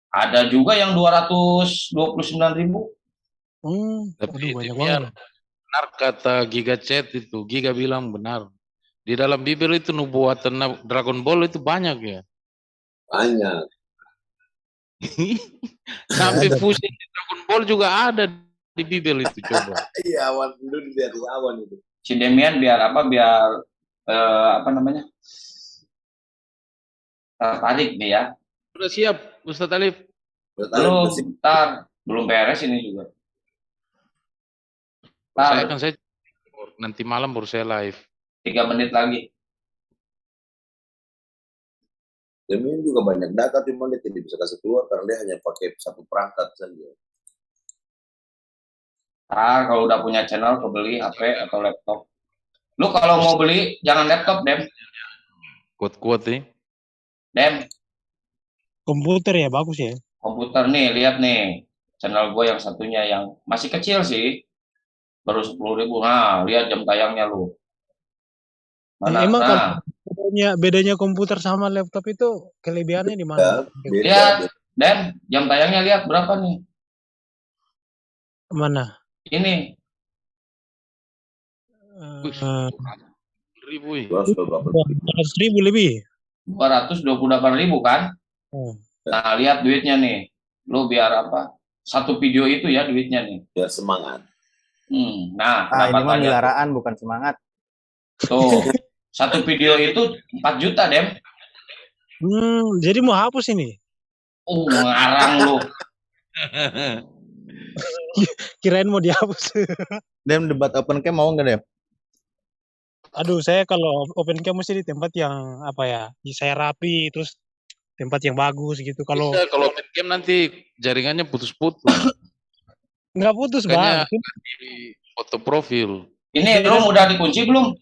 Ada juga yang 229.000. Tapi Aduh, itu banyak biar banget. benar kata Giga Chat itu. Giga bilang benar. Di dalam Bible itu nubuatan Dragon Ball itu banyak ya. Banyak. Sampai fusi Dragon Ball juga ada di Bible itu coba. Iya, awan dulu di atas awan itu. Si Demian biar apa? Biar apa namanya? Tertarik nih ya. Sudah siap, Ustadz Alif? Belum, ntar belum beres ini juga. Saya Ntar kan saya nanti malam baru saya live. 3 menit lagi. Demian juga banyak data, cuma dia tidak bisa kasih keluar karena dia hanya pakai satu perangkat saja. Kalau udah punya channel, kebeli HP atau laptop. Lu kalau mau beli, jangan laptop, Dem. Kuat-kuat nih. Dem, Komputer ya, bagus ya. komputer nih, lihat nih. Channel gue yang satunya yang masih kecil sih. Baru 10.000. Nah, lihat jam tayangnya lu. Mana? Emang kalau Nah, bedanya komputer sama laptop itu kelebihannya di mana? Beda. lihat. Dem, jam tayangnya lihat berapa nih? Mana? Ini. Ribu. 200.000 lebih. 228.000 kan? Nah, lihat duitnya nih. Lu biar apa? Satu video itu ya duitnya nih. Biar semangat. Nah, ini mah miliaran bukan semangat. Tuh, satu video itu 4 juta, Dem. Jadi mau hapus ini? Ngarang lu. Kirain mau dihapus. Dem, debat open cam mau nggak, Dem? Aduh, saya kalau open cam mesti di tempat yang apa ya, saya rapi, terus tempat yang bagus gitu. Kalau open cam nanti jaringannya putus-putus. nggak putus, Bang. Di foto profil. Ini room udah dikunci belum?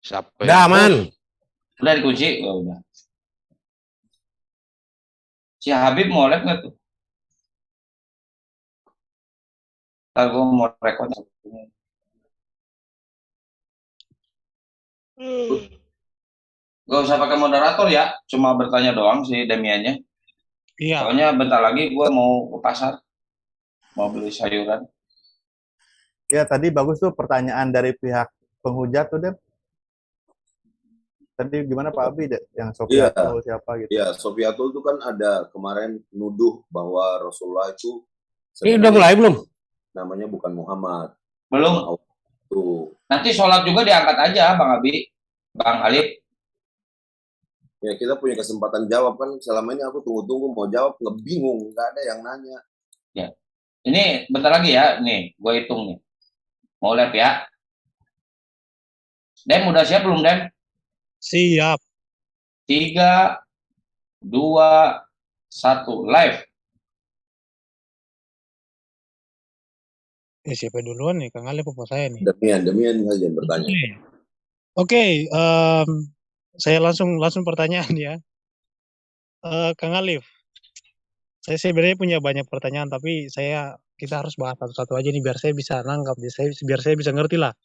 Siapa udah aman. Udah dikunci? Oh, udah. Si Habib mau live nggak tuh? Ntar gue mau record. Gak usah pakai moderator ya, cuma bertanya doang si Demiannya. Iya. Soalnya bentar lagi gue mau ke pasar, mau beli sayuran. Ya, tadi bagus tuh pertanyaan dari pihak penghujat tuh, Dem. Tadi gimana Pak Abi deh, yang Sofiatul siapa gitu? Iya, Sofiatul itu kan ada kemarin nuduh bahwa Rasulullah itu ini udah mulai belum? Namanya bukan Muhammad. Belum. Tuh. Nanti sholat juga diangkat aja, Bang Abi, Bang Alif. Ya kita punya kesempatan jawab kan. Selama ini aku tunggu-tunggu mau jawab, nggak bingung, nggak ada yang nanya. Ya, ini bentar lagi ya, nih, gue hitung nih. Mau live ya? Dem udah siap belum, Dem? Siap. 3, 2, 1, live. Siapa duluan nih, Kang Alif apa saya nih? Demian saja bertanya. Oke, saya langsung pertanyaan ya. Kang Alif, saya sebenarnya punya banyak pertanyaan, tapi kita harus bahas satu-satu aja nih biar saya bisa nangkap, biar saya bisa ngerti lah.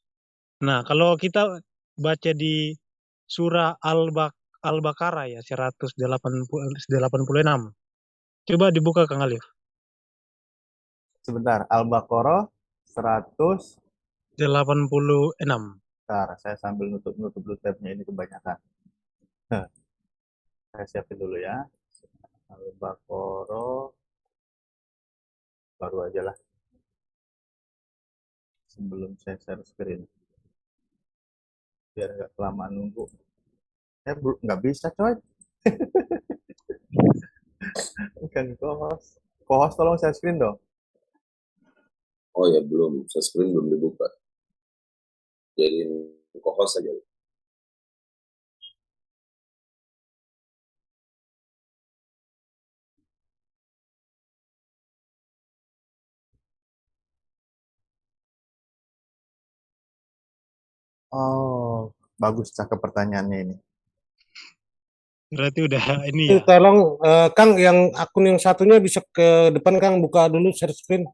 Nah, kalau kita baca di surah Al-Baqarah ya 186. Coba dibuka Kang Alif. Sebentar, Al-Baqarah 186. Bentar, saya sambil nutup tabnya ini kebanyakan. Saya siapin dulu ya. Al-Baqarah baru aja lah. Sebelum saya share screen. Biar nggak kelamaan nunggu. Saya nggak bisa coy. Bukan co-host. Co-host tolong share screen dong. Oh ya belum, share screen belum dibuka. Jadi co-host saja. Oh, bagus cakep pertanyaannya ini. Berarti udah ini ya. Tolong Kang, yang akun yang satunya bisa ke depan Kang, buka dulu share screen.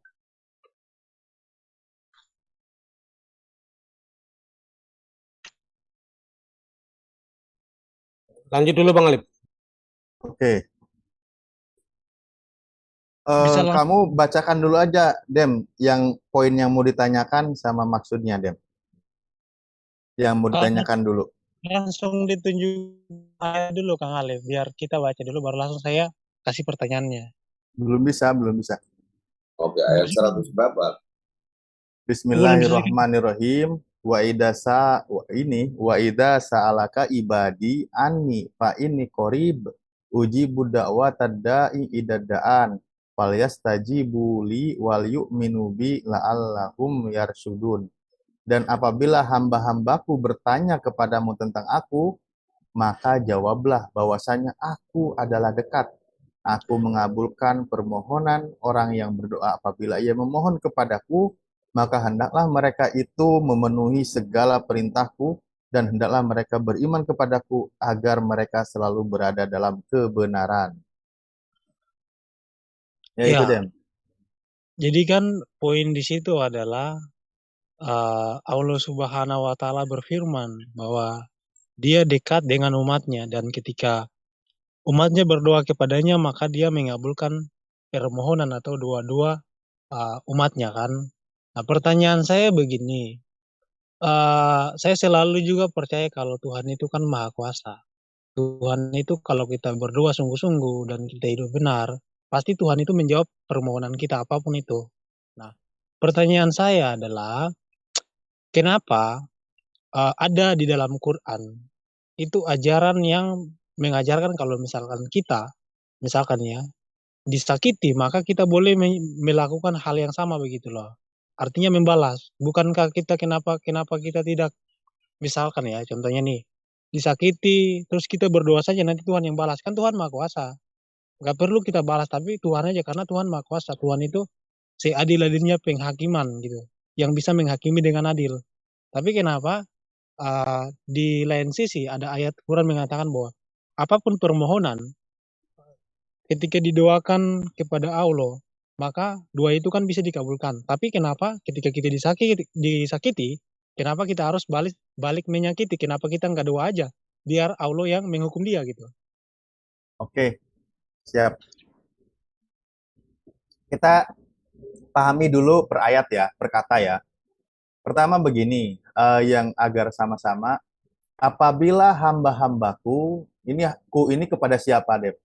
Lanjut dulu Bang Alif. Oke. Bisa langsung. Kamu bacakan dulu aja, Dem, yang poin yang mau ditanyakan sama maksudnya, Dem. Yang mau ditanyakan dulu. Langsung ditunjuk aja dulu Kang Alif, biar kita baca dulu baru langsung saya kasih pertanyaannya. Belum bisa, belum bisa. Oke, ayat 100 berapa? Belum bisa dikasih. Bismillahirrahmanirrahim. Wa idza sa'alaka ibadi anni fa inni qarib ujibu da'watad da'i idadaan falyastajibu li wal yu'minu bi la'allahum yarsudun. Dan apabila hamba-hambaku bertanya kepadamu tentang aku, maka jawablah bahwasanya aku adalah dekat. Aku mengabulkan permohonan orang yang berdoa apabila ia memohon kepadaku, maka hendaklah mereka itu memenuhi segala perintahku dan hendaklah mereka beriman kepadaku agar mereka selalu berada dalam kebenaran. Ya itu, Ya, Dem. jadi kan poin di situ adalah Allah Subhanahu wa taala berfirman bahwa dia dekat dengan umatnya dan ketika umatnya berdoa kepadanya maka dia mengabulkan permohonan atau doa-doa umatnya kan. Nah, pertanyaan saya begini, saya selalu juga percaya kalau Tuhan itu kan Maha Kuasa. Tuhan itu kalau kita berdoa sungguh-sungguh dan kita hidup benar, pasti Tuhan itu menjawab permohonan kita apapun itu. Nah, pertanyaan saya adalah kenapa ada di dalam Quran itu ajaran yang mengajarkan kalau misalkan kita, misalkan ya, disakiti maka kita boleh melakukan hal yang sama begitu loh. Artinya membalas. Bukankah kita kenapa kenapa kita tidak misalkan ya contohnya nih disakiti terus kita berdoa saja nanti Tuhan yang balas. Kan Tuhan Maha Kuasa. Gak perlu kita balas tapi Tuhan aja karena Tuhan Maha Kuasa. Tuhan itu seadil-adilnya penghakiman gitu. Yang bisa menghakimi dengan adil. Tapi kenapa di lain sisi ada ayat Quran mengatakan bahwa apapun permohonan ketika didoakan kepada Allah, maka doa itu kan bisa dikabulkan. Tapi kenapa ketika kita disakiti, kenapa kita harus balik balik menyakiti? Kenapa kita nggak doa aja? Biar Allah yang menghukum dia gitu. Oke, siap. Kita pahami dulu per ayat ya, per kata ya. Pertama begini, yang agar sama-sama, apabila hamba-hambaku, ini kepada siapa, Dep?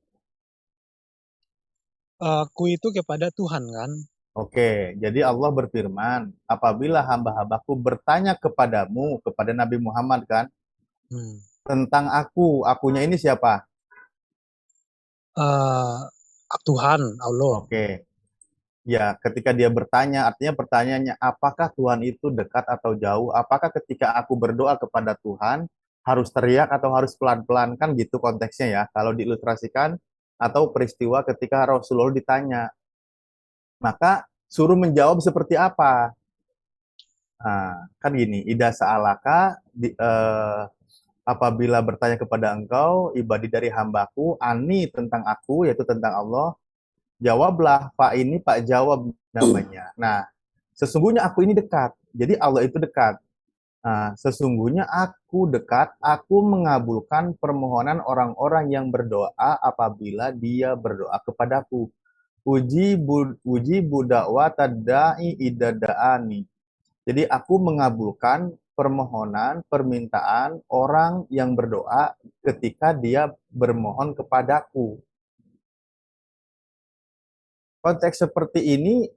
Ku itu kepada Tuhan kan. Oke, jadi Allah berfirman, apabila hamba-hambaku bertanya kepadamu, kepada Nabi Muhammad kan, Hmm. tentang akunya ini siapa? Eh, Tuhan Allah. Oke, ya ketika dia bertanya, artinya pertanyaannya, apakah Tuhan itu dekat atau jauh? Apakah ketika aku berdoa kepada Tuhan, harus teriak atau harus pelan-pelan? Kan gitu konteksnya ya, kalau diilustrasikan, atau peristiwa ketika Rasulullah ditanya, maka suruh menjawab seperti apa? Nah, kan gini, ida sa'alaka apabila bertanya kepada engkau ibadi dari hambaku ani tentang aku yaitu tentang Allah, jawablah pak ini pak jawab namanya. Nah, sesungguhnya aku ini dekat. Jadi Allah itu dekat. Nah, sesungguhnya aku dekat, aku mengabulkan permohonan orang-orang yang berdoa apabila dia berdoa kepadaku. Uji budawa tadai idadaani. Jadi aku mengabulkan permohonan, permintaan orang yang berdoa ketika dia bermohon kepadaku. Konteks seperti ini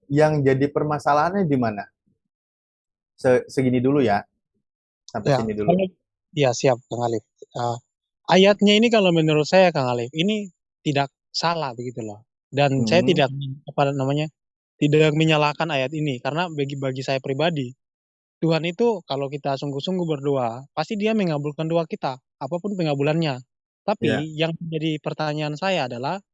yang jadi permasalahannya di mana? Segini dulu ya, sampai Ya, sini dulu. ya siap Kang Alif. Ayatnya ini kalau menurut saya Kang Alif ini tidak salah begitu loh. Dan saya Hmm, tidak apa namanya tidak menyalahkan ayat ini karena bagi saya pribadi Tuhan itu kalau kita sungguh-sungguh berdoa pasti Dia mengabulkan doa kita apapun pengabulannya. ya, Tapi yang jadi pertanyaan saya adalah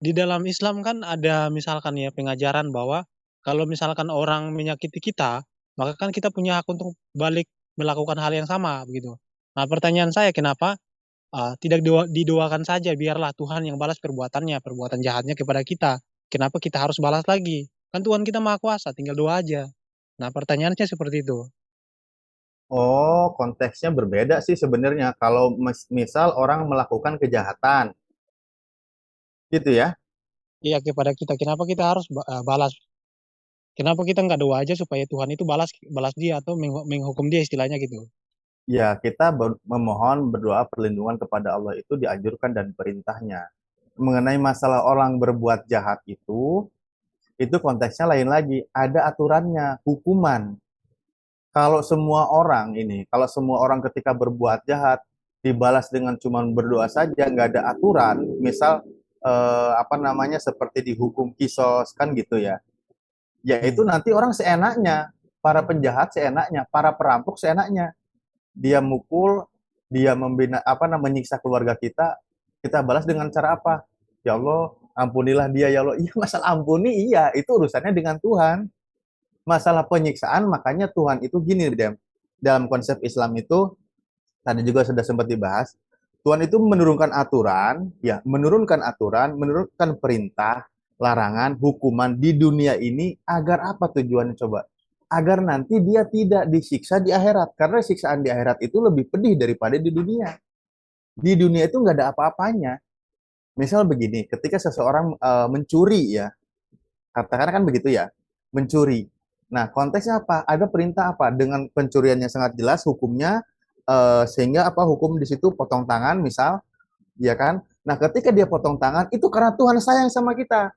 di dalam Islam kan ada misalkan ya pengajaran bahwa kalau misalkan orang menyakiti kita maka kan kita punya hak untuk balik melakukan hal yang sama begitu. Nah pertanyaan saya kenapa tidak didoakan saja, biarlah Tuhan yang balas perbuatannya, perbuatan jahatnya kepada kita. Kenapa kita harus balas lagi? Kan Tuhan kita Maha Kuasa, tinggal doa aja. Nah, pertanyaannya seperti itu. oh konteksnya berbeda sih sebenarnya. Kalau misal orang melakukan kejahatan, Gitu ya. Iya, kepada kita. Kenapa kita harus balas? Kenapa kita nggak doa aja supaya Tuhan itu balas balas dia atau menghukum dia istilahnya gitu? Ya, kita memohon berdoa perlindungan kepada Allah itu dianjurkan dan perintahnya. Mengenai masalah orang berbuat jahat itu konteksnya lain lagi. Ada aturannya, hukuman. Kalau semua orang ketika berbuat jahat dibalas dengan cuma berdoa saja, nggak ada aturan, misal seperti dihukum kisos kan gitu ya. Yaitu nanti orang seenaknya, para penjahat seenaknya, para perampok seenaknya. Dia mukul, dia menyiksa keluarga kita balas dengan cara apa? Ya Allah, ampunilah dia ya Allah. Iya, masalah ampuni, iya, itu urusannya dengan Tuhan. Masalah penyiksaan, makanya Tuhan itu gini, dalam konsep Islam itu, tadi juga sudah sempat dibahas, Tuhan itu menurunkan aturan, menurunkan perintah, larangan, hukuman di dunia ini, agar apa tujuannya coba? Agar nanti dia tidak disiksa di akhirat, karena siksaan di akhirat itu lebih pedih daripada di dunia. Di dunia itu nggak ada apa-apanya. Misal begini, ketika seseorang mencuri ya, katakan kan begitu ya, mencuri. Nah, konteksnya apa? Ada perintah apa? Dengan pencuriannya sangat jelas hukumnya, sehingga hukum di situ potong tangan misal, ya kan? Nah, ketika dia potong tangan itu karena Tuhan sayang sama kita.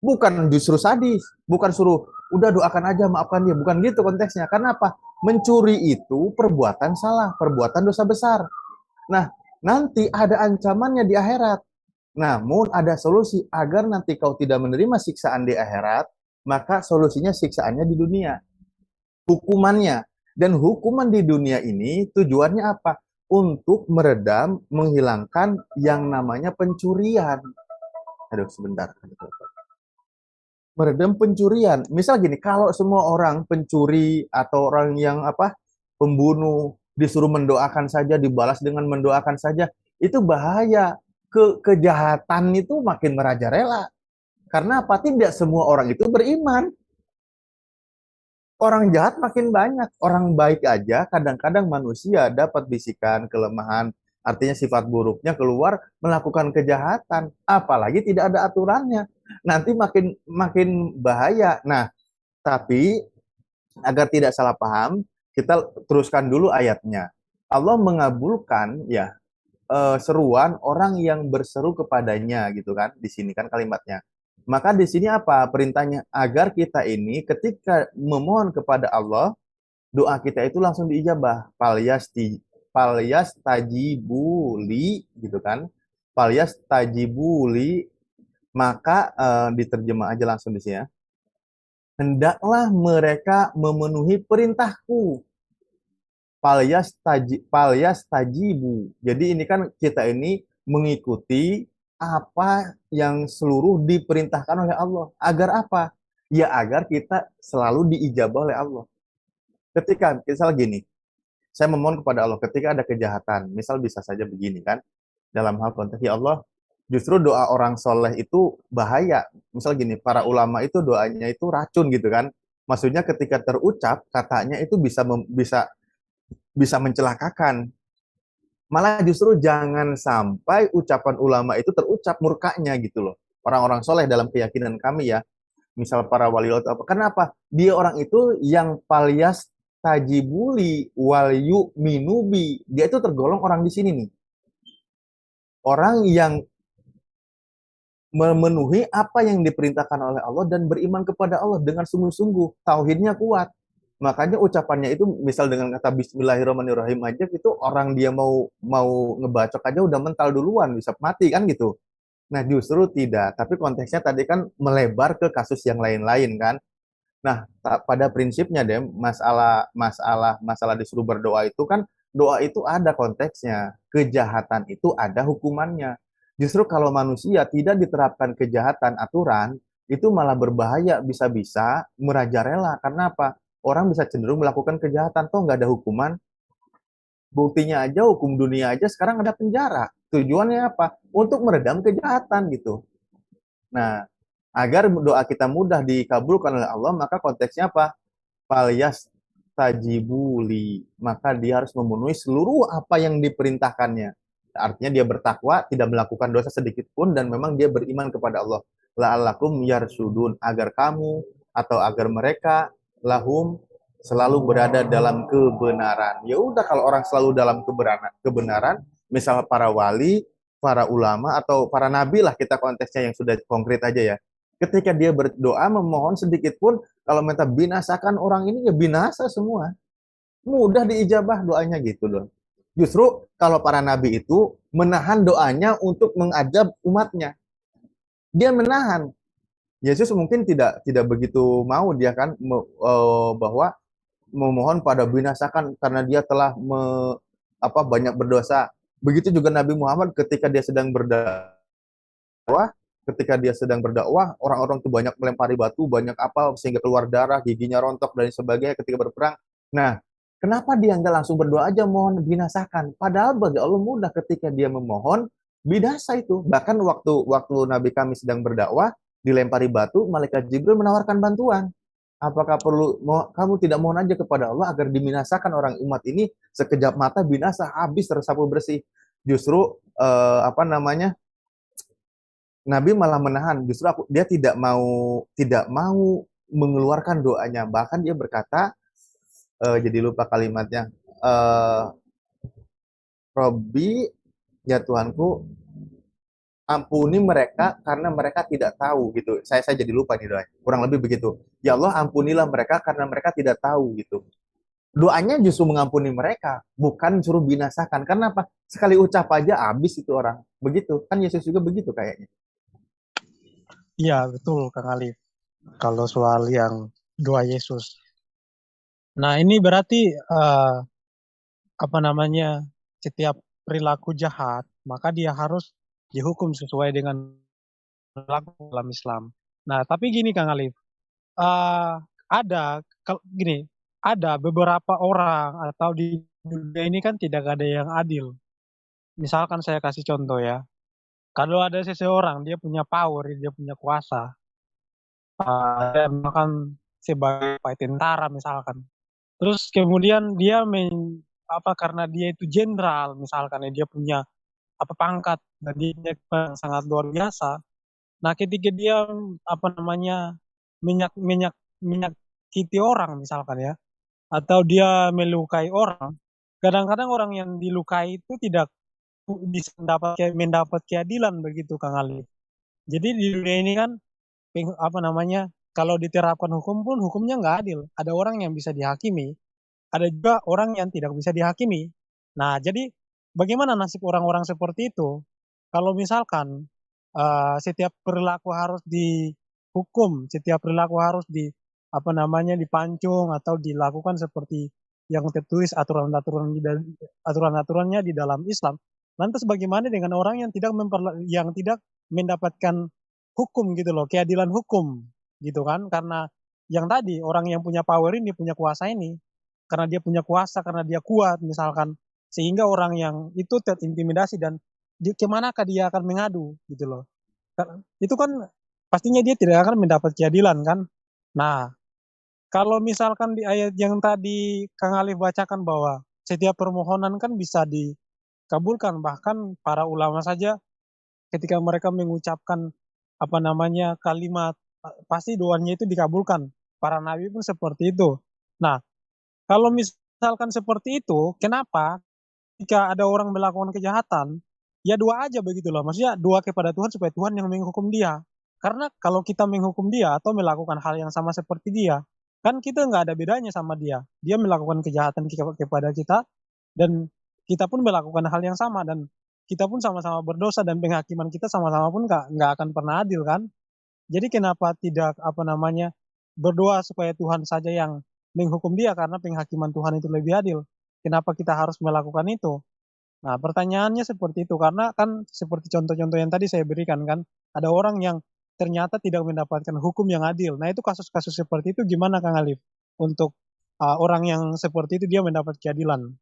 Bukan justru sadis, bukan suruh udah doakan aja maafkan dia, bukan gitu konteksnya. Karena apa? Mencuri itu perbuatan salah, perbuatan dosa besar. Nah, nanti ada ancamannya di akhirat. Namun ada solusi agar nanti kau tidak menerima siksaan di akhirat, maka solusinya siksaannya di dunia. Hukumannya. Dan hukuman di dunia ini tujuannya apa? Untuk meredam, menghilangkan yang namanya pencurian. Aduh, sebentar. Meredam pencurian. Misal gini, kalau semua orang pencuri atau orang yang pembunuh disuruh mendoakan saja, dibalas dengan mendoakan saja, itu bahaya. Kejahatan itu makin merajalela. Karena apa? Tidak semua orang itu beriman. Orang jahat makin banyak. Orang baik aja kadang-kadang manusia dapat bisikan, kelemahan, artinya sifat buruknya keluar melakukan kejahatan. Apalagi tidak ada aturannya. Nanti makin bahaya. Nah, tapi agar tidak salah paham, kita teruskan dulu ayatnya. Allah mengabulkan ya seruan orang yang berseru kepadanya gitu kan, di sini kan kalimatnya. Maka di sini apa perintahnya? Agar kita ini ketika memohon kepada Allah, doa kita itu langsung diijabah. Palyas tajibuli gitu kan. Palyas tajibuli, maka diterjemah aja langsung di sini ya. Hendaklah mereka memenuhi perintahku. Palyas tajibu. Jadi ini kan kita ini mengikuti apa yang seluruh diperintahkan oleh Allah. Agar apa? Ya agar kita selalu diijabah oleh Allah. Ketika misal gini, saya memohon kepada Allah ketika ada kejahatan, misal bisa saja begini kan, dalam hal konteks ya Allah, justru doa orang soleh itu bahaya. Misal gini, para ulama itu doanya itu racun gitu kan. Maksudnya ketika terucap katanya itu bisa mencelakakan. Malah justru jangan sampai ucapan ulama itu terucap murkanya gitu loh. Orang-orang soleh dalam keyakinan kami ya, misal para wali atau apa. Kenapa? Dia orang itu yang palyas tajibuli wal minubi. Dia itu tergolong orang di sini nih. Orang yang memenuhi apa yang diperintahkan oleh Allah dan beriman kepada Allah dengan sungguh-sungguh. Tauhidnya kuat. Makanya ucapannya itu misal dengan kata Bismillahirrahmanirrahim aja itu orang dia mau ngebacok aja udah mental duluan, bisa mati kan gitu. Nah justru tidak, tapi konteksnya tadi kan melebar ke kasus yang lain-lain kan. Nah pada prinsipnya deh masalah disuruh berdoa itu kan doa itu ada konteksnya, kejahatan itu ada hukumannya. Justru kalau manusia tidak diterapkan kejahatan aturan itu malah berbahaya, bisa-bisa merajalela. Karena apa? Orang bisa cenderung melakukan kejahatan, toh nggak ada hukuman. Buktinya aja, hukum dunia aja sekarang ada penjara. Tujuannya apa? Untuk meredam kejahatan gitu. Nah, agar doa kita mudah dikabulkan oleh Allah, maka konteksnya apa? Palyas tajibuli. Maka dia harus memenuhi seluruh apa yang diperintahkannya. Artinya dia bertakwa, tidak melakukan dosa sedikit pun, dan memang dia beriman kepada Allah. La'allakum yarsudun, agar kamu atau agar mereka lahum selalu berada dalam kebenaran. Ya udah, kalau orang selalu dalam kebenaran, misal para wali, para ulama atau para nabi lah, kita konteksnya yang sudah konkret aja ya. Ketika dia berdoa memohon sedikit pun, kalau minta binasakan orang ini, ya binasa semua. Mudah diijabah doanya gitu loh. Justru kalau para nabi itu menahan doanya untuk mengadab umatnya. Dia menahan. Yesus mungkin tidak begitu mau dia kan bahwa memohon pada binasakan karena dia telah banyak berdosa. Begitu juga Nabi Muhammad ketika dia sedang berdakwah, orang-orang itu banyak melempari batu, banyak apa sehingga keluar darah, giginya rontok dan sebagainya ketika berperang. Nah, kenapa dia nggak langsung berdoa aja mohon binasakan? Padahal bagi Allah mudah ketika dia memohon binasa itu. Bahkan waktu Nabi kami sedang berdakwah, dilempari batu, malaikat Jibril menawarkan bantuan. Apakah kamu tidak mohon aja kepada Allah agar diminasakan orang umat ini sekejap mata binasa habis tersapu bersih? Justru Nabi malah menahan. Justru dia tidak mau mengeluarkan doanya. Bahkan dia berkata, jadi lupa kalimatnya. Robbi, ya Tuhanku, ampuni mereka karena mereka tidak tahu gitu. Saya jadi lupa nih doanya. Kurang lebih begitu. Ya Allah, ampunilah mereka karena mereka tidak tahu gitu. Doanya justru mengampuni mereka, bukan suruh binasakan. Karena apa? Sekali ucap aja habis itu orang. Begitu. Kan Yesus juga begitu kayaknya. Iya, betul Kang Alif. Kalau soal yang doa Yesus. Nah, ini berarti setiap perilaku jahat, maka dia harus dihukum sesuai dengan perilaku dalam Islam. Nah, tapi gini Kang Alif, ada beberapa orang atau di dunia ini kan tidak ada yang adil. Misalkan saya kasih contoh ya, kalau ada seseorang dia punya power, dia punya kuasa, dia misalkan sebagai tentara misalkan. Terus kemudian dia karena dia itu jenderal misalkan ya, dia punya pangkat dan dia punya yang sangat luar biasa. Nah, ketika dia menyakiti orang misalkan ya, atau dia melukai orang, kadang-kadang orang yang dilukai itu tidak bisa mendapat keadilan begitu Kang Ali. Jadi di dunia ini kan kalau diterapkan hukum pun hukumnya nggak adil. Ada orang yang bisa dihakimi, ada juga orang yang tidak bisa dihakimi. Nah, jadi bagaimana nasib orang-orang seperti itu? Kalau misalkan setiap perilaku harus dihukum, setiap perilaku harus dipancung atau dilakukan seperti yang tertulis aturan-aturannya di dalam Islam. Lantas bagaimana dengan orang yang tidak mendapatkan hukum gitu loh, keadilan hukum gitu kan? Karena yang tadi orang yang punya power ini, punya kuasa ini, karena dia punya kuasa, karena dia kuat misalkan, sehingga orang yang itu terintimidasi dan kemanakah dia akan mengadu gitu loh. Itu kan pastinya dia tidak akan mendapat keadilan kan. Nah, kalau misalkan di ayat yang tadi Kang Alif bacakan bahwa setiap permohonan kan bisa dikabulkan, bahkan para ulama saja ketika mereka mengucapkan kalimat pasti doanya itu dikabulkan. Para nabi pun seperti itu. Nah, kalau misalkan seperti itu, kenapa jika ada orang melakukan kejahatan, ya doa aja begitu loh. Maksudnya doa kepada Tuhan supaya Tuhan yang menghukum dia. Karena kalau kita menghukum dia atau melakukan hal yang sama seperti dia, kan kita nggak ada bedanya sama dia. Dia melakukan kejahatan kepada kita, dan kita pun melakukan hal yang sama, dan kita pun sama-sama berdosa, dan penghakiman kita sama-sama pun nggak akan pernah adil kan. Jadi kenapa tidak berdoa supaya Tuhan saja yang menghukum dia, karena penghakiman Tuhan itu lebih adil. Kenapa kita harus melakukan itu? Nah, pertanyaannya seperti itu, karena kan seperti contoh-contoh yang tadi saya berikan kan, ada orang yang ternyata tidak mendapatkan hukum yang adil. Nah, itu kasus-kasus seperti itu gimana Kang Alif? Untuk orang yang seperti itu dia mendapat keadilan.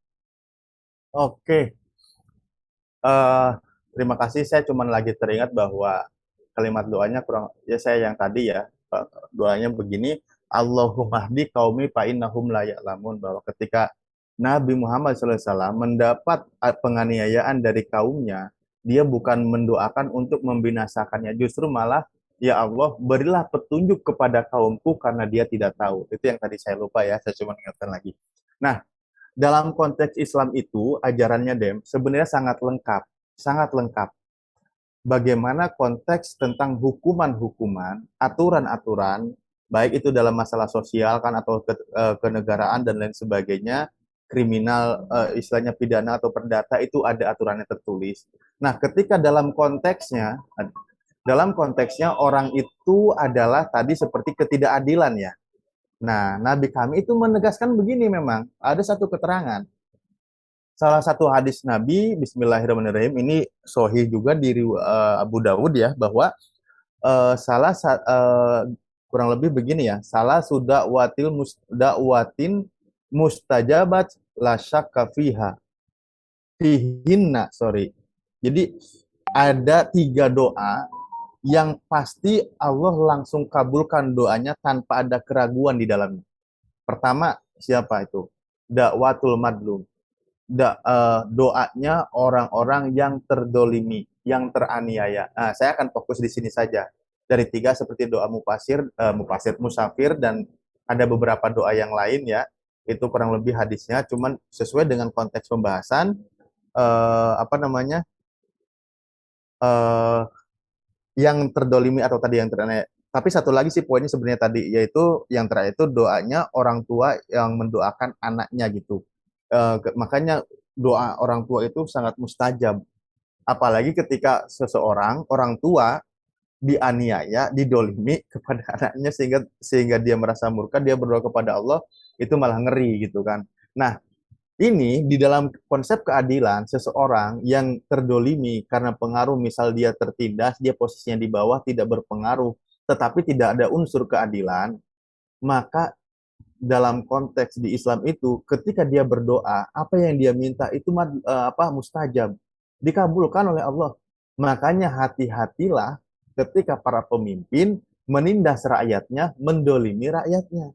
Oke. Terima kasih. Saya cuma lagi teringat bahwa kalimat doanya saya yang tadi ya, doanya begini, Allahumma hdi qaumi fa innahum la ya'lamun, bahwa ketika Nabi Muhammad SAW mendapat penganiayaan dari kaumnya, dia bukan mendoakan untuk membinasakannya, justru malah, ya Allah, berilah petunjuk kepada kaumku karena dia tidak tahu. Itu yang tadi saya lupa ya, saya cuma ingatkan lagi. Nah, dalam konteks Islam itu, ajarannya Dem, sebenarnya sangat lengkap, sangat lengkap. Bagaimana konteks tentang hukuman-hukuman, aturan-aturan, baik itu dalam masalah sosial kan atau kenegaraan dan lain sebagainya, kriminal, istilahnya pidana atau perdata itu ada aturannya tertulis. Nah, ketika dalam konteksnya orang itu adalah tadi seperti ketidakadilan ya. Nah, Nabi kami itu menegaskan begini memang, ada satu keterangan. Salah satu hadis Nabi, Bismillahirrahmanirrahim, ini sahih juga di Abu Dawud ya, bahwa kurang lebih begini ya, salah sudah watin mustajabat la syakka fihinna, sorry. Jadi ada 3 doa yang pasti Allah langsung kabulkan doanya tanpa ada keraguan di dalamnya. Pertama, siapa itu? Dakwatul madlum. Doanya orang-orang yang terdolimi, yang teraniaya. Nah, saya akan fokus di sini saja. Dari 3 seperti doa musafir, dan ada beberapa doa yang lain ya. Itu kurang lebih hadisnya, cuman sesuai dengan konteks pembahasan, yang terdolimi atau tadi yang teraniaya. Tapi satu lagi sih poinnya sebenarnya tadi, yaitu yang terakhir itu doanya orang tua yang mendoakan anaknya gitu. Makanya doa orang tua itu sangat mustajab. Apalagi ketika seseorang, orang tua, dianiaya, didolimi kepada anaknya sehingga dia merasa murka, dia berdoa kepada Allah, itu malah ngeri gitu kan. Nah, ini di dalam konsep keadilan, seseorang yang terdolimi karena pengaruh, misal dia tertindas, dia posisinya di bawah, tidak berpengaruh, tetapi tidak ada unsur keadilan, maka dalam konteks di Islam itu, ketika dia berdoa, apa yang dia minta itu mustajab, dikabulkan oleh Allah. Makanya hati-hatilah ketika para pemimpin menindas rakyatnya, mendolimi rakyatnya.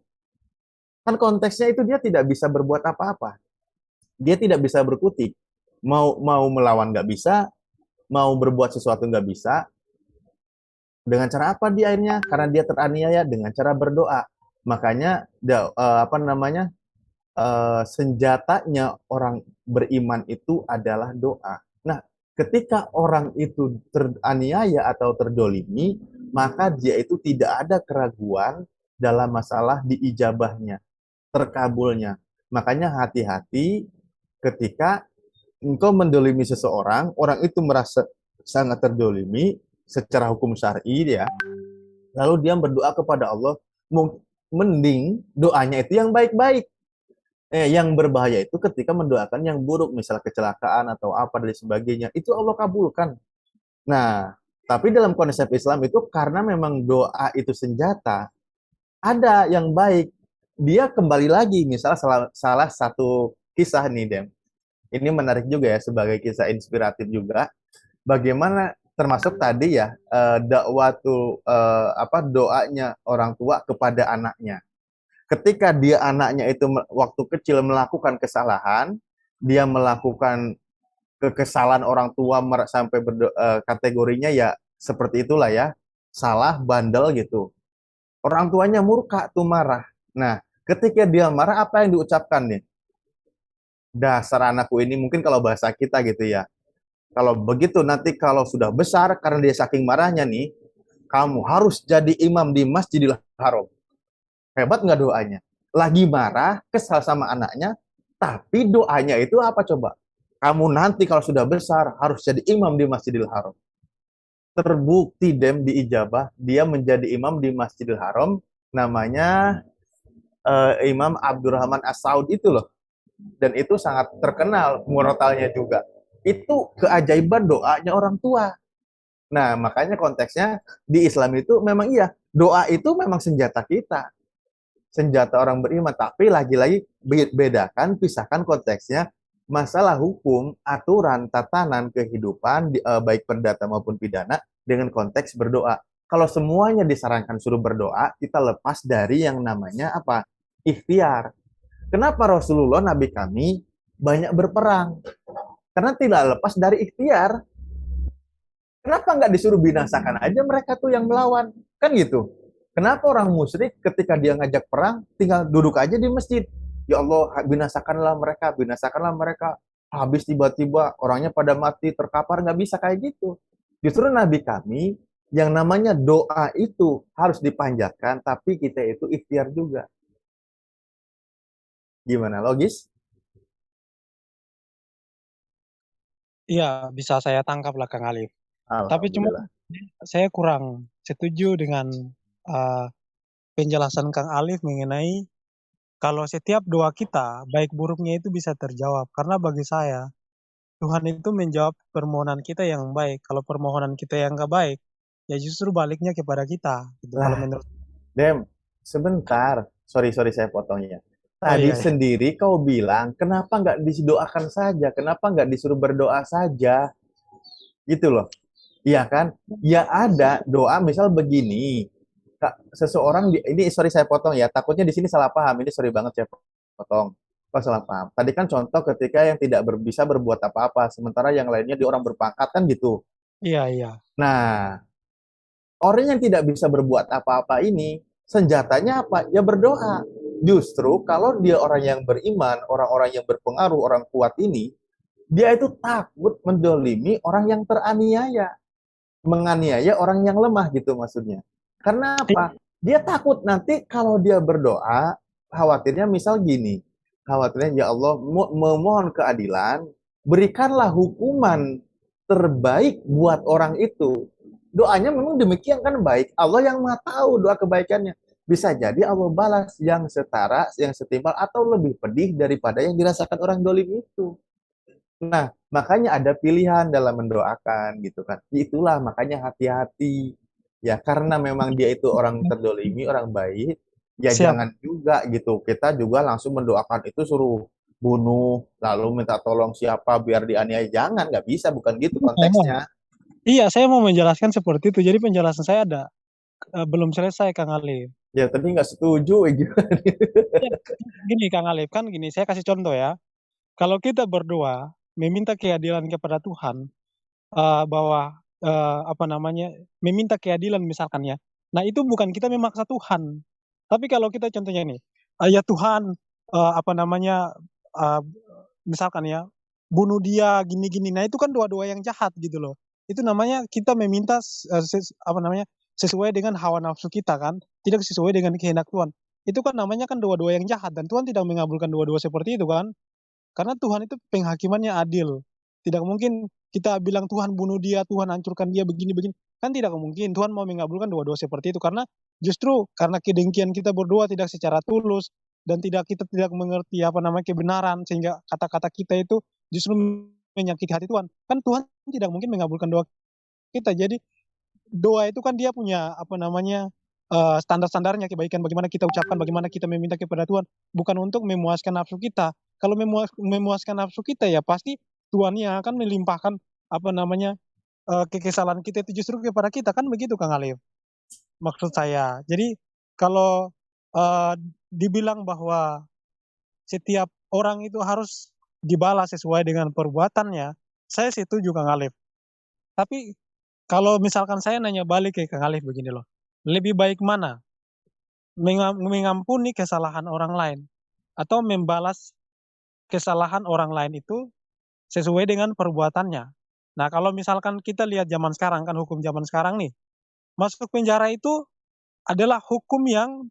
Kan konteksnya itu dia tidak bisa berbuat apa-apa. Dia tidak bisa berkutik. Mau melawan nggak bisa, mau berbuat sesuatu nggak bisa. Dengan cara apa dia akhirnya? Karena dia teraniaya dengan cara berdoa. Makanya senjatanya orang beriman itu adalah doa. Nah, ketika orang itu teraniaya atau terdolimi, maka dia itu tidak ada keraguan dalam masalah diijabahnya, terkabulnya. Makanya hati-hati ketika engkau mendolimi seseorang, orang itu merasa sangat terdolimi secara hukum syar'i ya, lalu dia berdoa kepada Allah, mending doanya itu yang baik-baik. Yang berbahaya itu ketika mendoakan yang buruk, misal kecelakaan atau apa dan sebagainya, itu Allah kabulkan. Nah, tapi dalam konsep Islam itu karena memang doa itu senjata, ada yang baik. Dia kembali lagi, misal salah satu kisah nih, Dem. Ini menarik juga ya, sebagai kisah inspiratif juga. Bagaimana termasuk tadi ya, doanya orang tua kepada anaknya. Ketika dia anaknya itu waktu kecil melakukan kesalahan, dia melakukan kesalahan orang tua sampai kategorinya ya seperti itulah ya, salah, bandel gitu. Orang tuanya murka tuh, marah. Nah, ketika dia marah, apa yang diucapkan nih? Dasar anakku ini, mungkin kalau bahasa kita gitu ya. Kalau begitu nanti kalau sudah besar, karena dia saking marahnya nih, kamu harus jadi imam di Masjidil Haram. Hebat nggak doanya? Lagi marah, kesal sama anaknya, tapi doanya itu apa coba? Kamu nanti kalau sudah besar harus jadi imam di Masjidil Haram. Terbukti Dem diijabah, dia menjadi imam di Masjidil Haram, namanya Imam Abdurrahman As-Saud itu loh. Dan itu sangat terkenal, murotalnya juga. Itu keajaiban doanya orang tua. Nah, makanya konteksnya di Islam itu memang iya, doa itu memang senjata kita. Senjata orang beriman, tapi lagi-lagi bedakan, pisahkan konteksnya, masalah hukum, aturan, tatanan kehidupan, baik perdata maupun pidana, dengan konteks berdoa. Kalau semuanya disarankan suruh berdoa, kita lepas dari yang namanya apa? Ikhtiar. Kenapa Rasulullah Nabi kami banyak berperang? Karena tidak lepas dari ikhtiar. Kenapa nggak disuruh binasakan aja mereka tuh yang melawan? Kan gitu. Kenapa orang musyrik ketika dia ngajak perang tinggal duduk aja di masjid? Ya Allah, binasakanlah mereka, binasakanlah mereka. Habis tiba-tiba orangnya pada mati terkapar, nggak bisa kayak gitu. Justru Nabi kami yang namanya doa itu harus dipanjatkan, tapi kita itu ikhtiar juga. Gimana, logis? Iya, bisa saya tangkap lah Kang Alif. Tapi cuma Alhamdulillah. saya kurang setuju dengan uh, penjelasan Kang Alif mengenai kalau setiap doa kita, baik buruknya itu bisa terjawab. Karena bagi saya, Tuhan itu menjawab permohonan kita yang baik. Kalau permohonan kita yang nggak baik, ya justru baliknya kepada kita. Gitu. Kalau Lah, menurut, Dem, sebentar. Sorry saya potongnya. oh Tadi iya, iya. sendiri kau bilang, kenapa nggak didoakan saja? Kenapa nggak disuruh berdoa saja? Gitu loh. Iya kan? Ya ada doa misal begini. Seseorang, ini sorry saya potong ya. Takutnya di sini salah paham. Ini sorry banget saya potong. Kok salah paham? Tadi kan contoh ketika yang tidak bisa berbuat apa-apa. Sementara yang lainnya di orang berpangkat kan gitu. Iya, iya. Nah, orang yang tidak bisa berbuat apa-apa ini, senjatanya apa? Ya berdoa. Justru kalau dia orang yang beriman, orang-orang yang berpengaruh, orang kuat ini, dia itu takut mendolimi orang yang teraniaya. Menganiaya orang yang lemah gitu maksudnya. Karena apa? Dia takut nanti kalau dia berdoa, khawatirnya misal gini, khawatirnya ya Allah memohon keadilan, berikanlah hukuman terbaik buat orang itu. Doanya memang demikian kan baik. Allah yang maha tahu doa kebaikannya. Bisa jadi Allah balas yang setara, yang setimpal, atau lebih pedih daripada yang dirasakan orang dolim itu. Nah, makanya ada pilihan dalam mendoakan gitu kan. Itulah makanya hati-hati. Ya, karena memang dia itu orang terdolimi, orang baik, ya Siap. jangan juga gitu. Kita juga langsung mendoakan itu suruh bunuh, lalu minta tolong siapa biar dianiaya. Jangan, nggak bisa, bukan gitu konteksnya. Iya, saya mau menjelaskan seperti itu. Jadi penjelasan saya ada belum selesai, Kang Alif. Ya, tadi nggak setuju gitu. Ya, gini, Kang Alif, kan gini, saya kasih contoh ya. Kalau kita berdoa, meminta keadilan kepada Tuhan, bahwa apa namanya, meminta keadilan misalkan ya. Nah, itu bukan kita memaksa Tuhan. Tapi kalau kita contohnya nih, ya Tuhan, apa namanya, eee, misalkan ya, bunuh dia gini-gini. Nah, itu kan doa-doa yang jahat gitu loh. Itu namanya kita meminta apa namanya, sesuai dengan hawa nafsu kita kan, tidak sesuai dengan kehendak Tuhan. Itu kan namanya kan doa-doa yang jahat dan Tuhan tidak mengabulkan doa-doa seperti itu kan. Karena Tuhan itu penghakimannya adil. Tidak mungkin kita bilang Tuhan bunuh dia, Tuhan hancurkan dia begini-begini. Kan tidak mungkin Tuhan mau mengabulkan doa-doa seperti itu karena justru karena kedengkian kita berdoa tidak secara tulus dan kita tidak mengerti apa namanya kebenaran sehingga kata-kata kita itu justru menyakiti hati Tuhan. Kan Tuhan tidak mungkin mengabulkan doa kita. Jadi doa itu kan dia punya apa namanya standar-standarnya kebaikan bagaimana kita ucapkan, bagaimana kita meminta kepada Tuhan, bukan untuk memuaskan nafsu kita. Kalau memuaskan nafsu kita ya pasti Tuhan yang akan melimpahkan apa namanya kekesalan kita itu justru kepada kita kan begitu Kang Alif. Maksud saya. Jadi kalau dibilang bahwa setiap orang itu harus dibalas sesuai dengan perbuatannya, saya setuju Kang Alif. Tapi kalau misalkan saya nanya balik ke Kang Alif begini loh, lebih baik mana? Mengampuni kesalahan orang lain atau membalas kesalahan orang lain itu sesuai dengan perbuatannya. Nah, kalau misalkan kita lihat zaman sekarang kan hukum zaman sekarang nih, masuk penjara itu adalah hukum yang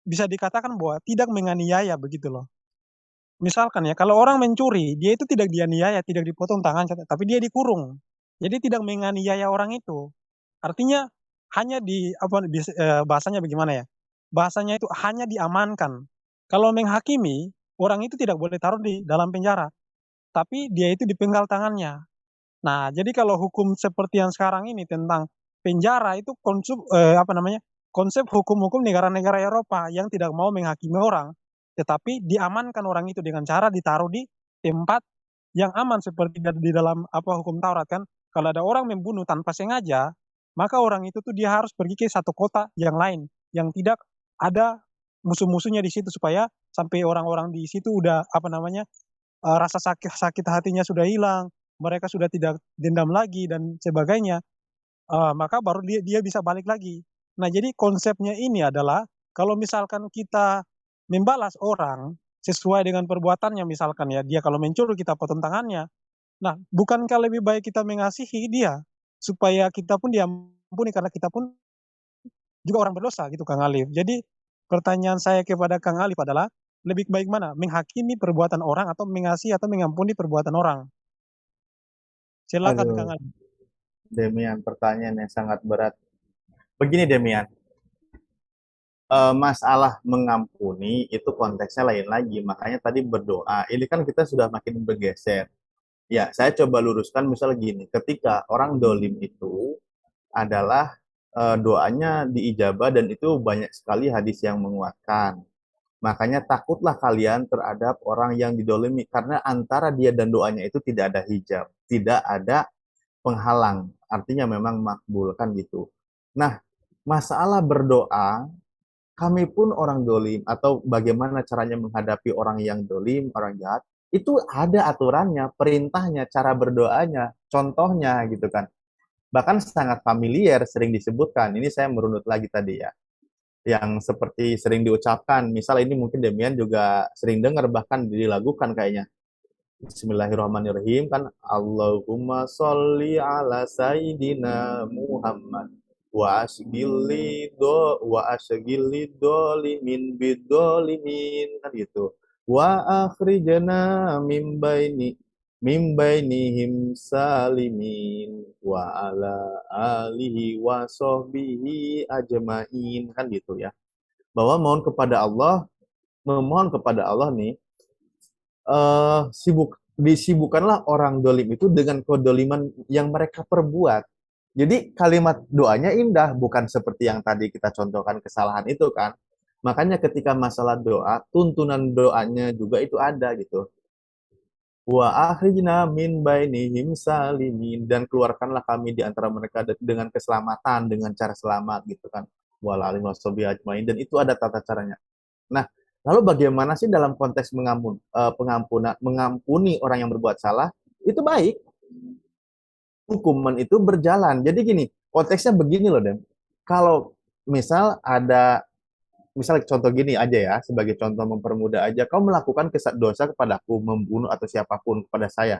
bisa dikatakan bahwa tidak menganiaya begitu loh. Misalkan ya, kalau orang mencuri, dia itu tidak dianiaya, tidak dipotong tangan, tapi dia dikurung. Jadi tidak menganiaya orang itu. Artinya hanya apa bahasanya bagaimana ya? Bahasanya itu hanya diamankan. Kalau menghakimi, orang itu tidak boleh taruh di dalam penjara, tapi dia itu dipenggal tangannya. Nah, jadi kalau hukum seperti yang sekarang ini tentang penjara itu apa namanya? Konsep hukum-hukum negara-negara Eropa yang tidak mau menghakimi orang, tetapi diamankan orang itu dengan cara ditaruh di tempat yang aman seperti di dalam apa hukum Taurat kan. Kalau ada orang membunuh tanpa sengaja, maka orang itu tuh dia harus pergi ke satu kota yang lain yang tidak ada musuh-musuhnya di situ supaya sampai orang-orang di situ udah rasa sakit hatinya sudah hilang, mereka sudah tidak dendam lagi dan sebagainya. Maka baru dia bisa balik lagi. Nah, jadi konsepnya ini adalah kalau misalkan kita membalas orang sesuai dengan perbuatannya, misalkan ya, dia kalau mencuri kita potong tangannya. Nah, bukankah lebih baik kita mengasihi dia supaya kita pun diampuni karena kita pun juga orang berdosa gitu, Kang Alif. Jadi pertanyaan saya kepada Kang Alif adalah lebih baik mana? Menghakimi perbuatan orang atau mengasihi atau mengampuni perbuatan orang? Silakan Kang Aduh, Alif. Demian, pertanyaan yang sangat berat. Begini Demian, masalah mengampuni itu konteksnya lain lagi. Makanya tadi berdoa. Ini kan kita sudah makin bergeser. Ya, saya coba luruskan misal gini. Ketika orang dolim itu adalah doanya diijabah dan itu banyak sekali hadis yang menguatkan. Makanya takutlah kalian terhadap orang yang didolimi karena antara dia dan doanya itu tidak ada hijab, tidak ada penghalang. Artinya memang makbul kan gitu. Nah, masalah berdoa, kami pun orang dolim atau bagaimana caranya menghadapi orang yang dolim, orang jahat, itu ada aturannya, perintahnya, cara berdoanya, contohnya gitu kan. Bahkan sangat familiar, sering disebutkan. Ini saya merunut lagi tadi ya. Yang seperti sering diucapkan, misal ini mungkin Demian juga sering dengar, bahkan dilagukan kayaknya. Bismillahirrahmanirrahim kan Allahumma sholli ala sayyidina Muhammad wa asgili dolimin bidolimin kan gitu. Wa akhrijana mim bainihim salimin wa ala alihi wa sahbihi ajmain kan gitu ya. Bahwa memohon kepada Allah nih disibukkanlah orang dolim itu dengan kedoliman yang mereka perbuat. Jadi kalimat doanya indah, bukan seperti yang tadi kita contohkan kesalahan itu kan. Makanya ketika masalah doa, tuntunan doanya juga itu ada gitu. Wa akhrijna min bainihim salimin, dan keluarkanlah kami di antara mereka dengan keselamatan, dengan cara selamat gitu kan. Walalim wasobi ajmain, dan itu ada tata caranya. Nah, lalu bagaimana sih dalam konteks mengampuni orang yang berbuat salah? Itu baik. Hukuman itu berjalan. Jadi gini, konteksnya begini loh, Den. Kalau misal contoh gini aja ya, sebagai contoh mempermudah aja, kau melakukan dosa kepadaku, membunuh atau siapapun kepada saya.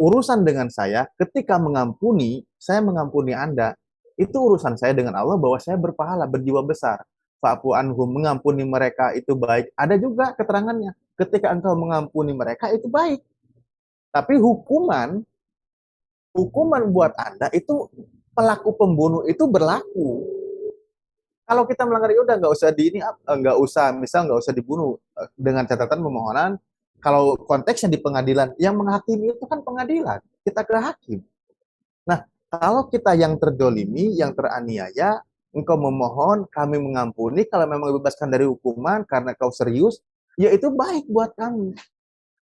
Urusan dengan saya, ketika saya mengampuni Anda, itu urusan saya dengan Allah bahwa saya berpahala, berjiwa besar. Fa'fu anhum, mengampuni mereka itu baik. Ada juga keterangannya, ketika engkau mengampuni mereka itu baik. Tapi hukuman buat Anda itu, pelaku pembunuh itu berlaku. Kalau kita melanggar, ya udah nggak usah dibunuh, dengan catatan permohonan. Kalau konteksnya di pengadilan, yang menghakimi itu kan pengadilan, kita ke hakim. Nah, kalau kita yang terdolimi, yang teraniaya, engkau memohon, kami mengampuni, kalau memang bebaskan dari hukuman karena kau serius, ya itu baik buat kami.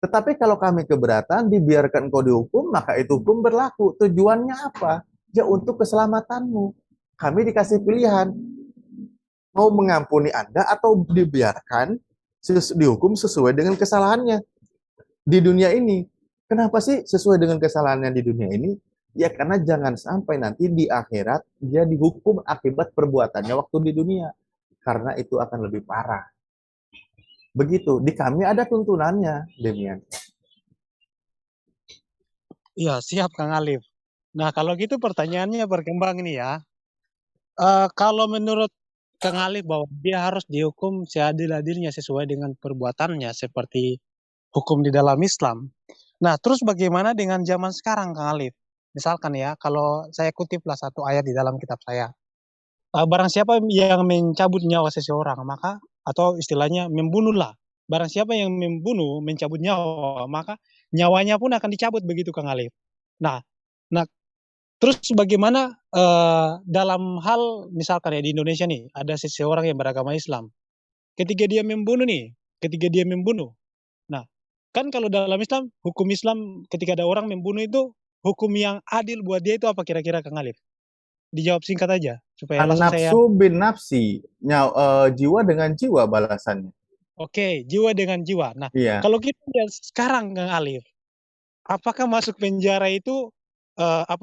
Tetapi kalau kami keberatan, dibiarkan engkau dihukum, maka itu hukum berlaku. Tujuannya apa? Ya untuk keselamatanmu. Kami dikasih pilihan, mau mengampuni Anda atau dibiarkan dihukum sesuai dengan kesalahannya di dunia ini. Kenapa sih sesuai dengan kesalahannya di dunia ini? Ya karena jangan sampai nanti di akhirat dia dihukum akibat perbuatannya waktu di dunia. Karena itu akan lebih parah. Begitu. Di kami ada tuntunannya, Demian. Iya, siap Kang Alif. Nah, kalau gitu pertanyaannya berkembang ini ya. Kalau menurut Kang Alif bahwa dia harus dihukum seadil-adilnya sesuai dengan perbuatannya seperti hukum di dalam Islam. Nah, terus bagaimana dengan zaman sekarang Kang Alif? Misalkan ya, kalau saya kutiplah satu ayat di dalam kitab saya. Barang siapa yang mencabut nyawa seseorang, maka atau istilahnya membunuhlah. Barang siapa yang membunuh, mencabut nyawa, maka nyawanya pun akan dicabut begitu Kang Alif. Nah, terus bagaimana dalam hal misalkan ya di Indonesia nih ada seseorang yang beragama Islam, ketika dia membunuh, nah kan kalau dalam Islam, hukum Islam ketika ada orang membunuh itu hukum yang adil buat dia itu apa kira-kira Kang Alif? Dijawab singkat aja. supaya langsung saya. An-nafsu bin nafsi, jiwa dengan jiwa balasannya. Oke, jiwa dengan jiwa. Nah, Iya. kalau kita lihat sekarang Kang Alif, apakah masuk penjara itu hak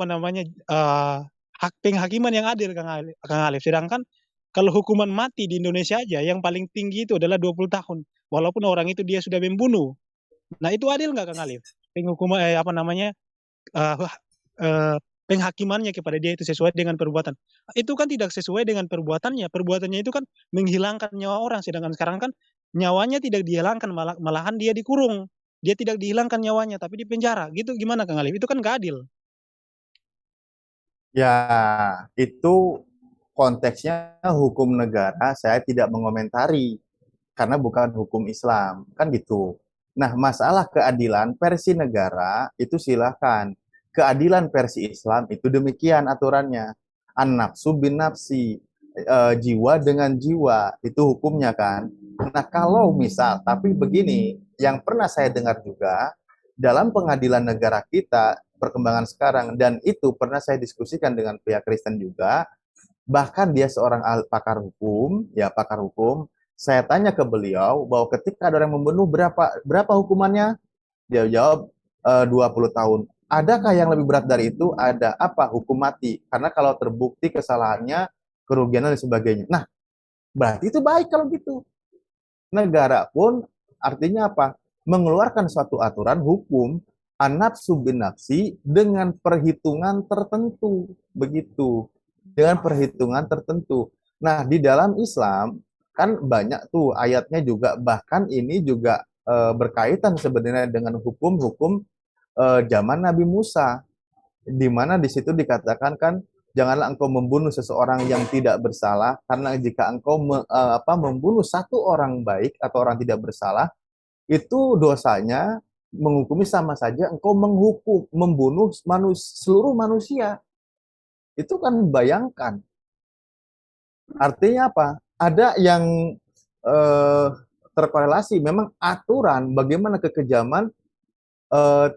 penghakiman yang adil Kang Alif? Sedangkan kalau hukuman mati di Indonesia aja yang paling tinggi itu adalah 20 tahun. Walaupun orang itu dia sudah membunuh. Nah, itu adil nggak Kang Alif? Penghukuman penghakimannya kepada dia itu sesuai dengan perbuatan. Itu kan tidak sesuai dengan perbuatannya. Perbuatannya itu kan menghilangkan nyawa orang. Sedangkan sekarang kan nyawanya tidak dihilangkan, malahan dia dikurung. Dia tidak dihilangkan nyawanya, tapi di penjara. Gitu gimana Kang Alif? Itu kan nggak adil. Ya, itu konteksnya hukum negara, saya tidak mengomentari karena bukan hukum Islam, kan gitu. Nah, masalah keadilan versi negara itu silakan. Keadilan versi Islam itu demikian aturannya. An-nafsu bin nafsi, jiwa dengan jiwa, itu hukumnya kan. Nah, kalau misal, tapi begini, yang pernah saya dengar juga, dalam pengadilan negara kita, perkembangan sekarang, dan itu pernah saya diskusikan dengan pihak Kristen juga, bahkan dia seorang pakar hukum, saya tanya ke beliau bahwa ketika ada orang membunuh berapa hukumannya? Dia jawab 20 tahun. Adakah yang lebih berat dari itu? Ada apa? Hukum mati. Karena kalau terbukti kesalahannya, kerugian dan sebagainya. Nah, berarti itu baik kalau gitu. Negara pun artinya apa? Mengeluarkan suatu aturan hukum an-nafsu bin nafsi dengan perhitungan tertentu. Begitu. Dengan perhitungan tertentu. Nah, di dalam Islam kan banyak tuh ayatnya juga, bahkan ini juga berkaitan sebenarnya dengan hukum-hukum zaman Nabi Musa, di mana di situ dikatakan kan, janganlah engkau membunuh seseorang yang tidak bersalah, karena jika engkau membunuh satu orang baik atau orang tidak bersalah, itu dosanya menghukumi sama saja engkau membunuh seluruh manusia. Itu kan bayangkan. Artinya apa? Ada yang terkorelasi, memang aturan bagaimana kekejaman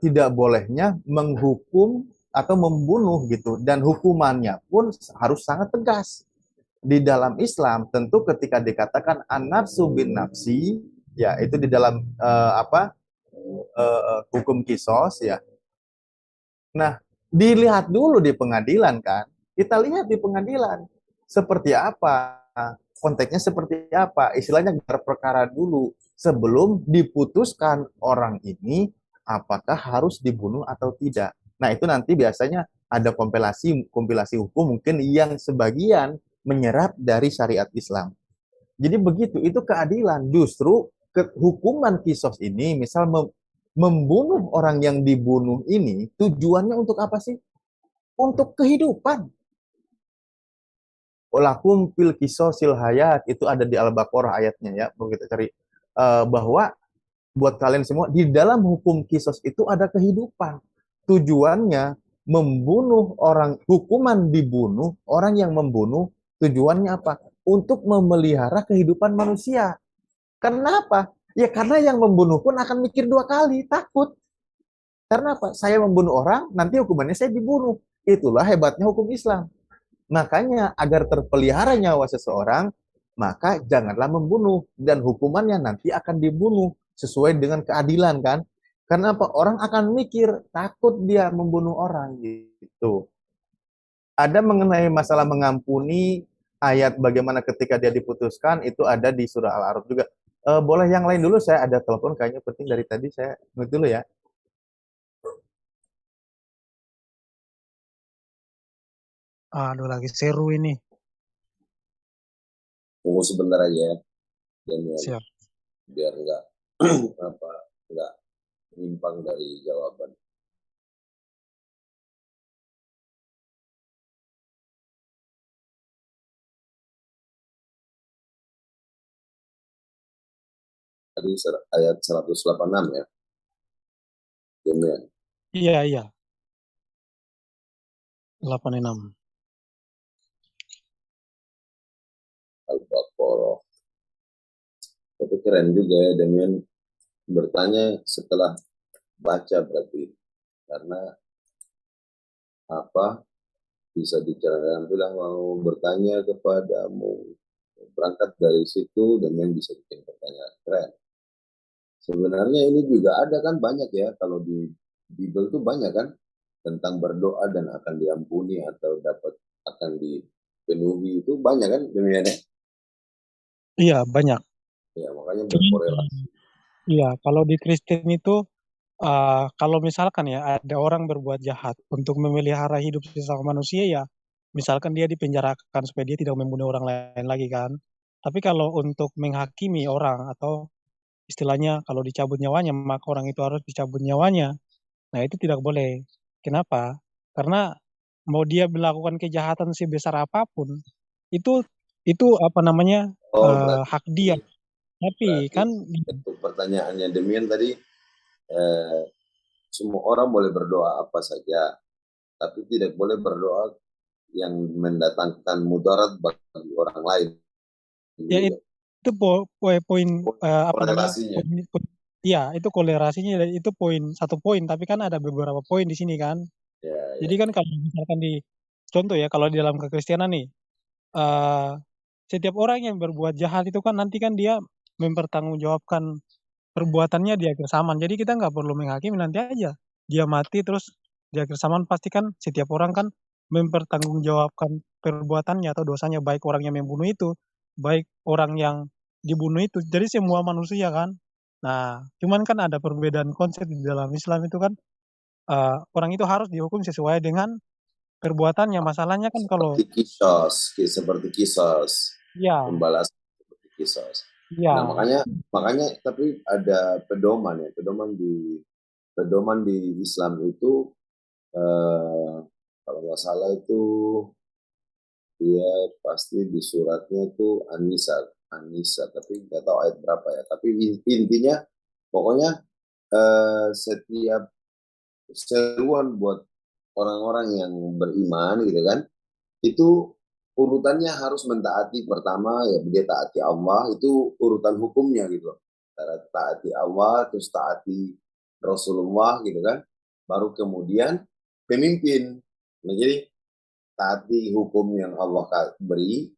tidak bolehnya menghukum atau membunuh gitu, dan hukumannya pun harus sangat tegas. Di dalam Islam tentu ketika dikatakan an-nafsu bin nafsi, ya itu di dalam hukum kisos ya. Nah, dilihat dulu di pengadilan kan. Kita lihat di pengadilan seperti apa, konteksnya seperti apa, istilahnya gelar perkara dulu sebelum diputuskan orang ini apakah harus dibunuh atau tidak. Nah, itu nanti biasanya ada kompilasi hukum mungkin yang sebagian menyerap dari syariat Islam. Jadi begitu, itu keadilan. Justru hukuman kisos ini, misal membunuh orang yang dibunuh ini, tujuannya untuk apa sih? Untuk kehidupan. Lakum fil qisasil hayat, itu ada di Al-Baqarah ayatnya ya, kalau kita cari bahwa buat kalian semua di dalam hukum kisos itu ada kehidupan. Tujuannya membunuh orang, hukuman dibunuh orang yang membunuh, tujuannya apa? Untuk memelihara kehidupan manusia. Kenapa? Ya karena yang membunuh pun akan mikir dua kali, takut. Karena apa? Saya membunuh orang, nanti hukumannya saya dibunuh. Itulah hebatnya hukum Islam. Makanya agar terpelihara nyawa seseorang, maka janganlah membunuh, dan hukumannya nanti akan dibunuh sesuai dengan keadilan kan. Karena apa? Orang akan mikir, takut dia membunuh orang gitu. Ada mengenai masalah mengampuni, ayat bagaimana ketika dia diputuskan, itu ada di surah Al-A'raf juga. Boleh yang lain dulu, saya ada telepon kayaknya penting dari tadi, saya mute dulu ya. Aduh, lagi seru ini. Tunggu sebentar aja ya. Siap. Biar nggak nggak menyimpang dari jawaban. Tadi ayat 186 ya. Demian. Iya. 86. Al-Baqarah. Tapi keren juga ya, Demian bertanya setelah baca berarti. Karena apa? bisa diceritakan. Bilang mau bertanya kepadamu, berangkat dari situ dengan bisa bikin pertanyaan keren. Sebenarnya ini juga ada kan banyak ya, kalau di Bible tuh banyak kan tentang berdoa dan akan diampuni atau akan dipenuhi, itu banyak kan demikian ya. Iya, banyak. Ya, makanya Cuman, berkorelasi. iya, kalau di Kristen itu, kalau misalkan ya ada orang berbuat jahat untuk memelihara hidup sesama manusia ya, misalkan dia dipenjarakan supaya dia tidak membunuh orang lain lagi kan. Tapi kalau untuk menghakimi orang atau istilahnya kalau dicabut nyawanya, maka orang itu harus dicabut nyawanya. Nah, itu tidak boleh. Kenapa? Karena mau dia melakukan kejahatan sebesar apapun, itu itu apa namanya, Oh, berarti hak dia. Tapi berarti kan untuk pertanyaannya demikian tadi, eh, semua orang boleh berdoa apa saja, tapi tidak boleh berdoa yang mendatangkan mudarat bagi orang lain. ya Gitu. itu poin, apa namanya, Korelasinya. iya, itu kolerasinya dan itu satu poin, tapi kan ada beberapa poin di sini kan. Ya, ya. Jadi kan kalau misalkan contoh ya, kalau di dalam kekristenan nih, eee, setiap orang yang berbuat jahat itu kan nanti kan dia mempertanggungjawabkan perbuatannya di akhir zaman. Jadi kita nggak perlu menghakimi, nanti aja dia mati terus di akhir zaman pasti kan setiap orang kan mempertanggungjawabkan perbuatannya atau dosanya, baik orang yang membunuh itu, baik orang yang dibunuh itu, jadi semua manusia kan. Nah, cuman kan ada perbedaan konsep di dalam Islam itu kan, orang itu harus dihukum sesuai dengan perbuatannya. Masalahnya kan kalau Seperti kisos, iya, pembalasan seperti kisos. iya, Nah, makanya tapi ada pedoman ya, pedoman di Islam itu, kalau nggak salah itu dia pasti di suratnya itu Anisa, tapi nggak tahu ayat berapa ya. Tapi intinya pokoknya setiap seruan buat orang-orang yang beriman gitu kan, itu urutannya harus mentaati. Pertama ya dia taati Allah, itu urutan hukumnya gitu loh. Taati Allah, terus taati Rasulullah gitu kan, baru kemudian pemimpin. Nah, jadi taati hukum yang Allah beri,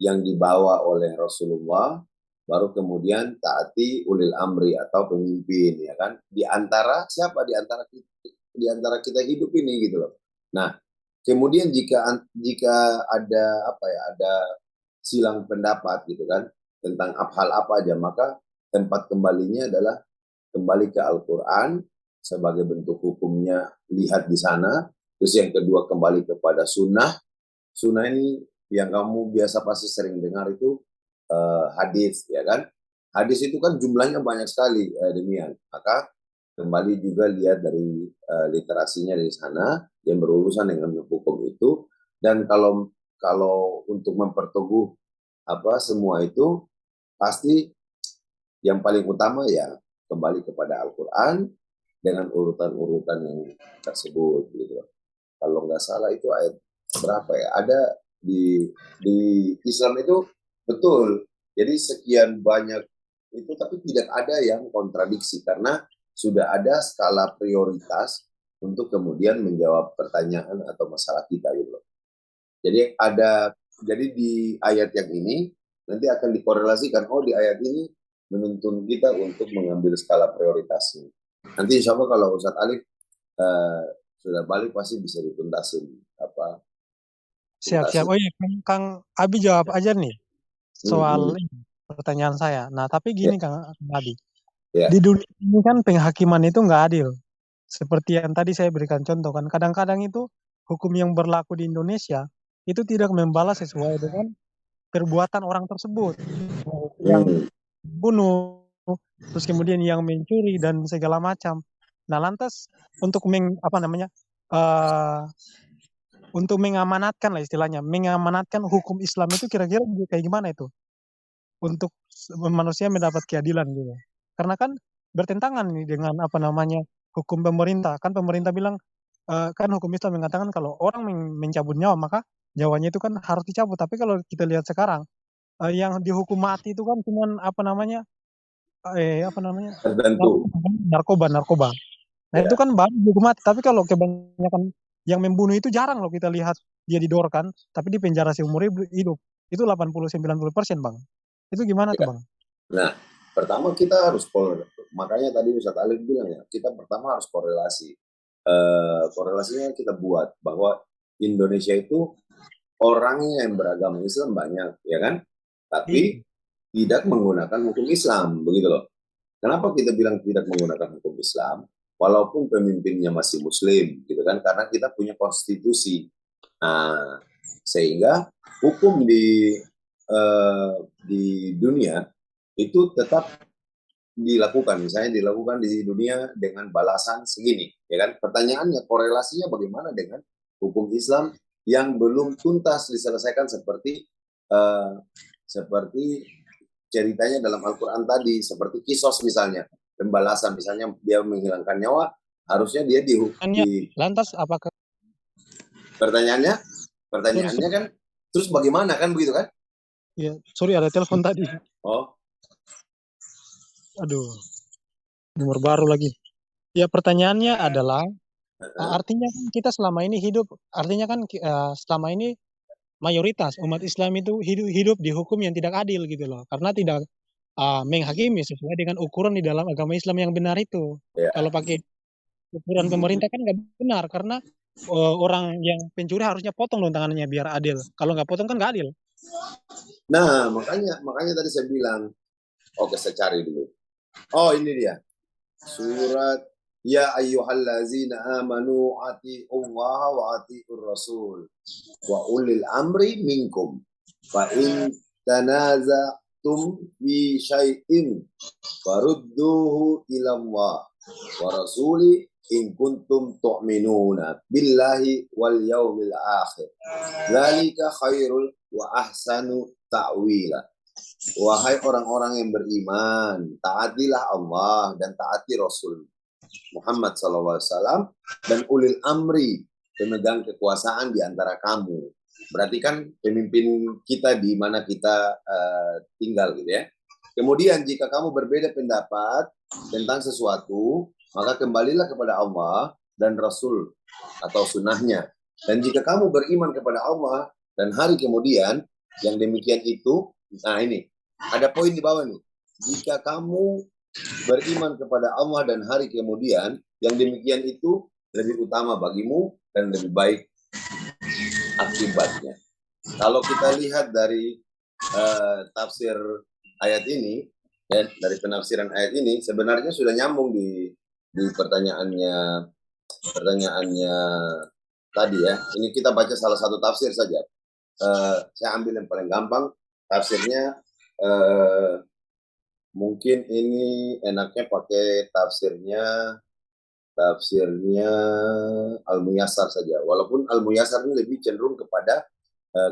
yang dibawa oleh Rasulullah, baru kemudian taati ulil amri atau pemimpin, ya kan. Di antara siapa, di antara kita hidup ini gitu loh. Nah, kemudian jika ada apa ya, ada silang pendapat gitu kan tentang hal apa aja, maka tempat kembalinya adalah kembali ke Al-Quran sebagai bentuk hukumnya, lihat di sana. Terus yang kedua kembali kepada sunnah. Sunnah ini yang kamu biasa pasti sering dengar itu hadis, ya kan. Hadis itu kan jumlahnya banyak sekali, demikian. Maka kembali juga lihat dari literasinya dari sana yang berurusan dengan hukum itu. Dan kalau untuk memperteguh semua itu, pasti yang paling utama ya kembali kepada Al-Quran dengan urutan-urutan yang tersebut gitu. Kalau nggak salah itu ayat berapa ya? Ada di Islam itu, betul. Jadi sekian banyak itu, tapi tidak ada yang kontradiksi karena sudah ada skala prioritas untuk kemudian menjawab pertanyaan atau masalah kita gitu loh. Jadi di ayat yang ini nanti akan dikorelasikan, oh di ayat ini menuntun kita untuk mengambil skala prioritasnya. Nanti insya Allah kalau Ustadz Alif sudah balik pasti bisa dituntasin siap. Oh iya, Kang Abi jawab aja nih soal pertanyaan saya. Nah, tapi gini Kang Abi, di dunia ini kan penghakiman itu nggak adil. Seperti yang tadi saya berikan contoh kan, kadang-kadang itu hukum yang berlaku di Indonesia itu tidak membalas sesuai dengan perbuatan orang tersebut. Yang bunuh, terus kemudian yang mencuri dan segala macam. Nah, lantas untuk untuk mengamanatkan lah istilahnya, mengamanatkan hukum Islam itu kira-kira kayak gimana itu? Untuk manusia mendapat keadilan gitu. Karena kan bertentangan nih dengan hukum pemerintah. Kan pemerintah bilang, kan hukum Islam mengatakan kalau orang mencabut nyawa maka nyawanya itu kan harus dicabut. Tapi kalau kita lihat sekarang, yang dihukum mati itu kan cuman tertentu. narkoba. Nah, itu kan baru dihukum mati. Tapi kalau kebanyakan yang membunuh itu jarang loh kita lihat dia didorkan, tapi di penjara seumur hidup. Itu 80-90%, Bang. Itu gimana tuh, Ya. Bang? Nah, pertama kita harus makanya tadi Ustadz Alif bilang ya, kita pertama harus korelasi. Korelasinya kita buat bahwa Indonesia itu orangnya yang beragama Islam banyak, ya kan? Tapi tidak menggunakan hukum Islam, begitu loh. Kenapa kita bilang tidak menggunakan hukum Islam? Walaupun pemimpinnya masih Muslim, gitu kan? Karena kita punya konstitusi. Nah, sehingga hukum di dunia itu tetap dilakukan. Misalnya dilakukan di dunia dengan balasan segini, ya kan? Pertanyaannya korelasinya bagaimana dengan hukum Islam yang belum tuntas diselesaikan seperti ceritanya dalam Al-Quran tadi, seperti kisos misalnya, pembalasan misalnya dia menghilangkan nyawa, harusnya dia Lantas apakah pertanyaannya sorry. kan, terus bagaimana kan begitu kan? Ya, sorry ada telepon tadi. Oh, Aduh, nomor baru lagi. Ya, pertanyaannya adalah artinya kan kita selama ini hidup, artinya kan selama ini mayoritas umat Islam itu hidup di hukum yang tidak adil gitu loh, karena tidak menghakimi sesuai dengan ukuran di dalam agama Islam yang benar itu. ya. Kalau pakai ukuran pemerintah kan nggak benar, karena orang yang pencuri harusnya potong dong tangannya biar adil. Kalau nggak potong kan nggak adil. Nah, makanya tadi saya bilang, oke saya cari dulu. Oh, ini dia. Surat Ya ayyuhallazina amanu ati'ullaha wa ati'ur rasul wa ulil amri minkum fa in tanaza'tum fi syai'in farudduhu ila Allah wa rasuli in kuntum tu'minuna billahi wal yawmil akhir dzalika khairul wa ahsanu ta'wila. Wahai orang-orang yang beriman, taatilah Allah dan taati Rasul Muhammad SAW dan ulil amri, pemegang kekuasaan di antara kamu. Berarti kan pemimpin kita di mana kita tinggal gitu ya. Kemudian jika kamu berbeda pendapat tentang sesuatu, maka kembalilah kepada Allah dan Rasul atau sunnahnya. Dan jika kamu beriman kepada Allah dan hari kemudian, yang demikian itu, nah ini, ada poin di bawah nih. Jika kamu beriman kepada Allah dan hari kemudian, yang demikian itu lebih utama bagimu dan lebih baik akibatnya. Kalau kita lihat dari tafsir ayat ini, ya, dari penafsiran ayat ini, sebenarnya sudah nyambung di pertanyaannya tadi ya. Ini kita baca salah satu tafsir saja. Saya ambil yang paling gampang, tafsirnya mungkin ini enaknya pakai tafsirnya Al-Muyassar saja. Walaupun Al-Muyassar ini lebih cenderung kepada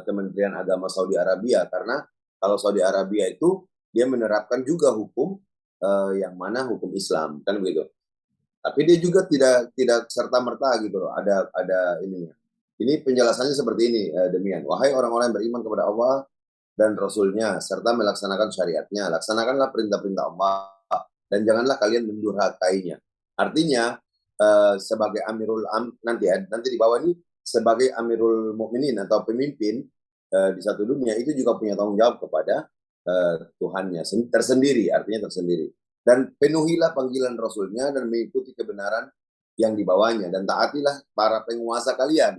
Kementerian Agama Saudi Arabia, karena kalau Saudi Arabia itu dia menerapkan juga hukum yang mana hukum Islam, kan begitu. Tapi dia juga tidak serta merta gitu loh. Ada ininya. Ini penjelasannya seperti ini, demikian. Wahai orang-orang yang beriman kepada Allah dan Rasulnya, serta melaksanakan syariatnya. Laksanakanlah perintah-perintah Allah, dan janganlah kalian mendurhakainya. Artinya, sebagai Amirul nanti di bawah ini, sebagai Amirul Mukminin atau pemimpin di satu dunia, itu juga punya tanggung jawab kepada Tuhannya tersendiri, artinya tersendiri. Dan penuhilah panggilan Rasulnya dan mengikuti kebenaran yang dibawanya, dan taatilah para penguasa kalian.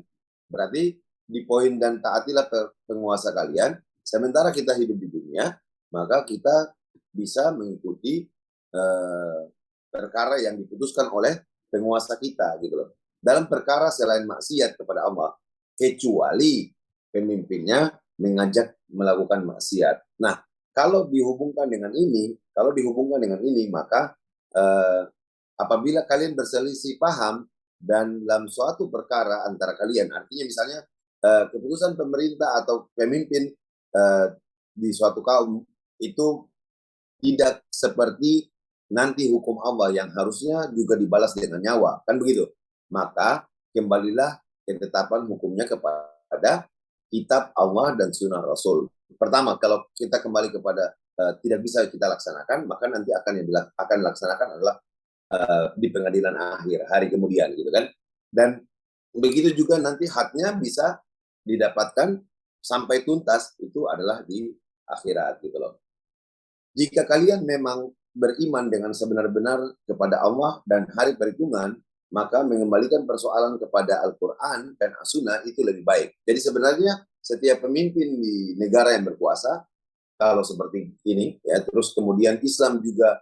Berarti di poin dan taatilah penguasa kalian, sementara kita hidup di dunia, maka kita bisa mengikuti perkara yang diputuskan oleh penguasa kita gitu loh. Dalam perkara selain maksiat kepada Allah, kecuali pemimpinnya mengajak melakukan maksiat. Nah, kalau dihubungkan dengan ini, maka apabila kalian berselisih paham dan dalam suatu perkara antara kalian, artinya misalnya keputusan pemerintah atau pemimpin di suatu kaum itu tidak seperti nanti hukum Allah yang harusnya juga dibalas dengan nyawa, kan begitu. Maka kembalilah ketetapan hukumnya kepada kitab Allah dan sunnah Rasul. Pertama, kalau kita kembali kepada tidak bisa kita laksanakan, maka nanti akan dilaksanakan adalah di pengadilan akhir hari kemudian gitu kan. Dan begitu juga nanti haknya bisa didapatkan sampai tuntas itu adalah di akhirat gitu loh. Jika kalian memang beriman dengan sebenar-benar kepada Allah dan hari perhitungan, maka mengembalikan persoalan kepada Al-Quran dan As-Sunnah itu lebih baik. Jadi sebenarnya setiap pemimpin di negara yang berkuasa, kalau seperti ini, ya, terus kemudian Islam juga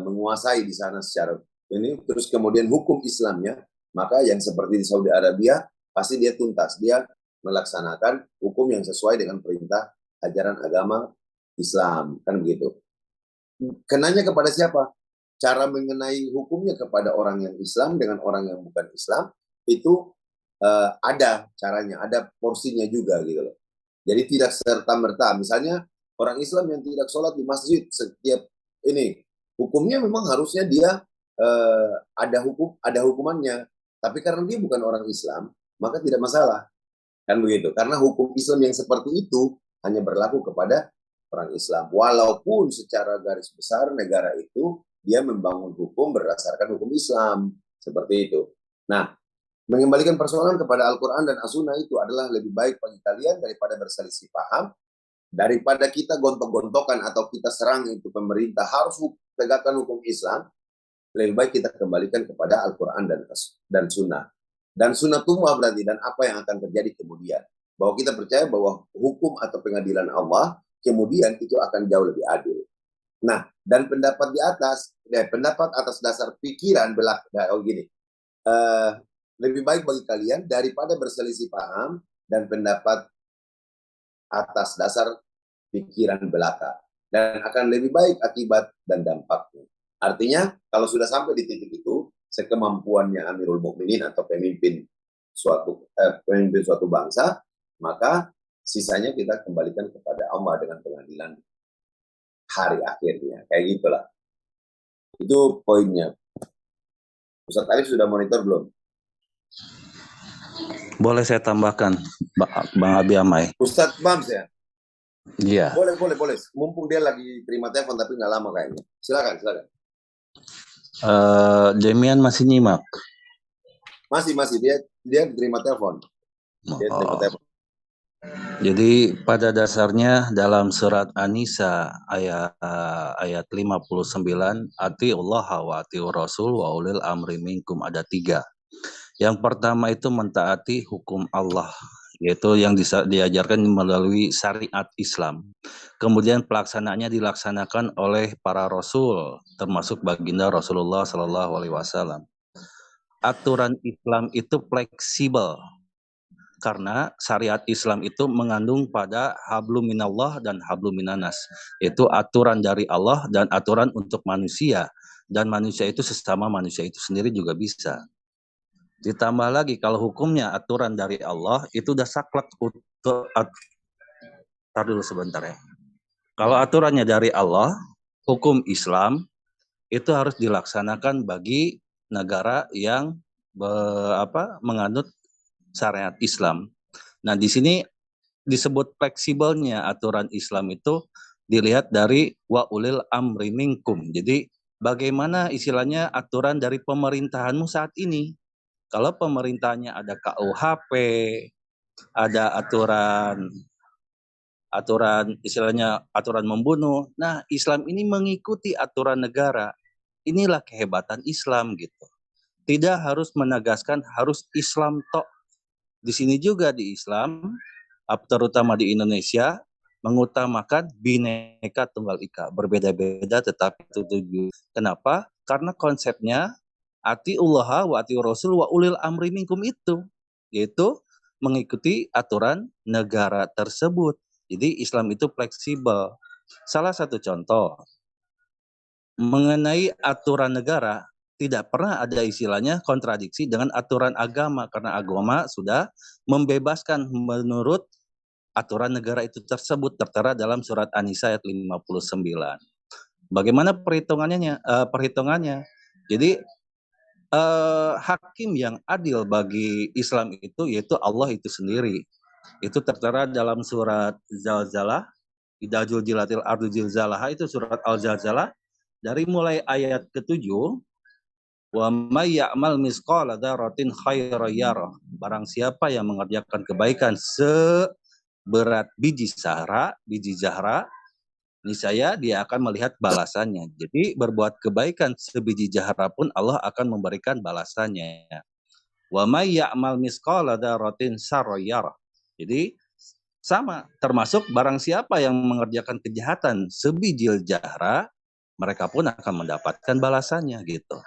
menguasai di sana secara ini, terus kemudian hukum Islamnya, maka yang seperti di Saudi Arabia, pasti dia tuntas, dia melaksanakan hukum yang sesuai dengan perintah ajaran agama Islam, kan begitu. Kenanya kepada siapa? Cara mengenai hukumnya kepada orang yang Islam dengan orang yang bukan Islam itu ada caranya, ada porsinya juga gitu loh. Jadi tidak serta-merta. Misalnya orang Islam yang tidak sholat di masjid setiap ini, hukumnya memang harusnya dia ada hukumannya. Tapi karena dia bukan orang Islam, maka tidak masalah. Kan begitu. Karena hukum Islam yang seperti itu hanya berlaku kepada orang Islam. Walaupun secara garis besar negara itu dia membangun hukum berdasarkan hukum Islam. Seperti itu. Nah, mengembalikan persoalan kepada Al-Quran dan As-Sunnah itu adalah lebih baik bagi kalian daripada berselisih paham, daripada kita gontok-gontokan atau kita serang itu pemerintah harus tegakkan hukum Islam. Lebih baik kita kembalikan kepada Al-Quran dan Sunnah. Dan sunnatullah berarti, dan apa yang akan terjadi kemudian. Bahwa kita percaya bahwa hukum atau pengadilan Allah kemudian itu akan jauh lebih adil. Nah, dan pendapat di atas, pendapat atas dasar pikiran lebih baik bagi kalian daripada berselisih paham dan pendapat atas dasar pikiran belaka. Dan akan lebih baik akibat dan dampaknya. Artinya, kalau sudah sampai di titik itu, sekemampuannya Amirul Mukminin atau pemimpin suatu bangsa, maka sisanya kita kembalikan kepada Allah dengan pengadilan hari akhirnya. Kayak gitulah. Itu poinnya. Ustaz Arif sudah monitor belum? Boleh saya tambahkan, Bang Abi Amai? Ustaz Bams ya? Iya. Boleh. Mumpung dia lagi terima telepon tapi nggak lama kayaknya. Silakan. Demian masih nyimak? Masih. Dia terima telepon. Jadi pada dasarnya dalam surat An-Nisa ayat 59, atiullah wa atiur rasul wa ulil amri minkum, ada 3. Yang pertama itu mentaati hukum Allah, yaitu yang diajarkan melalui syariat Islam. Kemudian pelaksanaannya dilaksanakan oleh para rasul, termasuk baginda Rasulullah SAW. Aturan Islam itu fleksibel, karena syariat Islam itu mengandung pada hablum minallah dan hablum minanas, yaitu aturan dari Allah dan aturan untuk manusia, dan manusia itu sesama manusia itu sendiri juga bisa. Ditambah lagi kalau hukumnya aturan dari Allah itu udah saklek untuk dulu sebentar ya. Kalau aturannya dari Allah, hukum Islam itu harus dilaksanakan bagi negara yang menganut syariat Islam. Nah, di sini disebut fleksibelnya aturan Islam itu dilihat dari wa ulil amri minkum. Jadi bagaimana istilahnya aturan dari pemerintahanmu saat ini. Kalau pemerintahnya ada KUHP, ada aturan istilahnya aturan membunuh. Nah, Islam ini mengikuti aturan negara. Inilah kehebatan Islam gitu. Tidak harus menegaskan harus Islam tok. Di sini juga di Islam, terutama di Indonesia, mengutamakan Bhinneka Tunggal Ika, berbeda-beda tetapi tujuan. Kenapa? Karena konsepnya atiullah wa atiur rasul wa ulil amri minkum itu, yaitu mengikuti aturan negara tersebut. Jadi Islam itu fleksibel. Salah satu contoh mengenai aturan negara, tidak pernah ada istilahnya kontradiksi dengan aturan agama, karena agama sudah membebaskan menurut aturan negara itu tersebut, tertera dalam surat An-Nisa ayat 59. Bagaimana perhitungannya? Jadi hakim yang adil bagi Islam itu yaitu Allah itu sendiri. Itu tertera dalam surat Zalzalah, Idza zulzilatil ardu zilzalaha, itu surat Al-Zalzalah dari mulai ayat ke-7 Wa may ya'mal misqala dzarratin khairan yarah. Barang siapa yang mengerjakan kebaikan seberat biji zahra, niscaya dia akan melihat balasannya. Jadi berbuat kebaikan sebiji zahra pun Allah akan memberikan balasannya. Wa may ya'mal misqala dzarratin syarran yarah. Jadi sama, termasuk barang siapa yang mengerjakan kejahatan sebiji zahra, mereka pun akan mendapatkan balasannya gitu.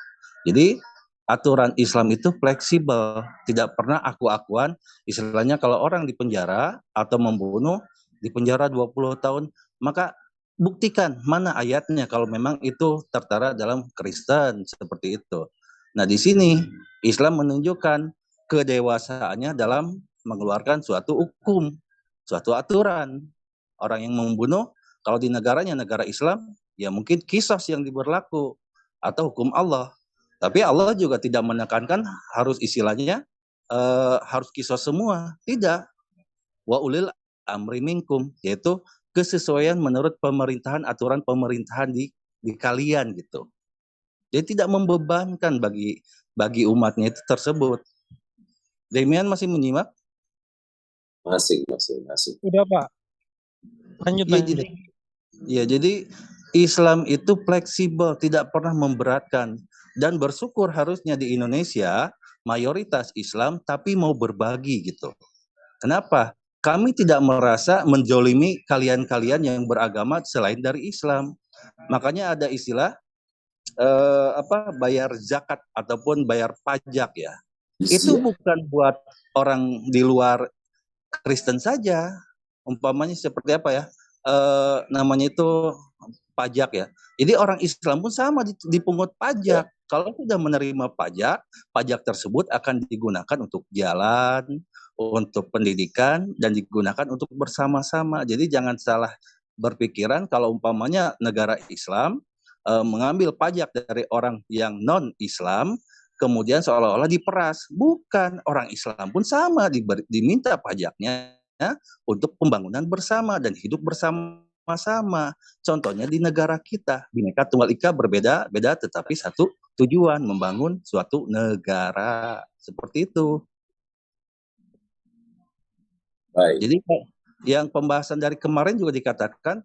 Jadi aturan Islam itu fleksibel, tidak pernah aku-akuan. Istilahnya kalau orang di penjara atau membunuh di penjara 20 tahun, maka buktikan mana ayatnya kalau memang itu tertera dalam Kristen seperti itu. Nah, di sini Islam menunjukkan kedewasaannya dalam mengeluarkan suatu hukum, suatu aturan. Orang yang membunuh, kalau di negaranya negara Islam, ya mungkin qisas yang diberlaku atau hukum Allah. Tapi Allah juga tidak menekankan harus istilahnya harus qisas semua. Tidak. Wa ulil amri minkum, yaitu kesesuaian menurut pemerintahan, aturan pemerintahan di kalian gitu. Jadi tidak membebankan bagi umatnya itu tersebut. Demian masih menyimak? Masih. Udah Pak, lanjut Iya, lanjut. jadi Islam itu fleksibel, tidak pernah memberatkan. Dan bersyukur harusnya di Indonesia mayoritas Islam tapi mau berbagi gitu. Kenapa? Kami tidak merasa menjolimi kalian-kalian yang beragama selain dari Islam. Makanya ada istilah bayar zakat ataupun bayar pajak ya. Itu bukan buat orang di luar Kristen saja. Umpamanya seperti apa ya? Namanya itu pajak ya. Jadi orang Islam pun sama dipungut pajak. Kalau sudah menerima pajak, pajak tersebut akan digunakan untuk jalan, untuk pendidikan, dan digunakan untuk bersama-sama. Jadi jangan salah berpikiran kalau umpamanya negara Islam mengambil pajak dari orang yang non-Islam, kemudian seolah-olah diperas. Bukan, orang Islam pun sama diminta pajaknya untuk pembangunan bersama dan hidup bersama-sama. Contohnya di negara kita, Bhinneka Tunggal Ika berbeda-beda tetapi satu tujuan, membangun suatu negara. Seperti itu. Baik. Jadi yang pembahasan dari kemarin juga dikatakan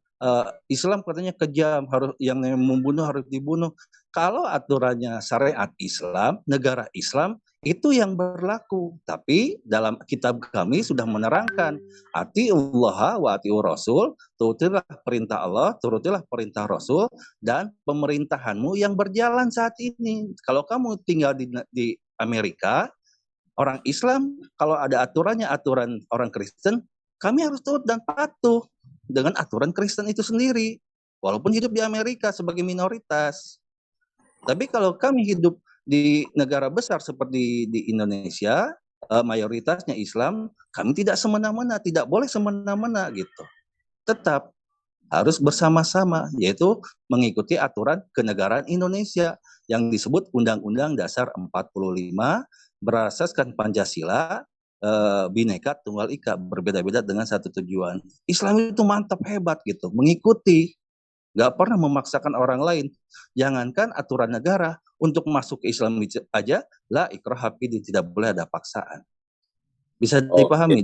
Islam katanya kejam, harus yang membunuh harus dibunuh. Kalau aturannya syariat Islam, negara Islam itu yang berlaku. Tapi dalam kitab kami sudah menerangkan atiullah wa atiur rasul, turutilah perintah Allah, turutilah perintah Rasul, dan pemerintahanmu yang berjalan saat ini. Kalau kamu tinggal di Amerika, orang Islam kalau ada aturannya, aturan orang Kristen, kami harus turut dan patuh dengan aturan Kristen itu sendiri, walaupun hidup di Amerika sebagai minoritas. Tapi kalau kami hidup di negara besar seperti di Indonesia, mayoritasnya Islam, kami tidak semena-mena, tidak boleh semena-mena gitu. Tetap harus bersama-sama, yaitu mengikuti aturan kenegaraan Indonesia yang disebut Undang-Undang Dasar 45 berasaskan Pancasila, Bhinneka Tunggal Ika, berbeda-beda dengan satu tujuan. Islam itu mantap, hebat gitu, mengikuti, nggak pernah memaksakan orang lain. Jangankan aturan negara, untuk masuk ke Islam aja, la ikraha fiddin, tidak boleh ada paksaan. Bisa dipahami,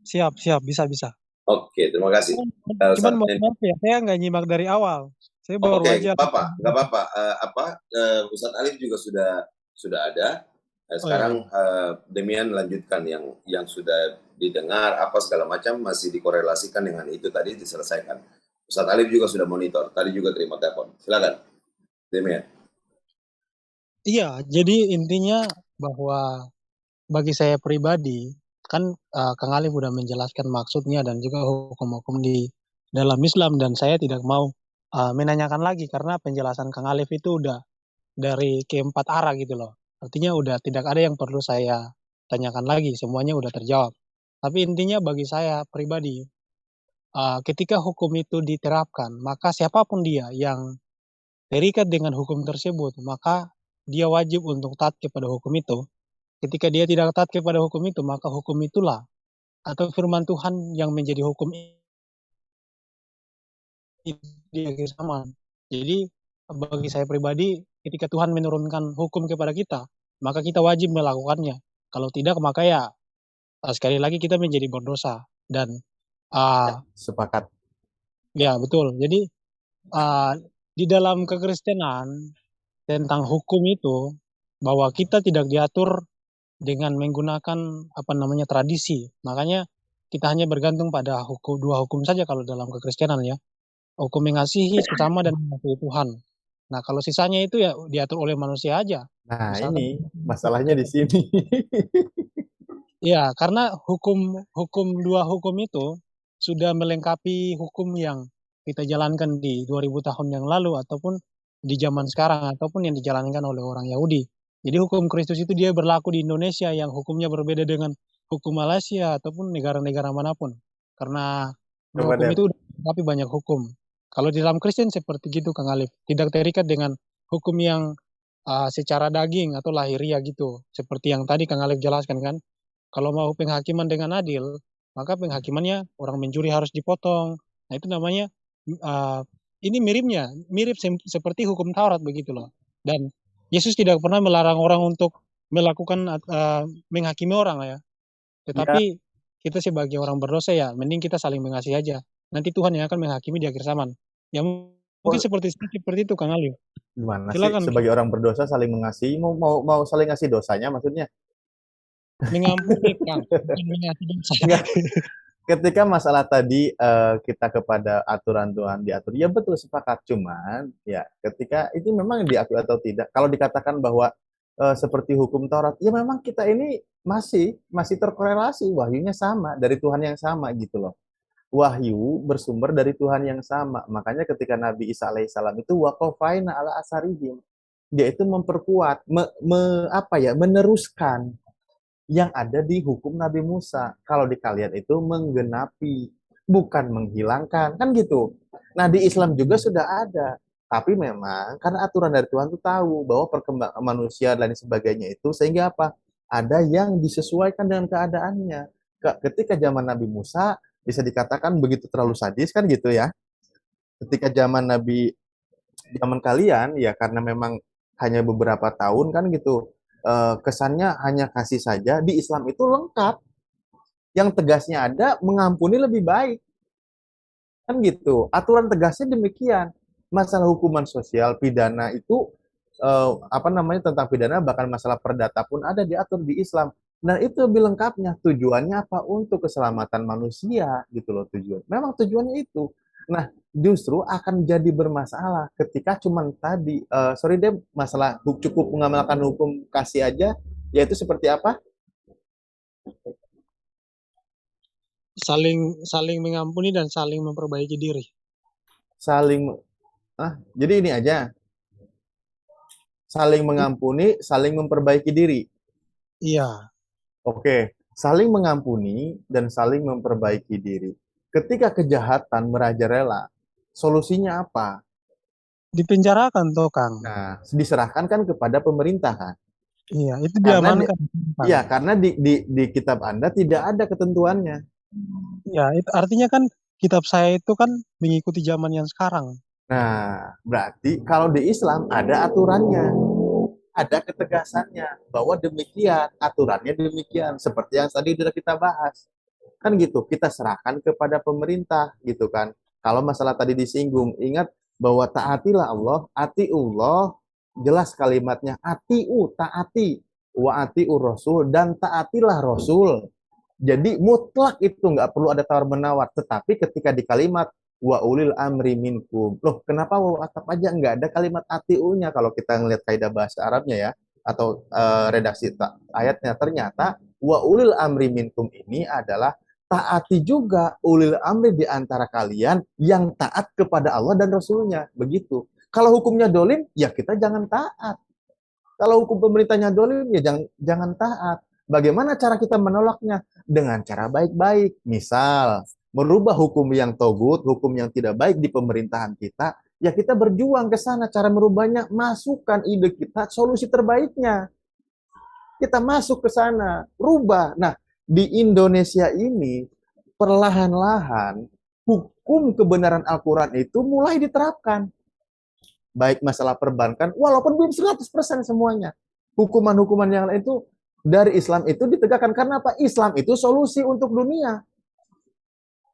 Siap, bisa. Oke, terima kasih. Cuman maaf ya, saya nggak nyimak dari awal. Saya baru aja. Nggak apa-apa. Ustadz Alif juga sudah ada. Sekarang Demian lanjutkan yang sudah didengar apa segala macam masih dikorelasikan dengan itu tadi diselesaikan. Ustadz Alif juga sudah monitor. Tadi juga terima telepon. Silakan, Demian. Iya, jadi intinya bahwa bagi saya pribadi kan Kang Alif sudah menjelaskan maksudnya dan juga hukum-hukum di dalam Islam, dan saya tidak mau menanyakan lagi karena penjelasan Kang Alif itu udah dari keempat arah gitu loh. Artinya udah tidak ada yang perlu saya tanyakan lagi, semuanya udah terjawab. Tapi intinya bagi saya pribadi, ketika hukum itu diterapkan, maka siapapun dia yang terikat dengan hukum tersebut, maka dia wajib untuk taat kepada hukum itu. Ketika dia tidak taat kepada hukum itu, maka hukum itulah atau firman Tuhan yang menjadi hukum di akhir zaman. Jadi bagi saya pribadi ketika Tuhan menurunkan hukum kepada kita, maka kita wajib melakukannya. Kalau tidak, maka ya sekali lagi kita menjadi berdosa. Dan Sepakat. ya betul. Jadi di dalam kekristenan tentang hukum itu, bahwa kita tidak diatur dengan menggunakan tradisi. Makanya kita hanya bergantung pada dua hukum saja kalau dalam kekristenan ya. Hukum mengasihi sesama dan mengasihi Tuhan. Nah, kalau sisanya itu ya diatur oleh manusia aja. Nah, Misalkan ini masalahnya di sini. ya, karena dua hukum itu sudah melengkapi hukum yang kita jalankan di 2000 tahun yang lalu ataupun di zaman sekarang ataupun yang dijalankan oleh orang Yahudi. Jadi hukum Kristus itu dia berlaku di Indonesia yang hukumnya berbeda dengan hukum Malaysia ataupun negara-negara manapun. Karena dua Coba hukum deh. itu tapi banyak hukum. Kalau di dalam Kristen seperti gitu Kang Alif, tidak terikat dengan hukum yang secara daging atau lahiriah gitu. Seperti yang tadi Kang Alif jelaskan kan. Kalau mau penghakiman dengan adil, maka penghakimannya orang mencuri harus dipotong. Nah, itu namanya ini mirip seperti hukum Taurat begitu loh. Dan Yesus tidak pernah melarang orang untuk melakukan menghakimi orang ya. Tetapi kita sebagai orang berdosa ya, mending kita saling mengasihi aja. Nanti Tuhan yang akan menghakimi di akhir zaman. Ya mungkin seperti itu Kang Ali. Gimana Silakan. sih sebagai orang berdosa saling mengasihi? Mau saling ngasih dosanya maksudnya? Mengampuni Kang, bukan mengasihi dosa. Ketika masalah tadi kita kepada aturan Tuhan diatur, ya betul sepakat. Cuman ya ketika itu memang diakui atau tidak. Kalau dikatakan bahwa seperti hukum Taurat, ya memang kita ini masih terkorelasi, wahyunya sama dari Tuhan yang sama gitu loh. Wahyu bersumber dari Tuhan yang sama. Makanya ketika Nabi Isa alaihissalam itu waqafaina ala asarihim, dia itu memperkuat, meneruskan yang ada di hukum Nabi Musa. Kalau di kalian itu menggenapi, bukan menghilangkan, kan gitu. Nah, di Islam juga sudah ada. Tapi memang karena aturan dari Tuhan itu tahu bahwa perkembangan manusia dan sebagainya itu, sehingga apa? Ada yang disesuaikan dengan keadaannya. Ketika zaman Nabi Musa, bisa dikatakan begitu terlalu sadis kan gitu ya. Ketika zaman kalian, ya karena memang hanya beberapa tahun kan gitu, kesannya hanya kasih saja. Di Islam itu lengkap. Yang tegasnya ada, mengampuni lebih baik. Kan gitu. Aturan tegasnya demikian. Masalah hukuman sosial, pidana itu, tentang pidana, bahkan masalah perdata pun ada diatur di Islam. Nah, itu lebih lengkapnya. Tujuannya apa? Untuk keselamatan manusia, gitu loh tujuan. Memang tujuannya itu. Nah, justru akan jadi bermasalah ketika cuman tadi, masalah cukup mengamalkan hukum kasih aja, yaitu seperti apa? Saling mengampuni dan saling memperbaiki diri. Jadi ini aja. Saling mengampuni, saling memperbaiki diri. Iya. Oke, saling mengampuni dan saling memperbaiki diri. Ketika kejahatan merajalela, solusinya apa? Dipenjarakan toh, Kang. Nah, diserahkan kan kepada pemerintah kan? Iya, itu diamankan. Iya, karena di kitab Anda tidak ada ketentuannya. Ya, itu artinya kan kitab saya itu kan mengikuti zaman yang sekarang. Nah, berarti kalau di Islam ada aturannya, ada ketegasannya, bahwa demikian, aturannya demikian, seperti yang tadi sudah kita bahas. Kan gitu, kita serahkan kepada pemerintah, gitu kan. Kalau masalah tadi disinggung, ingat bahwa taatilah Allah, atiullah, jelas kalimatnya, atiu, taati, wa atiu rasul, dan taatilah rasul. Jadi mutlak itu nggak perlu ada tawar-menawar. Tetapi ketika di kalimat wa ulil amri minkum, loh kenapa wa atap aja nggak ada kalimat atiunya kalau kita ngelihat kaidah bahasa Arabnya ya, atau redaksi ayatnya, ternyata wa ulil amri minkum ini adalah taati juga ulil amri di antara kalian yang taat kepada Allah dan Rasulnya. Begitu. Kalau hukumnya dolim, ya kita jangan taat. Kalau hukum pemerintahnya dolim, ya jangan taat. Bagaimana cara kita menolaknya? Dengan cara baik-baik. Misal, merubah hukum yang togut, hukum yang tidak baik di pemerintahan kita, ya kita berjuang ke sana. Cara merubahnya, masukkan ide kita, solusi terbaiknya. Kita masuk ke sana, rubah. Nah, di Indonesia ini, perlahan-lahan, hukum kebenaran Al-Quran itu mulai diterapkan. baik masalah perbankan, walaupun belum 100% semuanya. Hukuman-hukuman yang lain itu dari Islam itu ditegakkan. Karena apa? Islam itu solusi untuk dunia.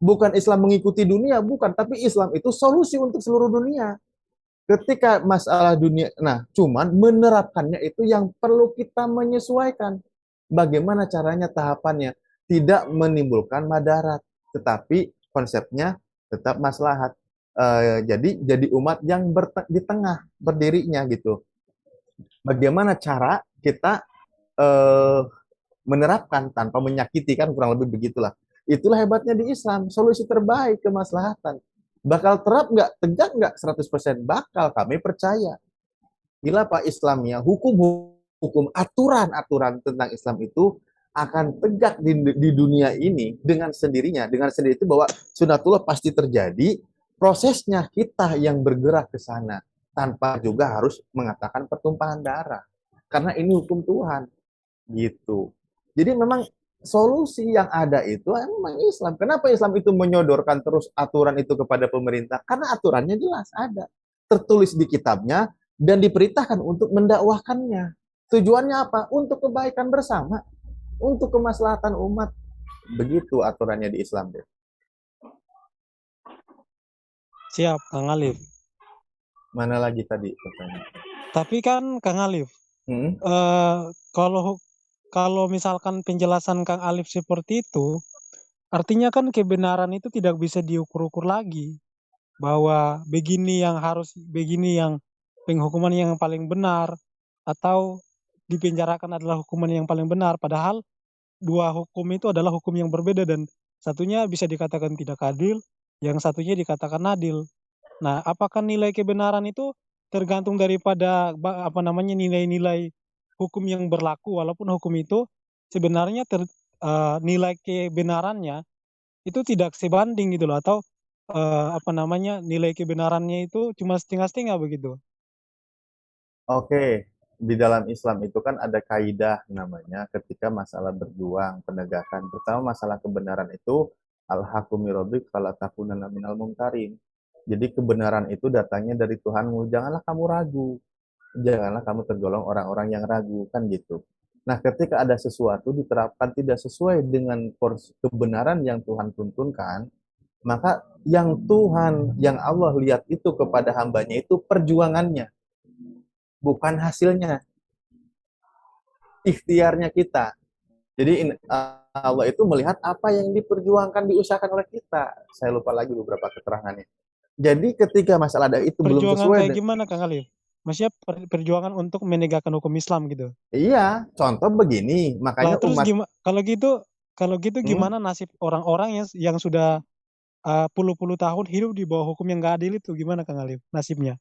Bukan Islam mengikuti dunia, bukan. Tapi Islam itu solusi untuk seluruh dunia. Ketika masalah dunia, nah cuman menerapkannya itu yang perlu kita menyesuaikan. Bagaimana caranya, tahapannya. Tidak menimbulkan madarat, tetapi konsepnya tetap maslahat. Jadi umat yang di tengah berdirinya gitu. Bagaimana cara kita menerapkan tanpa menyakiti, kan kurang lebih begitulah. Itulah hebatnya di Islam, solusi terbaik kemaslahatan. Bakal terap nggak, tegak nggak 100%? Bakal, kami percaya. Gila Pak, Islamnya, hukum, aturan-aturan tentang Islam itu akan tegak di dunia ini dengan sendirinya. Dengan sendiri itu bahwa sunatullah pasti terjadi, prosesnya kita yang bergerak ke sana. Tanpa juga harus mengatakan pertumpahan darah. Karena ini hukum Tuhan. Gitu. Jadi memang solusi yang ada itu memang Islam. Kenapa Islam itu menyodorkan terus aturan itu kepada pemerintah? Karena aturannya jelas ada. Tertulis di kitabnya dan diperintahkan untuk mendakwahkannya. Tujuannya apa? Untuk kebaikan bersama. Untuk kemaslahatan umat. Begitu aturannya di Islam. Siap, Kang Alif. Mana lagi tadi pertanyaan? Tapi kan Kang Alif, kalau misalkan penjelasan Kang Alif seperti itu, artinya kan kebenaran itu tidak bisa diukur-ukur lagi. Bahwa begini yang penghukuman yang paling benar, atau dipenjarakan adalah hukuman yang paling benar. Padahal dua hukum itu adalah hukum yang berbeda dan satunya bisa dikatakan tidak adil, yang satunya dikatakan adil. Nah, apakah nilai kebenaran itu tergantung daripada nilai-nilai hukum yang berlaku, walaupun hukum itu sebenarnya nilai kebenarannya itu tidak sebanding gitu loh, atau nilai kebenarannya itu cuma setengah-setengah begitu. Oke, di dalam Islam itu kan ada kaidah namanya ketika masalah berjuang, penegakan. Pertama masalah kebenaran itu al-haqqu min rabbik fala takunanna minal mumtarin. Jadi kebenaran itu datangnya dari Tuhanmu. Janganlah kamu ragu. Janganlah kamu tergolong orang-orang yang ragu, kan gitu. Nah, ketika ada sesuatu diterapkan tidak sesuai dengan kebenaran yang Tuhan tuntunkan, maka yang Tuhan, yang Allah lihat itu kepada hambanya itu perjuangannya, bukan hasilnya, ikhtiarnya kita. Jadi Allah itu melihat apa yang diperjuangkan, diusahakan oleh kita. Saya lupa lagi beberapa keterangannya. Jadi ketika masalah ada itu belum Perjuangan sesuai. kayak gimana Kang Alif? Maksudnya perjuangan untuk menegakkan hukum Islam gitu. Iya, contoh begini, Lah makanya terus umat. kalau gitu gimana nasib orang-orang yang sudah puluh-puluh tahun hidup di bawah hukum yang gak adil itu, gimana Kang Alif nasibnya?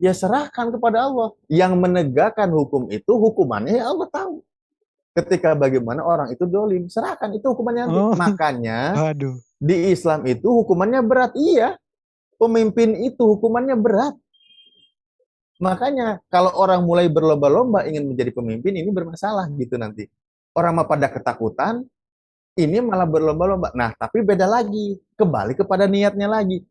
Ya serahkan kepada Allah. Yang menegakkan hukum itu hukumannya ya Allah tahu. Ketika bagaimana orang itu dolim, serahkan itu hukumannya nanti. Oh, Makanya aduh. di Islam itu hukumannya berat. Iya, pemimpin itu hukumannya berat. Makanya kalau orang mulai berlomba-lomba ingin menjadi pemimpin, ini bermasalah gitu nanti. Orang mah pada ketakutan, ini malah berlomba-lomba. Nah, tapi beda lagi. Kembali kepada niatnya lagi.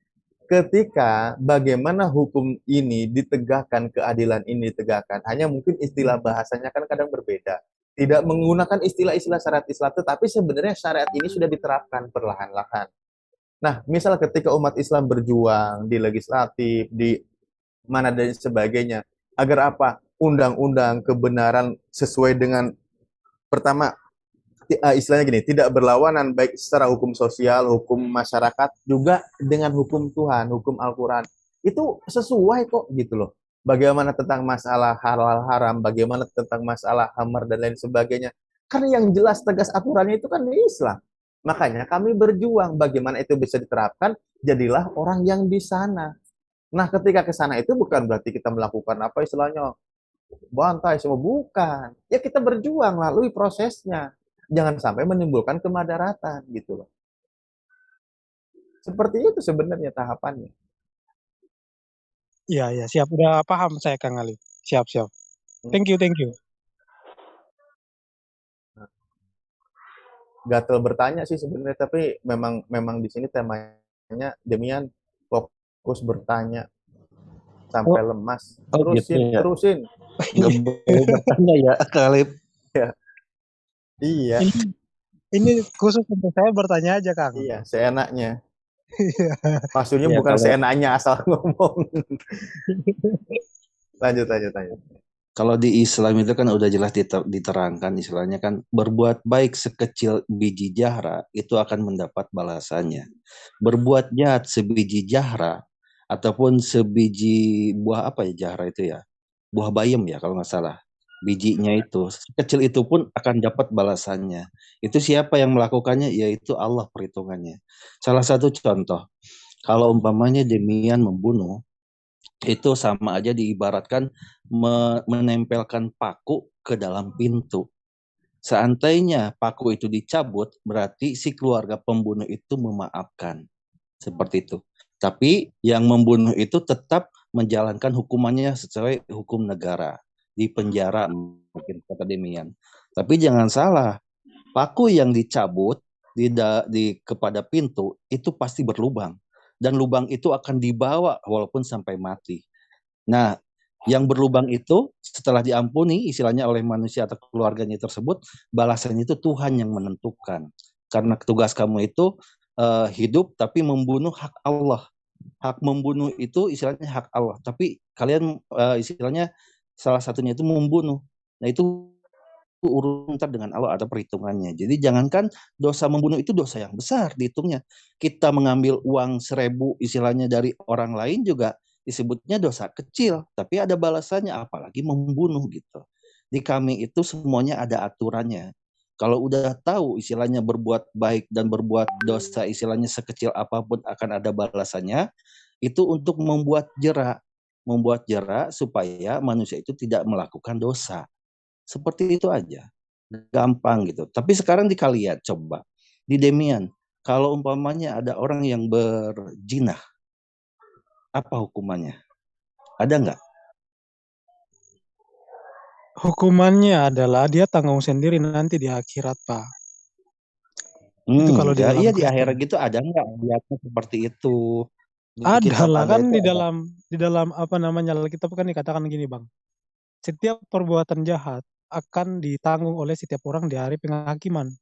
Ketika bagaimana hukum ini ditegakkan, keadilan ini ditegakkan, hanya mungkin istilah bahasanya kan kadang berbeda. Tidak menggunakan istilah-istilah syariat Islam, tetapi sebenarnya syariat ini sudah diterapkan perlahan-lahan. Nah, misal ketika umat Islam berjuang di legislatif, di mana dan sebagainya, agar apa? Undang-undang kebenaran sesuai dengan, pertama, istilahnya gini, tidak berlawanan baik secara hukum sosial, hukum masyarakat, juga dengan hukum Tuhan, hukum Al-Quran. Itu sesuai kok gitu loh. Bagaimana tentang masalah halal haram, bagaimana tentang masalah hamar dan lain sebagainya. Karena yang jelas tegas aturannya itu kan di Islam. Makanya kami berjuang bagaimana itu bisa diterapkan, jadilah orang yang di sana. Nah, ketika ke sana itu bukan berarti kita melakukan apa istilahnya bantai semua, bukan. Ya kita berjuang lalui prosesnya. Jangan sampai menimbulkan kemadaratan gitu loh. Seperti itu sebenarnya tahapannya. Iya, siap. Udah paham saya Kang Alif. Siap. Thank you. Gatel bertanya sih sebenarnya, tapi memang di sini temanya Demian fokus bertanya. sampai lemas. Oh gitu Terusin, ya. terusin. Nggak boleh bertanya ya, Khalif. Iya, Ini khusus untuk saya bertanya aja, Kang. iya, seenaknya. Iya. Maksudnya Ya bukan kalau seenaknya asal ngomong. Lanjut, lanjut, lanjut. kalau di Islam itu kan udah jelas diterangkan istilahnya kan berbuat baik sekecil biji jahra itu akan mendapat balasannya. Berbuat jahat sebiji jahra ataupun sebiji buah apa ya jahra itu ya? Buah bayam ya kalau nggak salah. Bijinya itu sekecil itu pun akan dapat balasannya. Itu siapa yang melakukannya? Yaitu Allah perhitungannya. Salah satu contoh, kalau umpamanya Demian membunuh, itu sama aja diibaratkan menempelkan paku ke dalam pintu. Seandainya paku itu dicabut, berarti si keluarga pembunuh itu memaafkan. Seperti itu. Tapi yang membunuh itu tetap menjalankan hukumannya sesuai hukum negara. Di penjara mungkin kata Demian. Tapi jangan salah, paku yang dicabut kepada pintu itu pasti berlubang. Dan lubang itu akan dibawa walaupun sampai mati. Nah, yang berlubang itu setelah diampuni istilahnya oleh manusia atau keluarganya tersebut, balasannya itu Tuhan yang menentukan. Karena tugas kamu itu hidup tapi membunuh hak Allah. Hak membunuh itu istilahnya hak Allah. Tapi kalian istilahnya salah satunya itu membunuh. Nah itu urusan dengan Allah ada perhitungannya. Jadi jangankan dosa membunuh itu dosa yang besar dihitungnya. Kita mengambil uang 1.000 istilahnya dari orang lain juga disebutnya dosa kecil, tapi ada balasannya apalagi membunuh gitu. Di kami itu semuanya ada aturannya. Kalau udah tahu istilahnya berbuat baik dan berbuat dosa istilahnya sekecil apapun akan ada balasannya, itu untuk membuat jerak supaya manusia itu tidak melakukan dosa. Seperti itu aja. Gampang gitu. Tapi sekarang dikalian coba. Di Demian, kalau umpamanya ada orang yang berjinah, apa hukumannya? Ada nggak? Hukumannya adalah dia tanggung sendiri nanti di akhirat, Pak. Itu kalau di Enggak. dalam Iya di Kristen. akhirat gitu ada nggak lihatnya seperti itu? Di Ada kitab lah ada kan itu di ada. dalam apa namanya Alkitab kan dikatakan gini, Bang. Setiap perbuatan jahat akan ditanggung oleh setiap orang di hari penghakiman.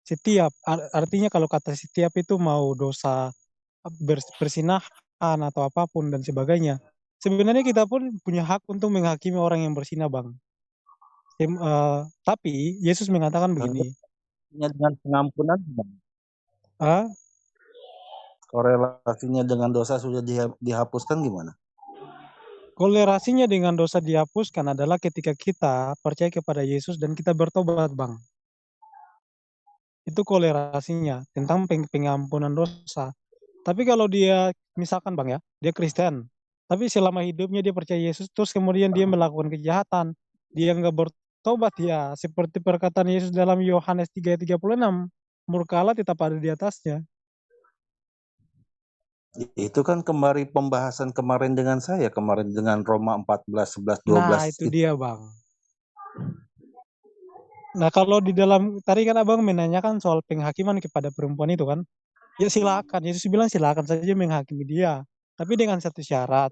Setiap artinya kalau kata setiap itu mau dosa bersinahan atau apapun dan sebagainya. Sebenarnya kita pun punya hak untuk menghakimi orang yang bersinah, Bang. Tapi Yesus mengatakan begini, Korelasinya dengan pengampunan gimana? ah, Korelasinya dengan dosa sudah dihapuskan gimana? kolerasinya dengan dosa dihapuskan adalah ketika kita percaya kepada Yesus dan kita bertobat, Bang. Itu kolerasinya tentang pengampunan dosa. Tapi kalau dia misalkan Bang ya, dia Kristen, tapi selama hidupnya dia percaya Yesus, terus kemudian dia melakukan kejahatan, dia nggak bertobat ya, seperti perkataan Yesus dalam Yohanes 3:36, murka Allah tetap ada di atasnya. Itu kan kemarin pembahasan kemarin dengan saya, kemarin dengan Roma 14, 11, 12. Nah, itu dia, Bang. Nah, kalau di dalam, tadi kan Abang menanyakan soal penghakiman kepada perempuan itu kan, ya silakan, Yesus bilang silakan saja menghakimi dia, tapi dengan satu syarat,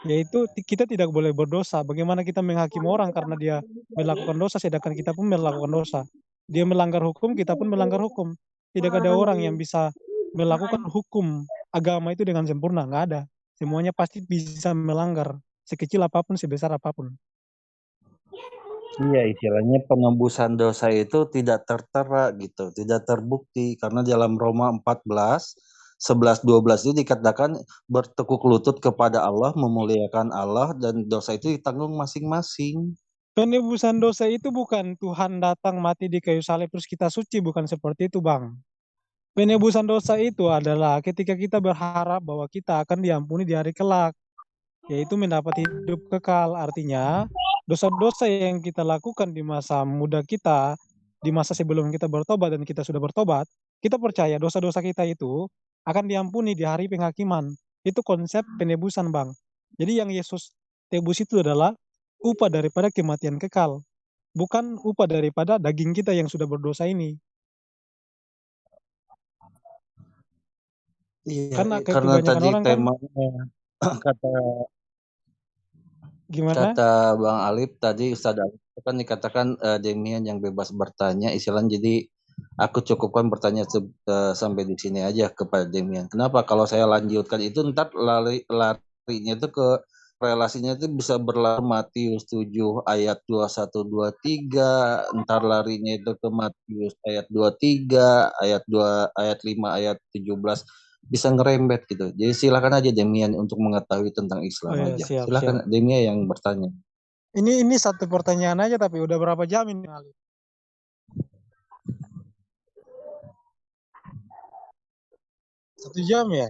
yaitu kita tidak boleh berdosa. Bagaimana kita menghakimi orang karena dia melakukan dosa, sedangkan kita pun melakukan dosa. Dia melanggar hukum, kita pun melanggar hukum. Tidak ada orang yang bisa melakukan hukum agama itu dengan sempurna, nggak ada. Semuanya pasti bisa melanggar, sekecil apapun, sebesar apapun. Iya, istilahnya penembusan dosa itu tidak tertera gitu, tidak terbukti karena dalam Roma 14, 11, 12 itu dikatakan bertekuk lutut kepada Allah, memuliakan Allah dan dosa itu ditanggung masing-masing. Penebusan dosa itu bukan Tuhan datang mati di kayu salib terus kita suci, bukan seperti itu, Bang. Penebusan dosa itu adalah ketika kita berharap bahwa kita akan diampuni di hari kelak, yaitu mendapat hidup kekal. Artinya, dosa-dosa yang kita lakukan di masa muda kita, di masa sebelum kita bertobat dan kita sudah bertobat, kita percaya dosa-dosa kita itu akan diampuni di hari penghakiman. Itu konsep penebusan, Bang. Jadi yang Yesus tebus itu adalah upah daripada kematian kekal, bukan upah daripada daging kita yang sudah berdosa ini. Iya, Karena karena kebanyakan tadi orang kan, temanya kata Gimana? Kata Bang Alif tadi, Ustadz Alif kan dikatakan Demian yang bebas bertanya, istilahnya. Jadi aku cukupkan bertanya sampai di sini aja kepada Demian. Kenapa kalau saya lanjutkan itu ntar larinya itu ke relasinya itu bisa berlalu Matius 7 ayat 21 23, ntar larinya itu ke Matius ayat 23, ayat 2 ayat 5 ayat 17, bisa ngerembet gitu. Jadi silakan aja Demian untuk mengetahui tentang Islam Oh ya, aja. siap, siap. Silakan Demian yang bertanya. Ini satu pertanyaan aja tapi udah berapa jam ini, Alif? Satu jam ya?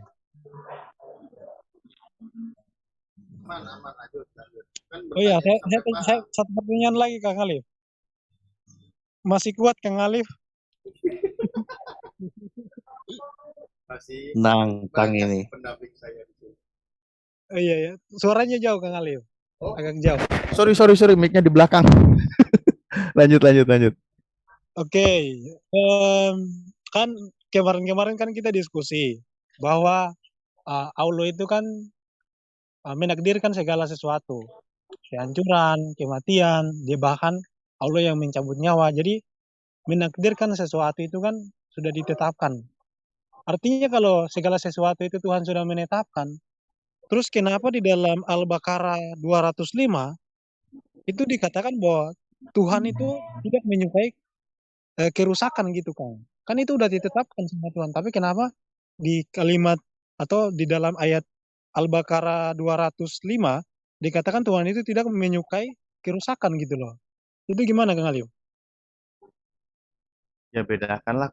Oh iya, saya satu pertanyaan lagi Kang Alif. Masih kuat Kang Alif? Nantang ini. Oh iya ya, suaranya jauh Kang Alif. Agak jauh. Sorry, mic-nya di belakang. Lanjut. Oke, kan kemarin kan kita diskusi bahwa Allah itu kan menakdirkan segala sesuatu, kehancuran, kematian, dia bahkan Allah yang mencabut nyawa. Jadi menakdirkan sesuatu itu kan sudah ditetapkan. Artinya kalau segala sesuatu itu Tuhan sudah menetapkan, terus kenapa di dalam Al-Baqarah 205 itu dikatakan bahwa Tuhan itu tidak menyukai kerusakan gitu kan. Kan itu udah ditetapkan sama Tuhan, tapi kenapa di kalimat atau di dalam ayat Al-Baqarah 205 dikatakan Tuhan itu tidak menyukai kerusakan gitu loh. Itu gimana Kang Alif? Ya bedakanlah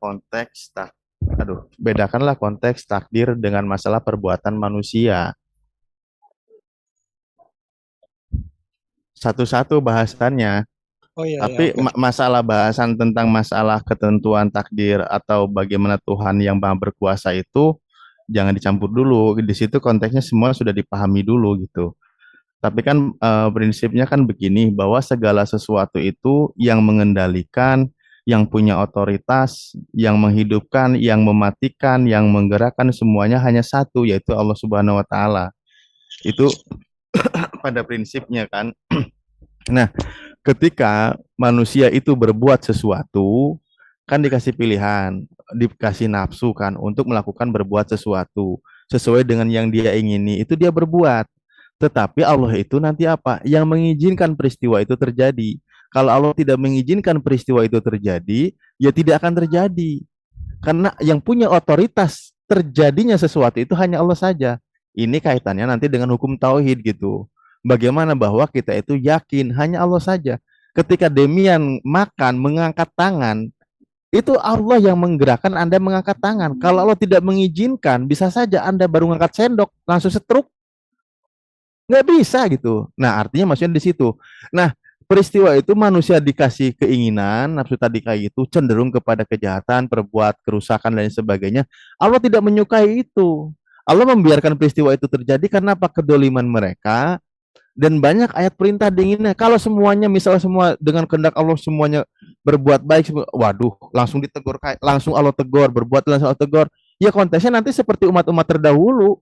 konteks takdir dengan masalah perbuatan manusia. Satu-satu bahasannya. Oh iya, Tapi oke. masalah bahasan tentang masalah ketentuan takdir atau bagaimana Tuhan yang Maha berkuasa itu jangan dicampur dulu. Di situ konteksnya semua sudah dipahami dulu gitu. Tapi kan prinsipnya kan begini, bahwa segala sesuatu itu yang mengendalikan, yang punya otoritas, yang menghidupkan, yang mematikan, yang menggerakkan semuanya hanya satu, yaitu Allah Subhanahu wa Ta'ala. Itu pada prinsipnya kan. Nah, ketika manusia itu berbuat sesuatu, kan dikasih pilihan, dikasih nafsu kan untuk melakukan berbuat sesuatu sesuai dengan yang dia ingini, itu dia berbuat. Tetapi Allah itu nanti apa? Yang mengizinkan peristiwa itu terjadi. Kalau Allah tidak mengizinkan peristiwa itu terjadi, ya tidak akan terjadi. Karena yang punya otoritas terjadinya sesuatu itu hanya Allah saja. Ini kaitannya nanti dengan hukum tauhid gitu. Bagaimana bahwa kita itu yakin hanya Allah saja. Ketika Demian makan, mengangkat tangan, itu Allah yang menggerakkan Anda mengangkat tangan. Kalau Allah tidak mengizinkan, bisa saja Anda baru mengangkat sendok, langsung setruk. Nggak bisa gitu. Nah, artinya maksudnya di situ. Nah, peristiwa itu manusia dikasih keinginan, nafsu tadi kayak gitu, cenderung kepada kejahatan, perbuat kerusakan dan sebagainya. Allah tidak menyukai itu. Allah membiarkan peristiwa itu terjadi karena apa? Kedoliman mereka, dan banyak ayat perintah dinginnya. Kalau semuanya, misalnya semua dengan kehendak Allah semuanya berbuat baik, waduh, langsung ditegur, langsung Allah tegur, berbuat langsung Allah tegur. Ya konteksnya nanti seperti umat-umat terdahulu.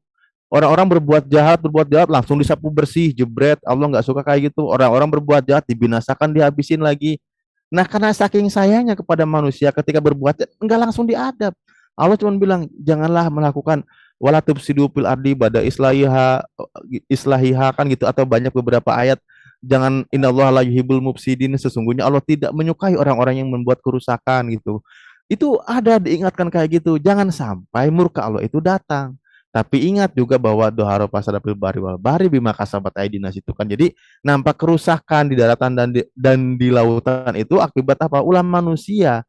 Orang-orang berbuat jahat langsung disapu bersih, jebret. Allah nggak suka kayak gitu. Orang-orang berbuat jahat dibinasakan, dihabisin lagi. Nah, karena saking sayangnya kepada manusia ketika berbuat jahat, nggak langsung diadab. Allah cuma bilang, janganlah melakukan wala tufsidu fil ardi ba'da islahiha kan gitu, atau banyak beberapa ayat, jangan, innallaha la yuhibbul mufsidin, sesungguhnya Allah tidak menyukai orang-orang yang membuat kerusakan gitu. Itu ada diingatkan kayak gitu. Jangan sampai murka Allah itu datang. Tapi ingat juga bahwa doharo pasada fil bari wal bahri bima kasabat aydinas itu kan. Jadi nampak kerusakan di daratan dan di lautan itu akibat apa? Ulah manusia.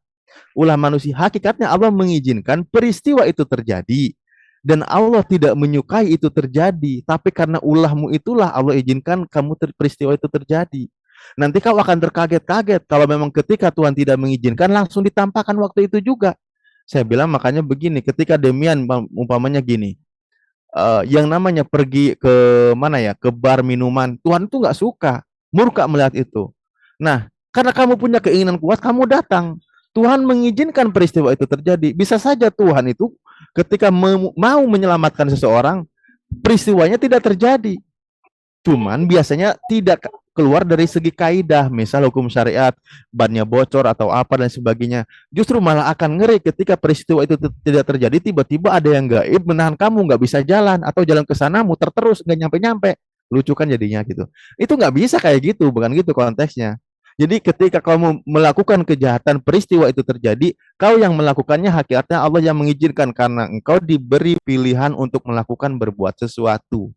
Hakikatnya Allah mengizinkan peristiwa itu terjadi. Dan Allah tidak menyukai itu terjadi. Tapi karena ulahmu itulah Allah izinkan peristiwa itu terjadi. Nanti kau akan terkaget-kaget kalau memang ketika Tuhan tidak mengizinkan langsung ditampakkan waktu itu juga. Saya bilang makanya begini, ketika Demian umpamanya gini, yang namanya pergi ke mana ya, ke bar minuman, Tuhan itu nggak suka, murka melihat itu. Nah, karena kamu punya keinginan kuat, kamu datang. Tuhan mengizinkan peristiwa itu terjadi. Bisa saja Tuhan itu ketika mau menyelamatkan seseorang, peristiwanya tidak terjadi. Cuman biasanya tidak keluar dari segi kaidah, misal hukum syariat, bannya bocor atau apa dan sebagainya. Justru malah akan ngeri ketika peristiwa itu tidak terjadi, tiba-tiba ada yang gaib menahan kamu nggak bisa jalan atau jalan ke sana muter terus nggak nyampe-nyampe. Lucu kan jadinya gitu. Itu nggak bisa kayak gitu, bukan gitu konteksnya. Jadi ketika kamu melakukan kejahatan, peristiwa itu terjadi, kau yang melakukannya hakikatnya Allah yang mengizinkan karena engkau diberi pilihan untuk melakukan berbuat sesuatu.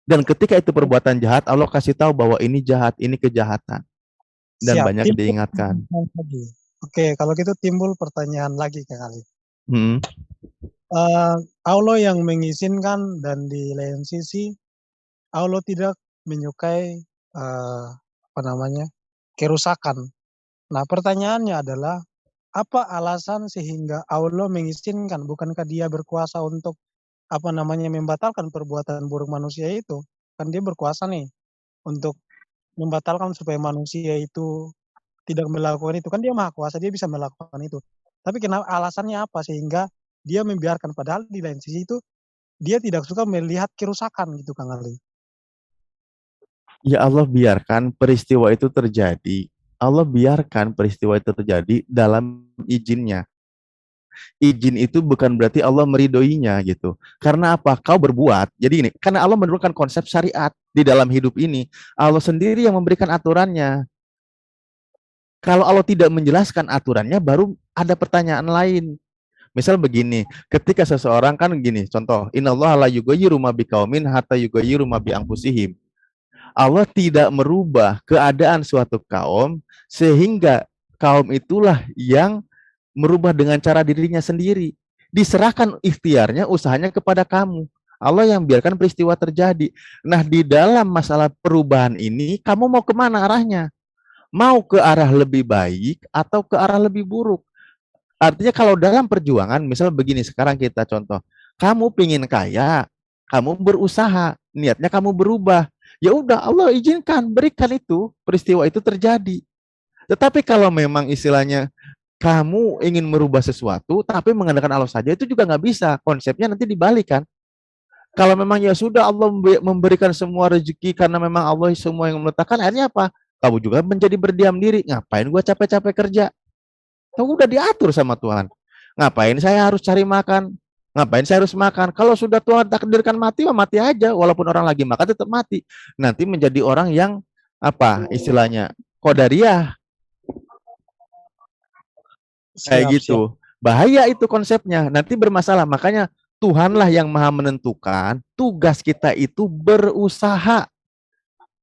Dan ketika itu perbuatan jahat, Allah kasih tahu bahwa ini jahat, ini kejahatan. Dan Siap. banyak Timbul diingatkan. pertanyaan lagi. Oke, kalau gitu timbul pertanyaan lagi Kang Ali. Hmm. Allah yang mengizinkan dan di lain sisi Allah tidak menyukai kerusakan. Nah, pertanyaannya adalah apa alasan sehingga Allah mengizinkan? Bukankah Dia berkuasa untuk membatalkan perbuatan buruk manusia itu? Kan Dia berkuasa nih untuk membatalkan supaya manusia itu tidak melakukan itu. Kan Dia Maha Kuasa, Dia bisa melakukan itu. Tapi kenapa alasannya apa sehingga Dia membiarkan, padahal di lain sisi itu Dia tidak suka melihat kerusakan gitu Kang Ali. Ya Allah biarkan peristiwa itu terjadi. Allah biarkan peristiwa itu terjadi dalam izinnya. Izin itu bukan berarti Allah meridhoinya gitu. Karena apa? Kau berbuat. Jadi ini, karena Allah menurunkan konsep syariat di dalam hidup ini. Allah sendiri yang memberikan aturannya. Kalau Allah tidak menjelaskan aturannya, baru ada pertanyaan lain. Misal begini, ketika seseorang kan gini, contoh, innallaha la yughayyiru ma biqaumin hatta yughayyiru ma bi anfusihim. Allah tidak merubah keadaan suatu kaum sehingga kaum itulah yang merubah dengan cara dirinya sendiri. Diserahkan ikhtiarnya, usahanya kepada kamu. Allah yang biarkan peristiwa terjadi. Nah, di dalam masalah perubahan ini, kamu mau kemana arahnya? Mau ke arah lebih baik atau ke arah lebih buruk? Artinya kalau dalam perjuangan, misal begini sekarang kita contoh, kamu pingin kaya, kamu berusaha, niatnya kamu berubah. Ya udah Allah izinkan, berikan itu, peristiwa itu terjadi. Tetapi kalau memang istilahnya kamu ingin merubah sesuatu, tapi mengandalkan Allah saja, itu juga nggak bisa. Konsepnya nanti dibalikan. Kalau memang ya sudah Allah memberikan semua rezeki karena memang Allah semua yang meletakkan, akhirnya apa? Kamu juga menjadi berdiam diri. Ngapain gua capek-capek kerja? Tahu udah diatur sama Tuhan. Ngapain saya harus cari makan? Ngapain saya harus makan? Kalau sudah Tuhan takdirkan mati, mati aja. Walaupun orang lagi makan tetap mati. Nanti menjadi orang yang apa istilahnya? Qadariyah. Kayak Siap. gitu. Bahaya itu konsepnya. Nanti bermasalah. Makanya Tuhanlah yang maha menentukan. Tugas kita itu berusaha.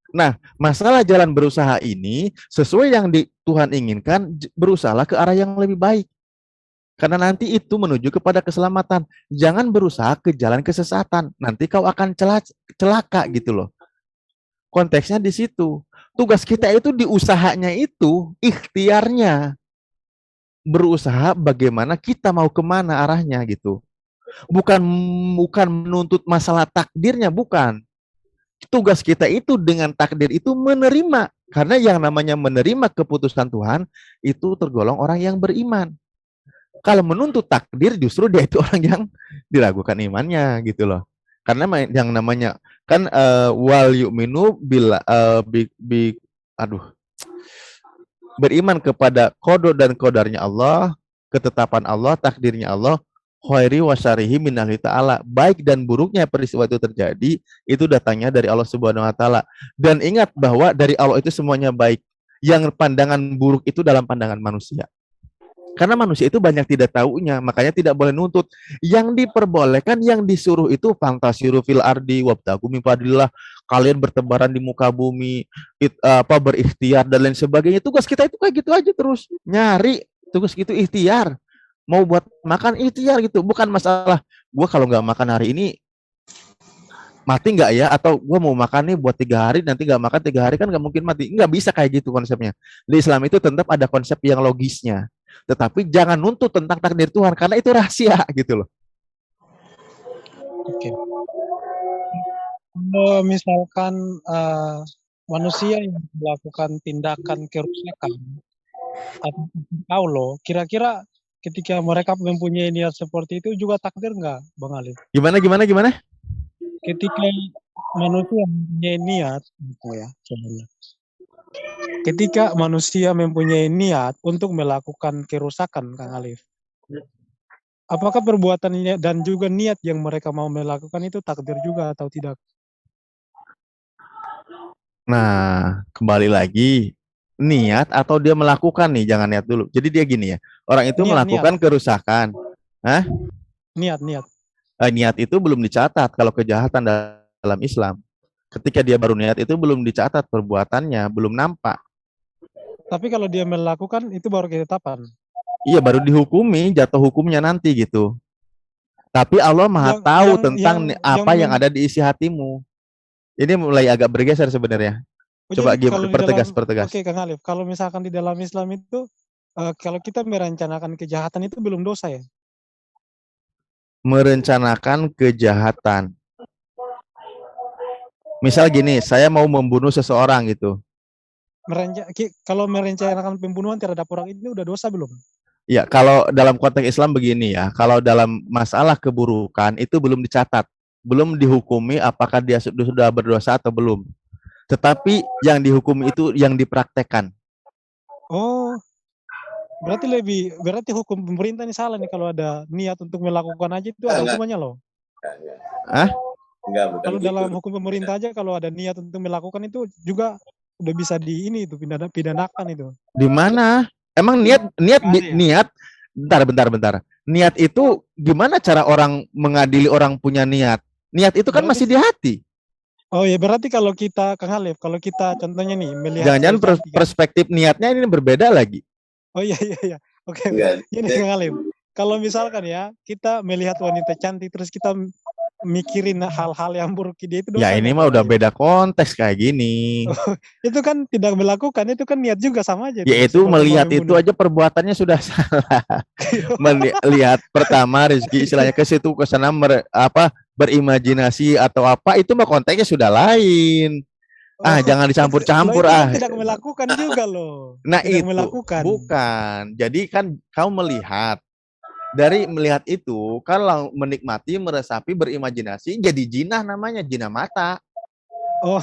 Nah, masalah jalan berusaha ini sesuai yang Tuhan inginkan, berusahalah ke arah yang lebih baik. Karena nanti itu menuju kepada keselamatan. Jangan berusaha ke jalan kesesatan. Nanti kau akan celaka gitu loh. Konteksnya di situ. Tugas kita itu di usahanya itu, ikhtiarnya. Berusaha bagaimana kita mau kemana arahnya gitu. Bukan menuntut masalah takdirnya, bukan. Tugas kita itu dengan takdir itu menerima. Karena yang namanya menerima keputusan Tuhan itu tergolong orang yang beriman. Kalau menuntut takdir justru dia itu orang yang diragukan imannya gitu loh. Karena yang namanya kan wal yu'minu bila beriman kepada qada dan qadarnya Allah, ketetapan Allah, takdirnya Allah, khairi wa syarihi minallahi ta'ala. Baik dan buruknya peristiwa itu terjadi, itu datangnya dari Allah Subhanahu wa taala. Dan ingat bahwa dari Allah itu semuanya baik. Yang pandangan buruk itu dalam pandangan manusia. Karena manusia itu banyak tidak tahunya, makanya tidak boleh nuntut. Yang diperbolehkan, yang disuruh itu fantasiru fil ardi wabtagu min fadlillah. Kalian bertebaran di muka bumi, berikhtiar dan lain sebagainya. Tugas kita itu kayak gitu aja terus. Nyari, tugas gitu ikhtiar. Mau buat makan ikhtiar gitu, bukan masalah gue kalau nggak makan hari ini mati nggak ya, atau gue mau makan nih buat 3 hari nanti nggak makan 3 hari kan nggak mungkin mati. Nggak bisa kayak gitu konsepnya. Di Islam itu tetap ada konsep yang logisnya, tetapi jangan nuntut tentang takdir Tuhan karena itu rahasia gitu loh. Oke. Kalau misalkan manusia yang melakukan tindakan kerusakan atau Allah, kira-kira ketika mereka mempunyai niat seperti itu juga takdir nggak, Bang Ali? Gimana? Ketika manusia mempunyai niat, gitu ya, sebenarnya. Ketika manusia mempunyai niat untuk melakukan kerusakan, Kang Alif, apakah perbuatannya dan juga niat yang mereka mau melakukan itu takdir juga atau tidak? Nah, kembali lagi, niat atau dia melakukan nih, jangan niat dulu. Jadi dia gini ya, orang itu Niat, melakukan kerusakan. Hah? niat. Niat itu belum dicatat kalau kejahatan dalam Islam. Ketika dia baru niat itu belum dicatat perbuatannya, belum nampak. Tapi kalau dia melakukan itu baru ketetapan. Iya, baru dihukumi, jatuh hukumnya nanti gitu. Tapi Allah Maha tahu tentang apa yang ada di isi hatimu. Ini mulai agak bergeser sebenarnya. Coba gimana? Pertegas. Oke, Kang Alif, kalau misalkan di dalam Islam itu, kalau kita merencanakan kejahatan itu belum dosa ya? Merencanakan kejahatan. Misal gini, saya mau membunuh seseorang gitu. Kalau merencanakan pembunuhan terhadap orang ini udah dosa belum? Ya, kalau dalam konteks Islam begini ya, kalau dalam masalah keburukan itu belum dicatat, belum dihukumi apakah dia sudah berdosa atau belum. Tetapi yang dihukumi itu yang dipraktekkan. Oh, berarti hukum pemerintah ini salah nih kalau ada niat untuk melakukan aja itu ada hukumannya loh. Enggak, bukan kalau gitu. dalam hukum pemerintah aja kalau ada niat untuk melakukan itu juga udah bisa pidanakan itu. Di mana? Emang niat. Bentar. Niat itu gimana cara orang mengadili orang punya niat? Niat itu kan masih di hati. Oh ya, berarti kalau kita, Kang Alif, kalau kita contohnya nih melihat jangan perspektif niatnya ini berbeda lagi. Oh iya. Oke. Ini Kang Alif. Kalau misalkan ya kita melihat wanita cantik terus kita mikirin hal-hal yang buruk dia itu dosa. Ya ini mah udah beda konteks kayak gini. Itu kan tidak melakukan, itu kan niat juga sama aja. Ya itu melihat itu aja perbuatannya sudah salah. Melihat pertama rezeki istilahnya ke situ ke sana berimajinasi atau apa itu mah konteksnya sudah lain. Jangan dicampur-campur tidak melakukan juga loh. Nah tidak itu melakukan. Bukan. Jadi kan kau melihat. Dari melihat itu, kalau menikmati, meresapi, berimajinasi, jadi jinah namanya, jinah mata. Oh,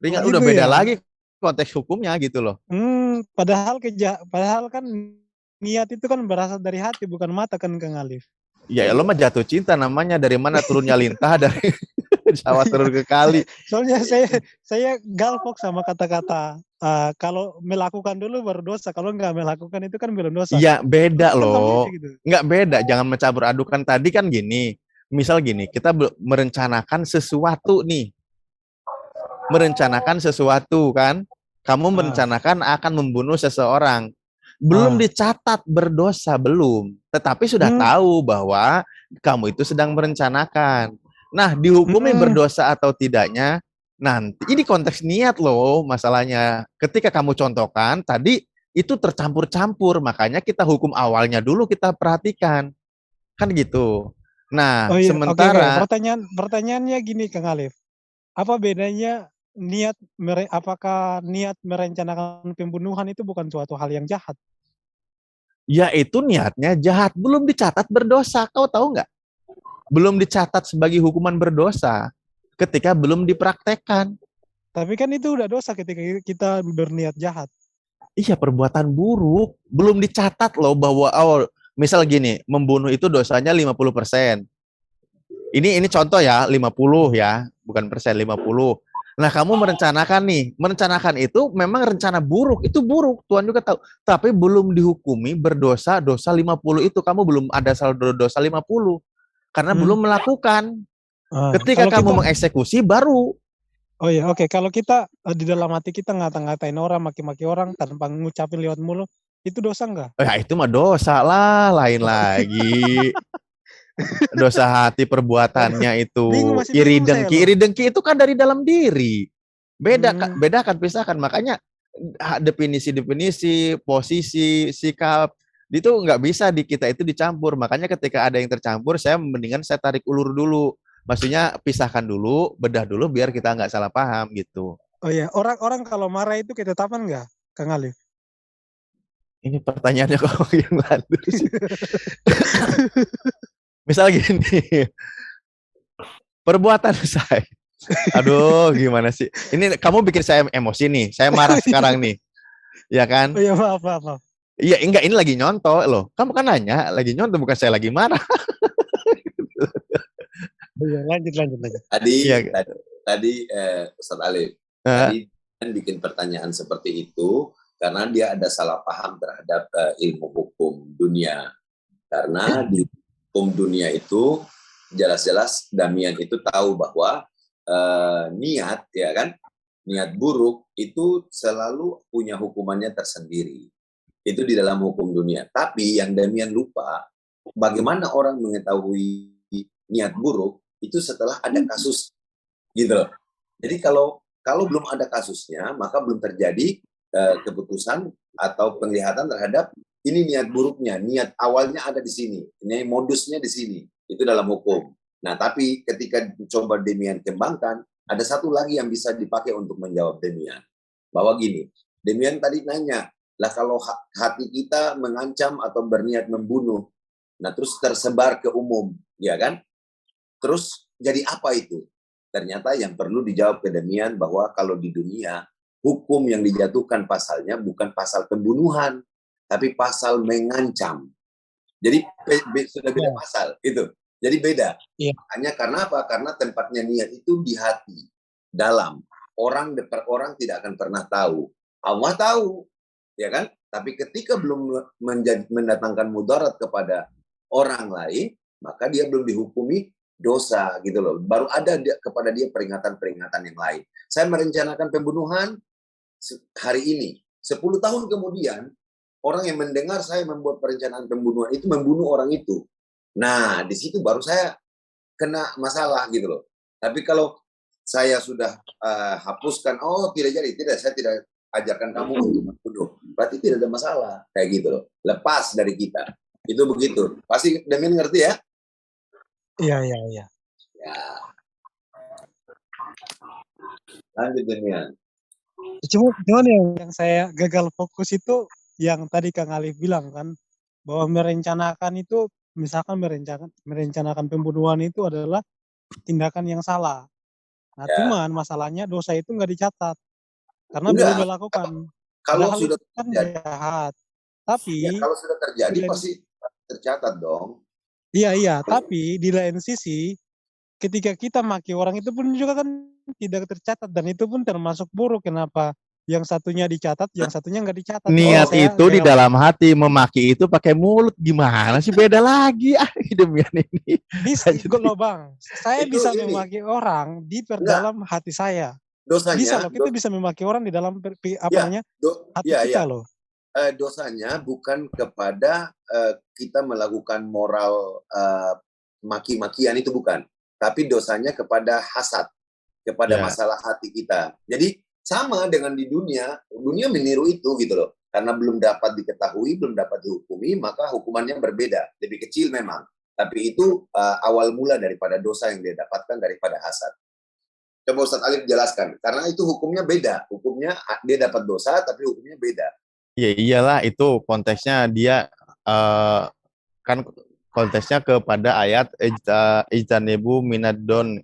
Ringan udah beda lagi konteks hukumnya gitu loh. Padahal kan niat itu kan berasal dari hati bukan mata kan Kang Alif. Ya lo mah jatuh cinta namanya, dari mana turunnya lintah dari sawah turun ke kali. Soalnya saya galpok sama kata-kata kalau melakukan dulu baru dosa, kalau nggak melakukan itu kan belum dosa. Iya beda loh, gitu. Nggak beda, jangan mencampur adukan. Tadi kan gini, misal gini, kita merencanakan sesuatu nih, merencanakan sesuatu kan, kamu merencanakan akan membunuh seseorang, belum dicatat berdosa belum, tetapi sudah tahu bahwa kamu itu sedang merencanakan. Nah, dihukumi berdosa atau tidaknya nanti ini konteks niat loh masalahnya. Ketika kamu contohkan tadi itu tercampur-campur, makanya kita hukum awalnya dulu kita perhatikan. Kan gitu. Nah, sementara pertanyaannya gini Kang Alif. Apa bedanya apakah niat merencanakan pembunuhan itu bukan suatu hal yang jahat? Ya itu niatnya jahat, belum dicatat berdosa. Kau tahu nggak? Belum dicatat sebagai hukuman berdosa ketika belum dipraktekkan. Tapi kan itu udah dosa ketika kita berniat jahat. Iya, perbuatan buruk. Belum dicatat loh bahwa misal gini, membunuh itu dosanya 50%. Ini contoh ya, 50 ya, bukan persen, 50. Nah, kamu merencanakan itu memang rencana buruk, itu buruk, Tuhan juga tahu. Tapi belum dihukumi berdosa, dosa 50 itu kamu belum ada saldo dosa 50. Karena belum melakukan. Ketika kamu mengeksekusi baru. Oh iya, oke. Kalau kita di dalam hati kita ngata-ngatain orang, maki-maki orang tanpa ngucapin lewat mulut, itu dosa enggak? Ya itu mah dosa lah, lain lagi. Dosa hati perbuatannya itu iri dengki itu kan dari dalam diri. Bedakan, pisahkan. Makanya definisi, posisi, sikap itu nggak bisa di kita itu dicampur. Makanya ketika ada yang tercampur, saya mendingan saya tarik ulur dulu. Maksudnya pisahkan dulu, bedah dulu biar kita nggak salah paham gitu. Oh iya, orang kalau marah itu ketetapan nggak, Kang Alif? Ini pertanyaannya kok yang lalu sih. Misal gini, perbuatan saya Aduh, gimana sih? Ini kamu bikin saya emosi nih. Saya marah sekarang nih. Ya kan? Oh ya, maaf, maaf, maaf. Iya, enggak, ini lagi nyontoh loh. Kamu kan nanya, lagi nyontoh, bukan saya lagi marah. Iya, lanjut, lanjut, lanjut. Tadi Iya. tadi Ustaz Alif, tadi kan bikin pertanyaan seperti itu karena dia ada salah paham terhadap ilmu hukum dunia. Karena di hukum dunia itu jelas-jelas Damian itu tahu bahwa niat, ya kan, niat buruk itu selalu punya hukumannya tersendiri. Itu di dalam hukum dunia. Tapi yang Damian lupa, bagaimana orang mengetahui niat buruk itu setelah ada kasus, gitu loh. Jadi kalau belum ada kasusnya, maka belum terjadi keputusan atau penglihatan terhadap ini niat buruknya, niat awalnya ada di sini, ini modusnya di sini, itu dalam hukum. Nah, tapi ketika coba Demian kembangkan, ada satu lagi yang bisa dipakai untuk menjawab Demian. Bahwa gini, Demian tadi nanya, lah kalau hati kita mengancam atau berniat membunuh, nah terus tersebar ke umum, ya kan? Terus jadi apa itu? Ternyata yang perlu dijawab ke Demian bahwa kalau di dunia, hukum yang dijatuhkan pasalnya bukan pasal pembunuhan, tapi pasal mengancam. Jadi sudah beda pasal, itu. Jadi beda. Iya. Makanya karena apa? Karena tempatnya niat itu di hati, dalam. Orang per orang tidak akan pernah tahu. Allah tahu, ya kan? Tapi ketika belum mendatangkan mudarat kepada orang lain, maka dia belum dihukumi dosa, gitu loh. Baru ada kepada dia peringatan-peringatan yang lain. Saya merencanakan pembunuhan hari ini. 10 tahun kemudian, orang yang mendengar saya membuat perencanaan pembunuhan itu membunuh orang itu. Nah, di situ baru saya kena masalah, gitu loh. Tapi kalau saya sudah hapuskan, oh tidak jadi, tidak, saya tidak ajarkan kamu untuk membunuh. Berarti tidak ada masalah, kayak gitu loh. Lepas dari kita. Itu begitu. Pasti Demian ngerti ya? Iya, iya, iya. Ya. Lanjut Demian. Cuman yang saya gagal fokus itu yang tadi Kang Alif bilang kan, bahwa merencanakan itu, misalkan merencanakan pembunuhan itu adalah tindakan yang salah. Nah, Ya. cuman masalahnya dosa itu nggak dicatat karena Enggak. belum dilakukan. Kalau Padahal sudah itu kan terjadi, jahat. Tapi ya, kalau sudah terjadi di lain- pasti tercatat dong. iya, tapi di lain sisi ketika kita maki orang itu pun juga kan tidak tercatat, dan itu pun termasuk buruk. Kenapa yang satunya dicatat, yang satunya nggak dicatat? Niat Saya itu di gagal. dalam hati, memaki itu pakai mulut. Gimana sih, beda lagi Demian ini. Bisa, Lanjut. loh Bang. Saya Itu bisa ini. memaki orang di perdalam hati saya. Dosanya, Bisa loh, kita bisa memaki orang di dalam hati kita loh. Dosanya bukan kepada kita melakukan moral maki-makian, itu bukan. Tapi dosanya kepada hasad, kepada masalah hati kita. Jadi sama dengan di dunia meniru itu, gitu loh. Karena belum dapat diketahui, belum dapat dihukumi, maka hukumannya berbeda. Lebih kecil memang. Tapi itu awal mula daripada dosa yang dia dapatkan daripada hasad. Coba Ustaz Alif jelaskan. Karena itu hukumnya beda. Hukumnya dia dapat dosa, tapi hukumnya beda. Ya iyalah, itu konteksnya dia kan konteksnya kepada ayat ijtanibu minadon,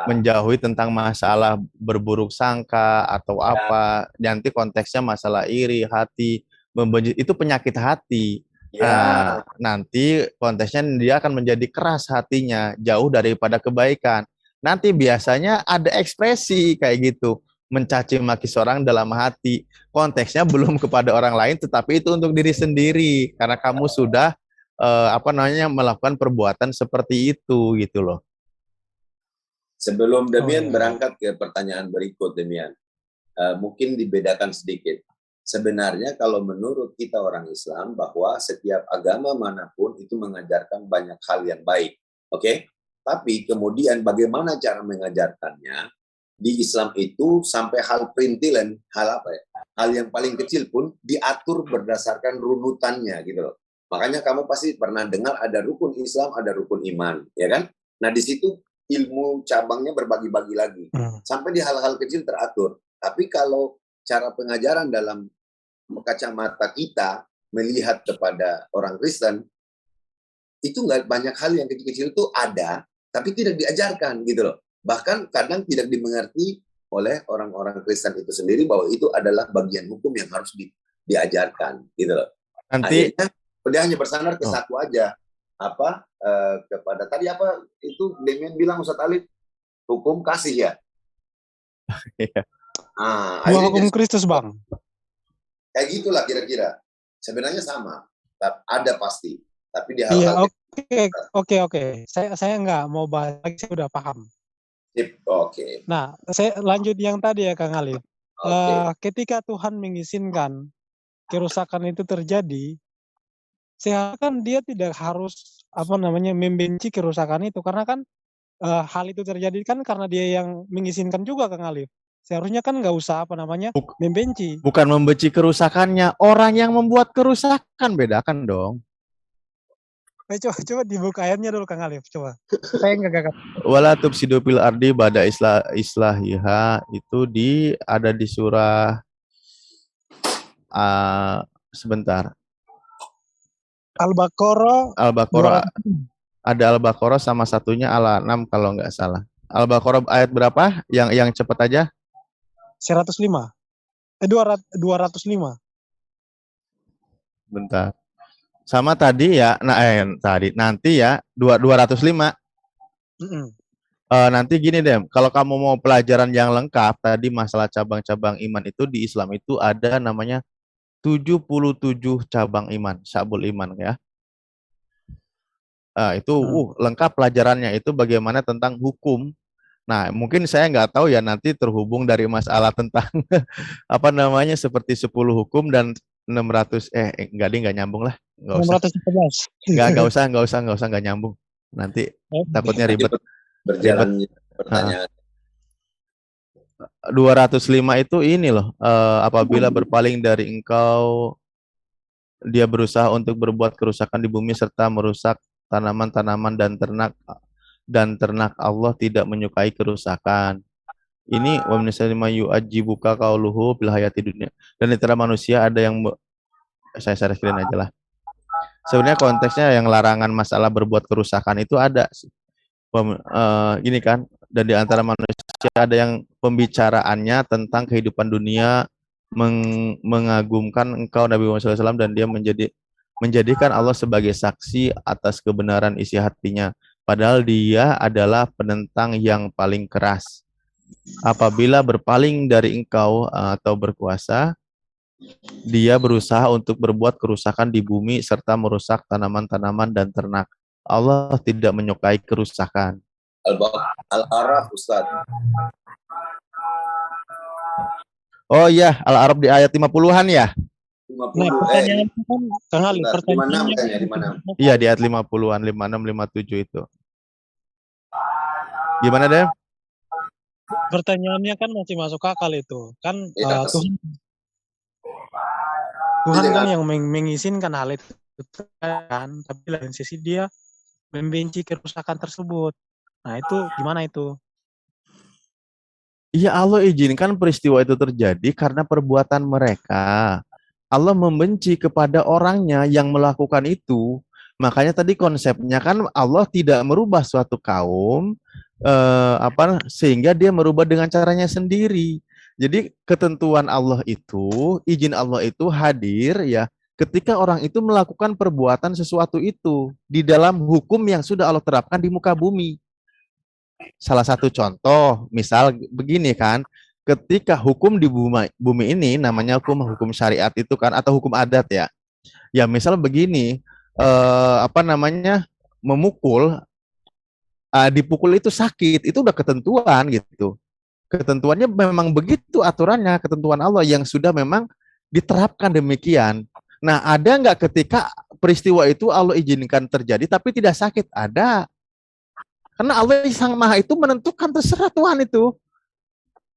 menjauhi tentang masalah berburuk sangka atau apa. Nanti konteksnya masalah iri hati, membenci, itu penyakit hati. Nah, nanti konteksnya dia akan menjadi keras hatinya, jauh daripada kebaikan. Nanti biasanya ada ekspresi kayak gitu, mencaci maki seorang dalam hati. Konteksnya belum kepada orang lain, tetapi itu untuk diri sendiri karena kamu sudah melakukan perbuatan seperti itu, gitu loh. Sebelum Demian berangkat ke pertanyaan berikut, Demian, mungkin dibedakan sedikit. Sebenarnya kalau menurut kita orang Islam, bahwa setiap agama manapun itu mengajarkan banyak hal yang baik. Oke? Tapi kemudian bagaimana cara mengajarkannya? Di Islam itu sampai hal perintilan, hal yang paling kecil pun diatur berdasarkan runutannya, gitu loh. Makanya kamu pasti pernah dengar ada rukun Islam, ada rukun iman, ya kan? Nah, di situ ilmu cabangnya berbagi-bagi lagi. Sampai di hal-hal kecil teratur. Tapi kalau cara pengajaran dalam kacamata kita melihat kepada orang Kristen, itu nggak, banyak hal yang kecil-kecil itu ada, tapi tidak diajarkan, gitu loh. Bahkan kadang tidak dimengerti oleh orang-orang Kristen itu sendiri bahwa itu adalah bagian hukum yang harus diajarkan, gitu loh. Nanti Akhirnya dia hanya bersandar ke Oh. satu aja, kepada tadi apa itu Demian bilang Ustadz Alif, hukum kasih ya. Iya. Ah, Dua akhirnya hukum jadi Kristus, Bang. kayak gitulah kira-kira. Sebenarnya sama, ada pasti. Tapi di Iya, hal-hal oke. Saya nggak mau bahas lagi, saya udah paham. Oke. Nah, saya lanjut yang tadi ya, Kang Alif. Oke. Ketika Tuhan mengizinkan kerusakan itu terjadi, seakan dia tidak harus membenci kerusakan itu, karena kan hal itu terjadi kan karena dia yang mengizinkan juga, Kang Alif. Seharusnya kan nggak usah membenci. Bukan membenci kerusakannya, orang yang membuat kerusakan, bedakan dong. Coba dibuka ayatnya dulu, Kang Alif, coba. Saya nggak. Wala tufsidu fil ardi ba'da islahiha, itu ada di surah sebentar. Al-Baqarah Ada Al-Baqarah sama satunya Al-An'am kalau nggak salah. Al-Baqarah ayat berapa? Yang cepat aja. 205. Bentar. Sama tadi ya, nanti ya 205. Nanti gini deh, kalau kamu mau pelajaran yang lengkap tadi masalah cabang-cabang iman itu di Islam itu ada namanya 77 cabang iman, sya'bul iman ya. Itu lengkap pelajarannya itu bagaimana tentang hukum. Nah, mungkin saya nggak tahu ya nanti terhubung dari masalah tentang seperti 10 hukum dan 600 nggak nyambung lah. Nggak usah. Nggak nyambung. Nanti takutnya ribet. Berjalan pertanyaan. 205 itu ini loh, apabila berpaling dari engkau, dia berusaha untuk berbuat kerusakan di bumi serta merusak tanaman-tanaman dan ternak Allah tidak menyukai kerusakan. Ini wa min salima yu'ajibuka qauluhu bil hayati dunya. Dan di antara manusia ada yang saya share screen aja lah. Sebenarnya konteksnya yang larangan masalah berbuat kerusakan itu ada gini kan, dan di antara manusia ada yang pembicaraannya tentang kehidupan dunia mengagumkan engkau Nabi Muhammad SAW dan dia menjadikan Allah sebagai saksi atas kebenaran isi hatinya, padahal dia adalah penentang yang paling keras. Apabila berpaling dari engkau atau berkuasa, dia berusaha untuk berbuat kerusakan di bumi serta merusak tanaman-tanaman dan ternak. Allah tidak menyukai kerusakan. Al-Araf, Ustaz. Oh iya, Al-Araf di ayat 50-an ya? 50. Nah, pertanyaan kan Kang Ali, 56 kan ya, 56. Iya, di ayat 50-an, 56, 57 itu. Gimana deh? Pertanyaannya kan masih masuk akal itu. Kan Ya, Tuhan kan yang mengizinkan hal itu kan, tapi lain sisi dia membenci kerusakan tersebut. Nah, itu gimana itu? Iya, Allah izinkan peristiwa itu terjadi karena perbuatan mereka. Allah membenci kepada orangnya yang melakukan itu. Makanya tadi konsepnya kan Allah tidak merubah suatu kaum sehingga dia merubah dengan caranya sendiri. Jadi ketentuan Allah itu, izin Allah itu hadir ya ketika orang itu melakukan perbuatan sesuatu itu di dalam hukum yang sudah Allah terapkan di muka bumi. Salah satu contoh, misal begini kan, ketika hukum di bumi ini namanya hukum syariat itu kan, atau hukum adat ya. Ya misal begini, memukul, dipukul itu sakit, itu udah ketentuan gitu. Ketentuannya memang begitu aturannya, ketentuan Allah yang sudah memang diterapkan demikian. Nah, ada nggak ketika peristiwa itu Allah izinkan terjadi tapi tidak sakit? Ada. Karena Allah Sang Maha itu menentukan, terserah Tuhan itu.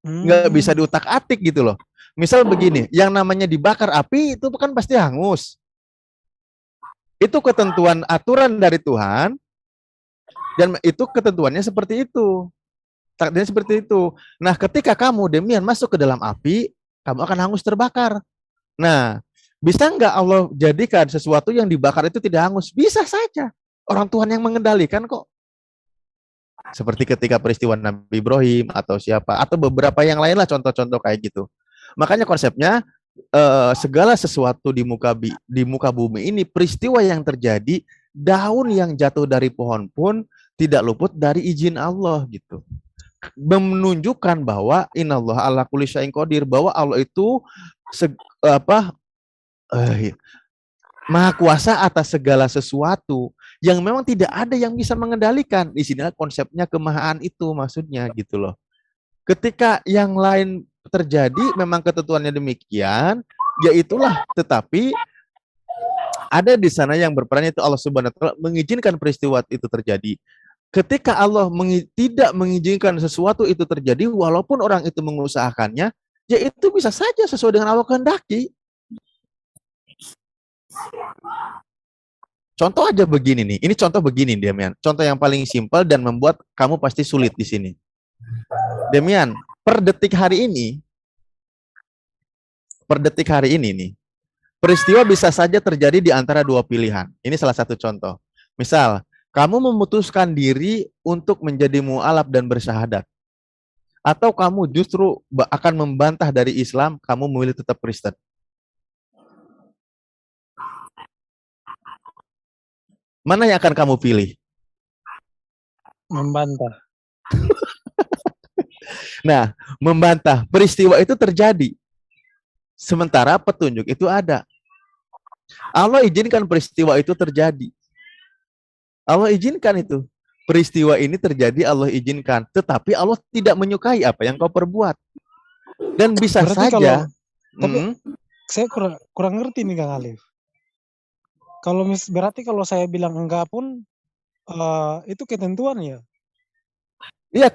Nggak bisa diutak-atik gitu loh. Misal begini, yang namanya dibakar api itu kan pasti hangus. Itu ketentuan aturan dari Tuhan, dan itu ketentuannya seperti itu. Takdirnya seperti itu. Nah, ketika kamu demikian masuk ke dalam api, kamu akan hangus terbakar. Nah, bisa nggak Allah jadikan sesuatu yang dibakar itu tidak hangus? Bisa saja. Orang Tuhan yang mengendalikan kok. Seperti ketika peristiwa Nabi Ibrahim atau siapa atau beberapa yang lain lah contoh-contoh kayak gitu. Makanya konsepnya segala sesuatu di muka bumi ini peristiwa yang terjadi, daun yang jatuh dari pohon pun tidak luput dari izin Allah gitu. Menunjukkan bahwa innallaha ala kulli syai'in qadir, bahwa Allah itu maha kuasa atas segala sesuatu yang memang tidak ada yang bisa mengendalikan. Di sini konsepnya kemahaan itu maksudnya gitu loh. Ketika yang lain terjadi memang ketentuannya demikian, ya itulah, tetapi ada di sana yang berperan itu Allah Subhanahu wa taala mengizinkan peristiwa itu terjadi. Ketika Allah tidak mengizinkan sesuatu itu terjadi, walaupun orang itu mengusahakannya, ya itu bisa saja sesuai dengan Allah kehendaki. Contoh aja begini nih, ini contoh begini Demian, contoh yang paling simpel dan membuat kamu pasti sulit di sini. Demian, per detik hari ini nih, peristiwa bisa saja terjadi di antara dua pilihan. Ini salah satu contoh. Misal, kamu memutuskan diri untuk menjadi mu'alaf dan bersyahadat. Atau kamu justru akan membantah dari Islam, kamu memilih tetap Kristen. Mana yang akan kamu pilih? Membantah. Nah, membantah. Peristiwa itu terjadi. Sementara petunjuk itu ada. Allah izinkan peristiwa itu terjadi. Allah izinkan itu. Peristiwa ini terjadi, Allah izinkan. Tetapi Allah tidak menyukai apa yang kau perbuat. Dan bisa Berarti saja. Tapi saya kurang ngerti nih Kang Alif. Berarti kalau saya bilang enggak pun itu ketentuan ya? Iya,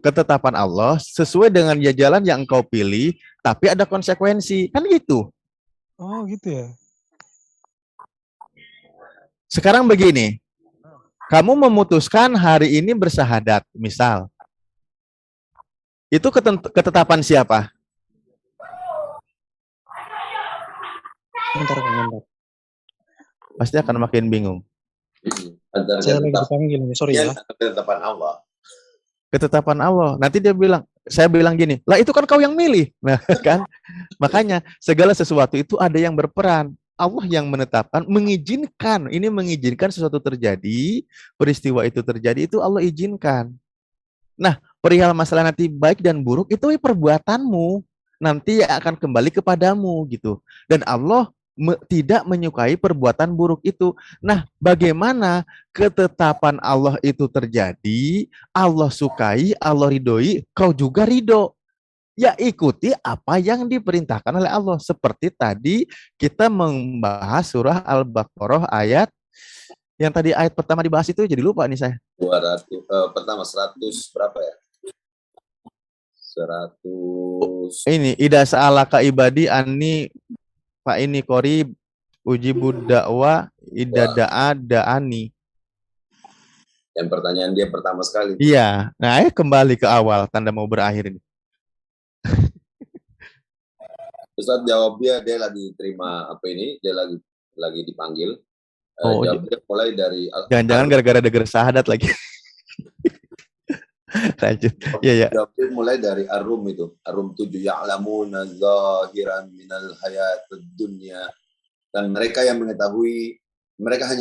ketetapan Allah sesuai dengan jalan yang engkau pilih, tapi ada konsekuensi. Kan gitu. Oh gitu ya. Sekarang begini, kamu memutuskan hari ini bersyahadat, misal. Itu ketetapan siapa? Bentar. Pasti akan makin bingung. Antara Saya lagi dipanggil nih, sorry ya. ketetapan Allah. Ketetapan Allah. Nanti saya bilang gini, lah itu kan kau yang milih. Nah kan, makanya segala sesuatu itu ada yang berperan. Allah yang menetapkan, mengizinkan sesuatu terjadi, peristiwa itu terjadi, itu Allah izinkan. Nah, perihal masalah nanti baik dan buruk, itu perbuatanmu. Nanti akan kembali kepadamu, gitu. Dan Allah tidak menyukai perbuatan buruk itu. Nah, bagaimana ketetapan Allah itu terjadi, Allah sukai, Allah ridhoi, kau juga ridho. Ya ikuti apa yang diperintahkan oleh Allah. Seperti tadi kita membahas surah Al-Baqarah ayat yang tadi ayat pertama dibahas itu, jadi lupa nih saya. 200 pertama 100 berapa ya? 100 ini ida sa'alaka ibadi anni fa ini qarib ujibud da'wa ida da'a da'ani. Yang pertanyaan dia pertama sekali. Iya. Nah, kembali ke awal, tanda mau berakhir ini. Ustaz jawab dia lagi terima apa ini, dia lagi dipanggil. Jawab dia mulai dari jangan-jangan gara-gara denger syahadat lagi. Lanjut. Iya. Jawab dia mulai dari Ar-Rum itu. Ar-Rum 7 ya'lamuna zahiran minal hayatid dunya. Dan mereka hanya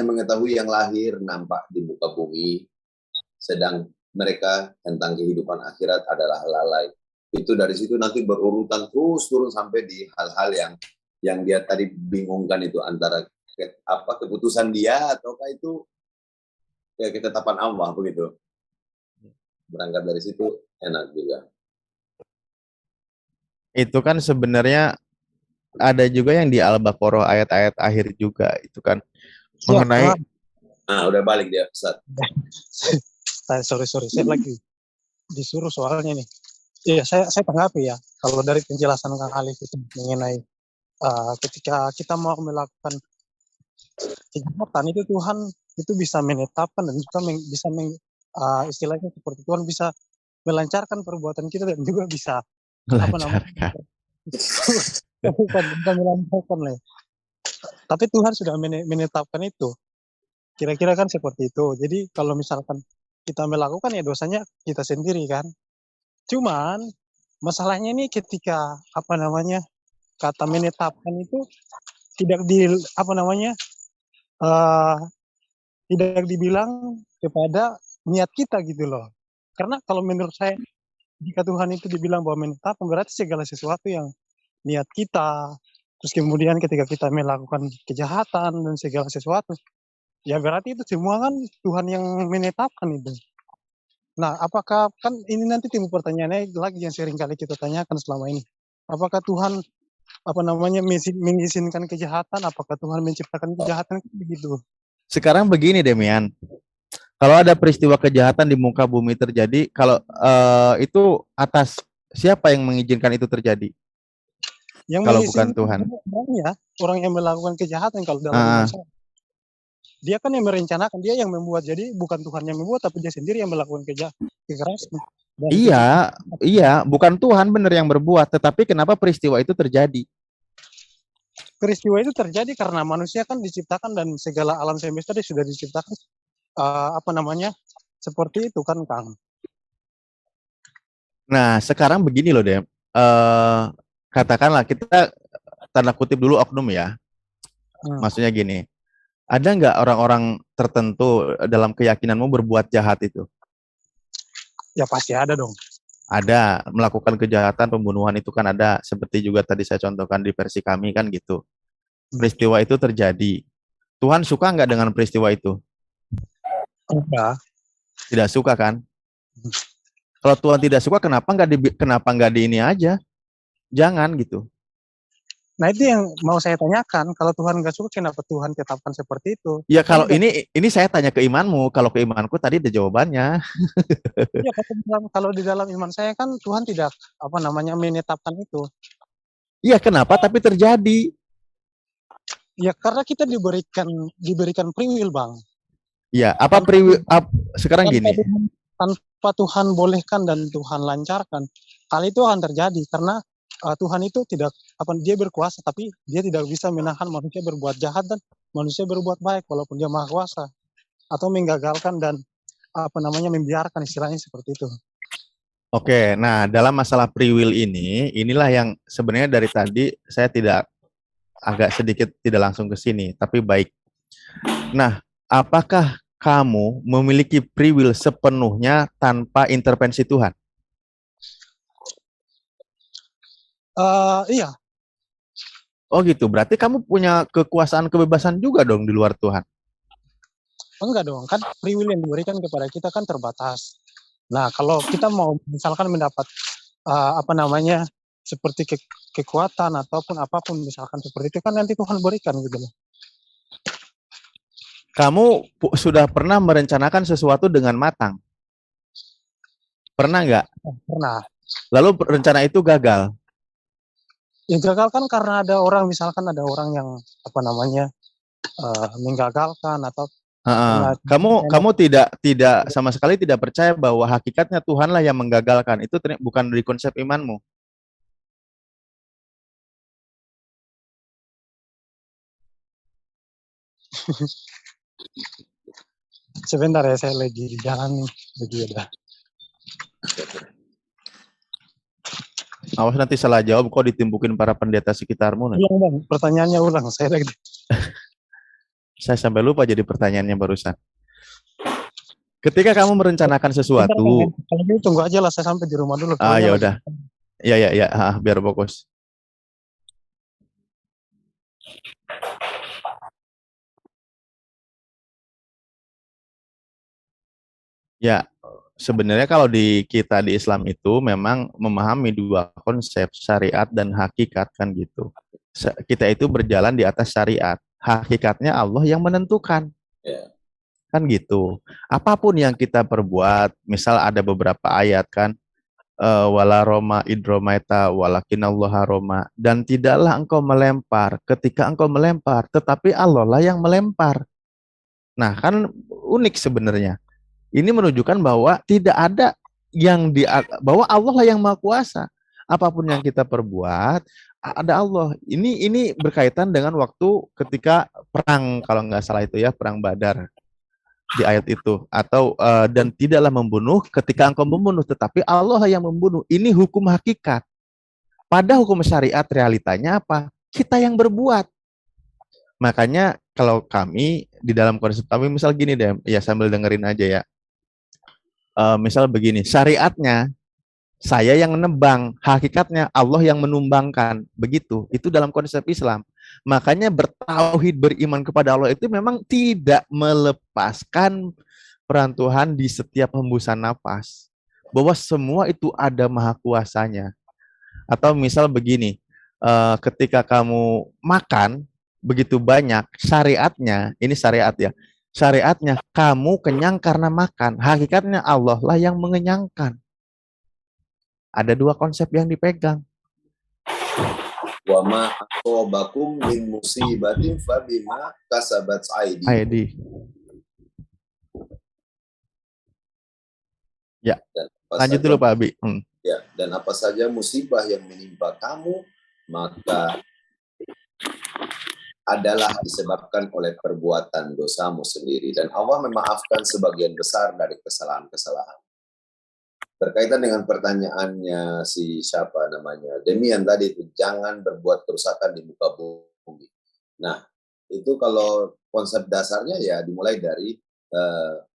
mengetahui yang lahir nampak di muka bumi, sedang mereka tentang kehidupan akhirat adalah lalai. Itu dari situ nanti berurutan terus turun sampai di hal-hal yang dia tadi bingungkan itu, antara keputusan dia ataukah itu ketetapan Allah begitu. Berangkat dari situ enak juga. Itu kan sebenarnya ada juga yang di Al-Baqarah ayat-ayat akhir juga itu kan mengenai. Udah balik dia, Ustaz. sorry, saya lagi disuruh soalnya nih. Iya, saya tanggapi ya. Kalau dari penjelasan Kang Alif itu mengenai ketika kita mau melakukan kejahatan itu, Tuhan itu bisa menetapkan dan juga bisa istilahnya seperti Tuhan bisa melancarkan perbuatan kita dan juga bisa melancarkan. Bukan melancarkan lah. Tapi Tuhan sudah menetapkan itu. Kira-kira kan seperti itu. Jadi kalau misalkan kita melakukan ya dosanya kita sendiri kan. Cuman masalahnya ini ketika apa namanya kata menetapkan itu tidak di apa namanya eh, tidak dibilang kepada niat kita gitu loh. Karena kalau menurut saya jika Tuhan itu dibilang bahwa menetapkan berarti segala sesuatu yang niat kita, terus kemudian ketika kita melakukan kejahatan dan segala sesuatu, ya berarti itu semua kan Tuhan yang menetapkan itu. Nah, apakah kan ini nanti timbul pertanyaannya lagi yang sering kali kita tanyakan selama ini. Apakah Tuhan apa namanya mengizinkan kejahatan? Apakah Tuhan menciptakan kejahatan? Begitu. Sekarang begini Demian, kalau ada peristiwa kejahatan di muka bumi terjadi, kalau itu atas siapa yang mengizinkan itu terjadi? Yang Kalau bukan mengizinkan Tuhan. orang yang melakukan kejahatan kalau dalam Ah, iman saya. Dia kan yang merencanakan, dia yang membuat. Jadi bukan Tuhan yang membuat, tapi dia sendiri yang melakukan kekerasan. Dan iya, iya, bukan Tuhan benar yang berbuat, tetapi kenapa peristiwa itu terjadi? peristiwa itu terjadi karena manusia kan diciptakan dan segala alam semesta dia sudah diciptakan apa namanya seperti itu kan Kang. Nah, sekarang begini loh, Dem. Katakanlah kita tanda kutip dulu oknum ya. Maksudnya gini, ada nggak orang-orang tertentu dalam keyakinanmu berbuat jahat itu? Ya pasti ada dong. Ada, melakukan kejahatan, pembunuhan itu kan ada. Seperti juga tadi saya contohkan di versi kami kan gitu. Peristiwa itu terjadi. Tuhan suka nggak dengan peristiwa itu? Enggak. Tidak suka kan? Kalau Tuhan tidak suka, kenapa nggak di ini aja? Jangan gitu. Nah itu yang mau saya tanyakan. Kalau Tuhan nggak suka, kenapa Tuhan tetapkan seperti itu? Ya kalau ini saya tanya ke imanmu. Kalau ke imanku tadi ada jawabannya. Ya kalau di dalam iman saya kan Tuhan tidak apa namanya menetapkan itu. Iya kenapa? Tapi terjadi. Ya karena kita diberikan free will Bang. Ya apa free will? Sekarang gini. Tanpa Tuhan bolehkan dan Tuhan lancarkan, hal itu akan terjadi karena Tuhan itu tidak dia berkuasa tapi dia tidak bisa menahan manusia berbuat jahat dan manusia berbuat baik walaupun dia maha kuasa atau menggagalkan dan apa namanya membiarkan istilahnya seperti itu. Oke, nah dalam masalah free will inilah yang sebenarnya dari tadi saya agak sedikit tidak langsung ke sini, tapi baik. Nah, apakah kamu memiliki free will sepenuhnya tanpa intervensi Tuhan? Iya. Oh gitu, berarti kamu punya kekuasaan kebebasan juga dong di luar Tuhan? Enggak dong, kan free will yang diberikan kepada kita kan terbatas. Nah, kalau kita mau misalkan mendapat apa namanya seperti kekuatan ataupun apapun misalkan seperti itu kan nanti Tuhan berikan gitu loh. Kamu sudah pernah merencanakan sesuatu dengan matang? Pernah nggak? Pernah. Lalu rencana itu gagal? Ya gagal kan karena ada orang misalkan ada orang yang apa namanya menggagalkan atau kamu tidak sama sekali tidak percaya bahwa hakikatnya Tuhanlah yang menggagalkan. Itu bukan dari konsep imanmu. Sebentar ya, saya lagi di jalan nih, lagi ada. Awas nanti salah jawab kok ditimbukin para pendeta sekitarmu. Ulang Bang, pertanyaannya ulang, saya lagi. Saya sampai lupa jadi pertanyaannya barusan. Ketika kamu merencanakan sesuatu, kalau gitu tunggu aja lah, saya sampai di rumah dulu. Ya udah, ya, biar fokus. Ya, sebenarnya kalau kita di Islam itu memang memahami dua konsep syariat dan hakikat kan gitu. Kita itu berjalan di atas syariat. Hakikatnya Allah yang menentukan. Kan gitu. Apapun yang kita perbuat, misal ada beberapa ayat kan, wala roma idromaita walakinallaha roma, dan tidaklah engkau melempar ketika engkau melempar, tetapi Allah lah yang melempar. Nah, kan unik sebenarnya. Ini menunjukkan bahwa tidak ada bahwa Allah lah yang Maha Kuasa. Apapun yang kita perbuat, ada Allah. Ini berkaitan dengan waktu ketika perang, kalau nggak salah itu ya, perang Badar. di ayat itu, atau dan tidaklah membunuh ketika engkau membunuh, tetapi Allah yang membunuh. Ini hukum hakikat. Pada hukum syariat realitanya apa? Kita yang berbuat. Makanya kalau kami di dalam konsep kami misal gini deh, ya sambil dengerin aja ya. Misal begini, syariatnya saya yang menebang, hakikatnya Allah yang menumbangkan, begitu. Itu dalam konsep Islam. Makanya bertauhid, beriman kepada Allah itu memang tidak melepaskan peran Tuhan di setiap hembusan nafas. Bahwa semua itu ada maha kuasanya. Atau misal begini, ketika kamu makan begitu banyak, syariatnya, ini syariat ya, syariatnya kamu kenyang karena makan, hakikatnya Allah lah yang mengenyangkan. Ada dua konsep yang dipegang. Wa ma asobakum min musibatin fabima kasabat aidi. Aidi. Ya, lanjut dulu Pak Abi. Ya, dan apa saja musibah yang menimpa kamu, maka adalah disebabkan oleh perbuatan dosamu sendiri. Dan Allah memaafkan sebagian besar dari kesalahan-kesalahan. Berkaitan dengan pertanyaannya si siapa namanya, Demian tadi itu, jangan berbuat kerusakan di muka bumi. Nah, itu kalau konsep dasarnya ya dimulai dari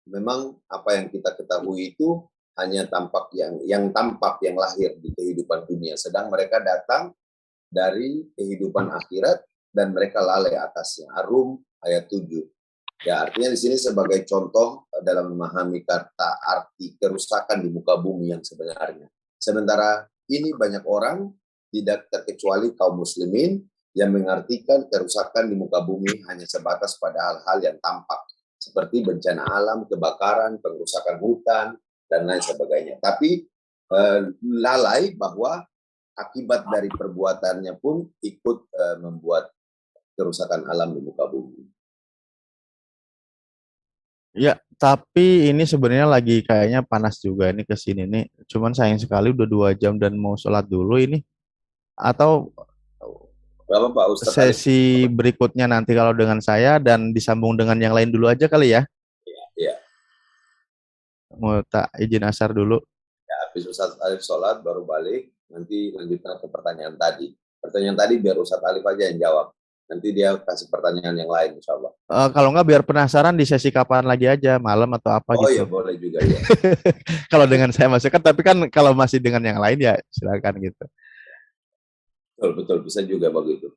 memang apa yang kita ketahui itu hanya tampak yang tampak yang lahir di kehidupan dunia, sedang mereka datang dari kehidupan akhirat dan mereka lalai atasnya. Ar-Rum ayat 7. Ya, artinya di sini sebagai contoh dalam memahami kata arti kerusakan di muka bumi yang sebenarnya. Sementara ini banyak orang, tidak terkecuali kaum muslimin, yang mengartikan kerusakan di muka bumi hanya sebatas pada hal-hal yang tampak, seperti bencana alam, kebakaran, pengerusakan hutan, dan lain sebagainya. Tapi lalai bahwa akibat dari perbuatannya pun ikut membuat kerusakan alam di muka bumi. Ya, tapi ini sebenarnya lagi kayaknya panas juga ini ke sini nih. Cuman sayang sekali udah 2 jam dan mau sholat dulu ini. Atau Bapak Pak Ustadz sesi berikutnya nanti kalau dengan saya dan disambung dengan yang lain dulu aja kali ya. Iya. Mau tak izin asar dulu. Ya, habis Ustadz Alif sholat baru balik, nanti lanjutkan ke pertanyaan tadi. Pertanyaan tadi biar Ustadz Alif aja yang jawab. Nanti dia kasih pertanyaan yang lain, insya Allah. Kalau nggak biar penasaran di sesi kapan lagi aja, malam atau apa Oh gitu. iya, boleh juga ya. Kalau dengan saya masukkan, tapi kan kalau masih dengan yang lain ya silakan gitu. Betul, bisa juga begitu.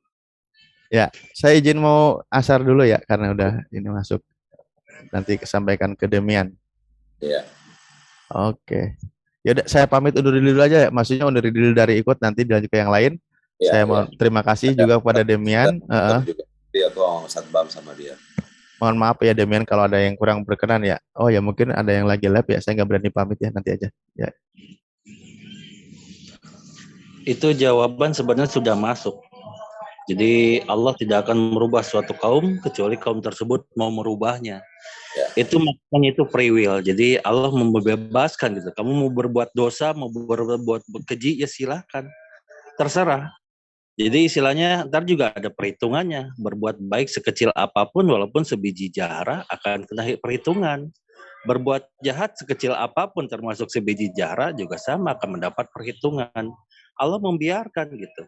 Ya, saya izin mau asar dulu ya, karena udah ini masuk. Nanti sampaikan ke Demian. Iya. Oke. Ya udah, saya pamit undur diri dulu aja ya. Maksudnya undur diri dari ikut, nanti dilanjut ke yang lain. Ya, Saya mau terima kasih juga kepada Demian. Dia tuh satbam sama dia. Mohon maaf ya Demian kalau ada yang kurang berkenan ya. Oh ya mungkin ada yang lagi live ya. Saya nggak berani pamit ya, nanti aja. Ya. Itu jawaban sebenarnya sudah masuk. Jadi Allah tidak akan merubah suatu kaum kecuali kaum tersebut mau merubahnya. Ya. Itu makanya itu free will. Jadi Allah membebaskan gitu. Kamu mau berbuat dosa, mau berbuat keji ya silakan. Terserah. Jadi istilahnya ntar juga ada perhitungannya. Berbuat baik sekecil apapun walaupun sebiji jara akan kena perhitungan. Berbuat jahat sekecil apapun termasuk sebiji jara juga sama akan mendapat perhitungan. Allah membiarkan gitu.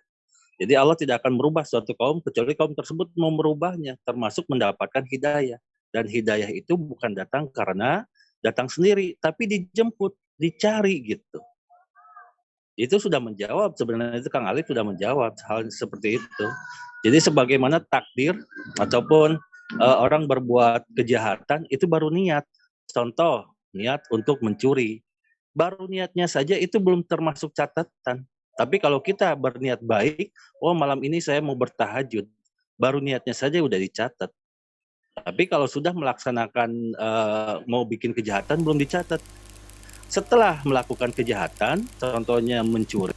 Jadi Allah tidak akan merubah suatu kaum kecuali kaum tersebut mau merubahnya, termasuk mendapatkan hidayah. Dan hidayah itu bukan datang karena datang sendiri, tapi dijemput, dicari gitu. Itu sudah menjawab, sebenarnya itu Kang Alif sudah menjawab hal seperti itu. Jadi sebagaimana takdir ataupun orang berbuat kejahatan itu baru niat. Contoh, niat untuk mencuri. Baru niatnya saja itu belum termasuk catatan. Tapi kalau kita berniat baik, oh malam ini saya mau bertahajud, baru niatnya saja udah dicatat. Tapi kalau sudah melaksanakan mau bikin kejahatan belum dicatat. Setelah melakukan kejahatan, contohnya mencuri,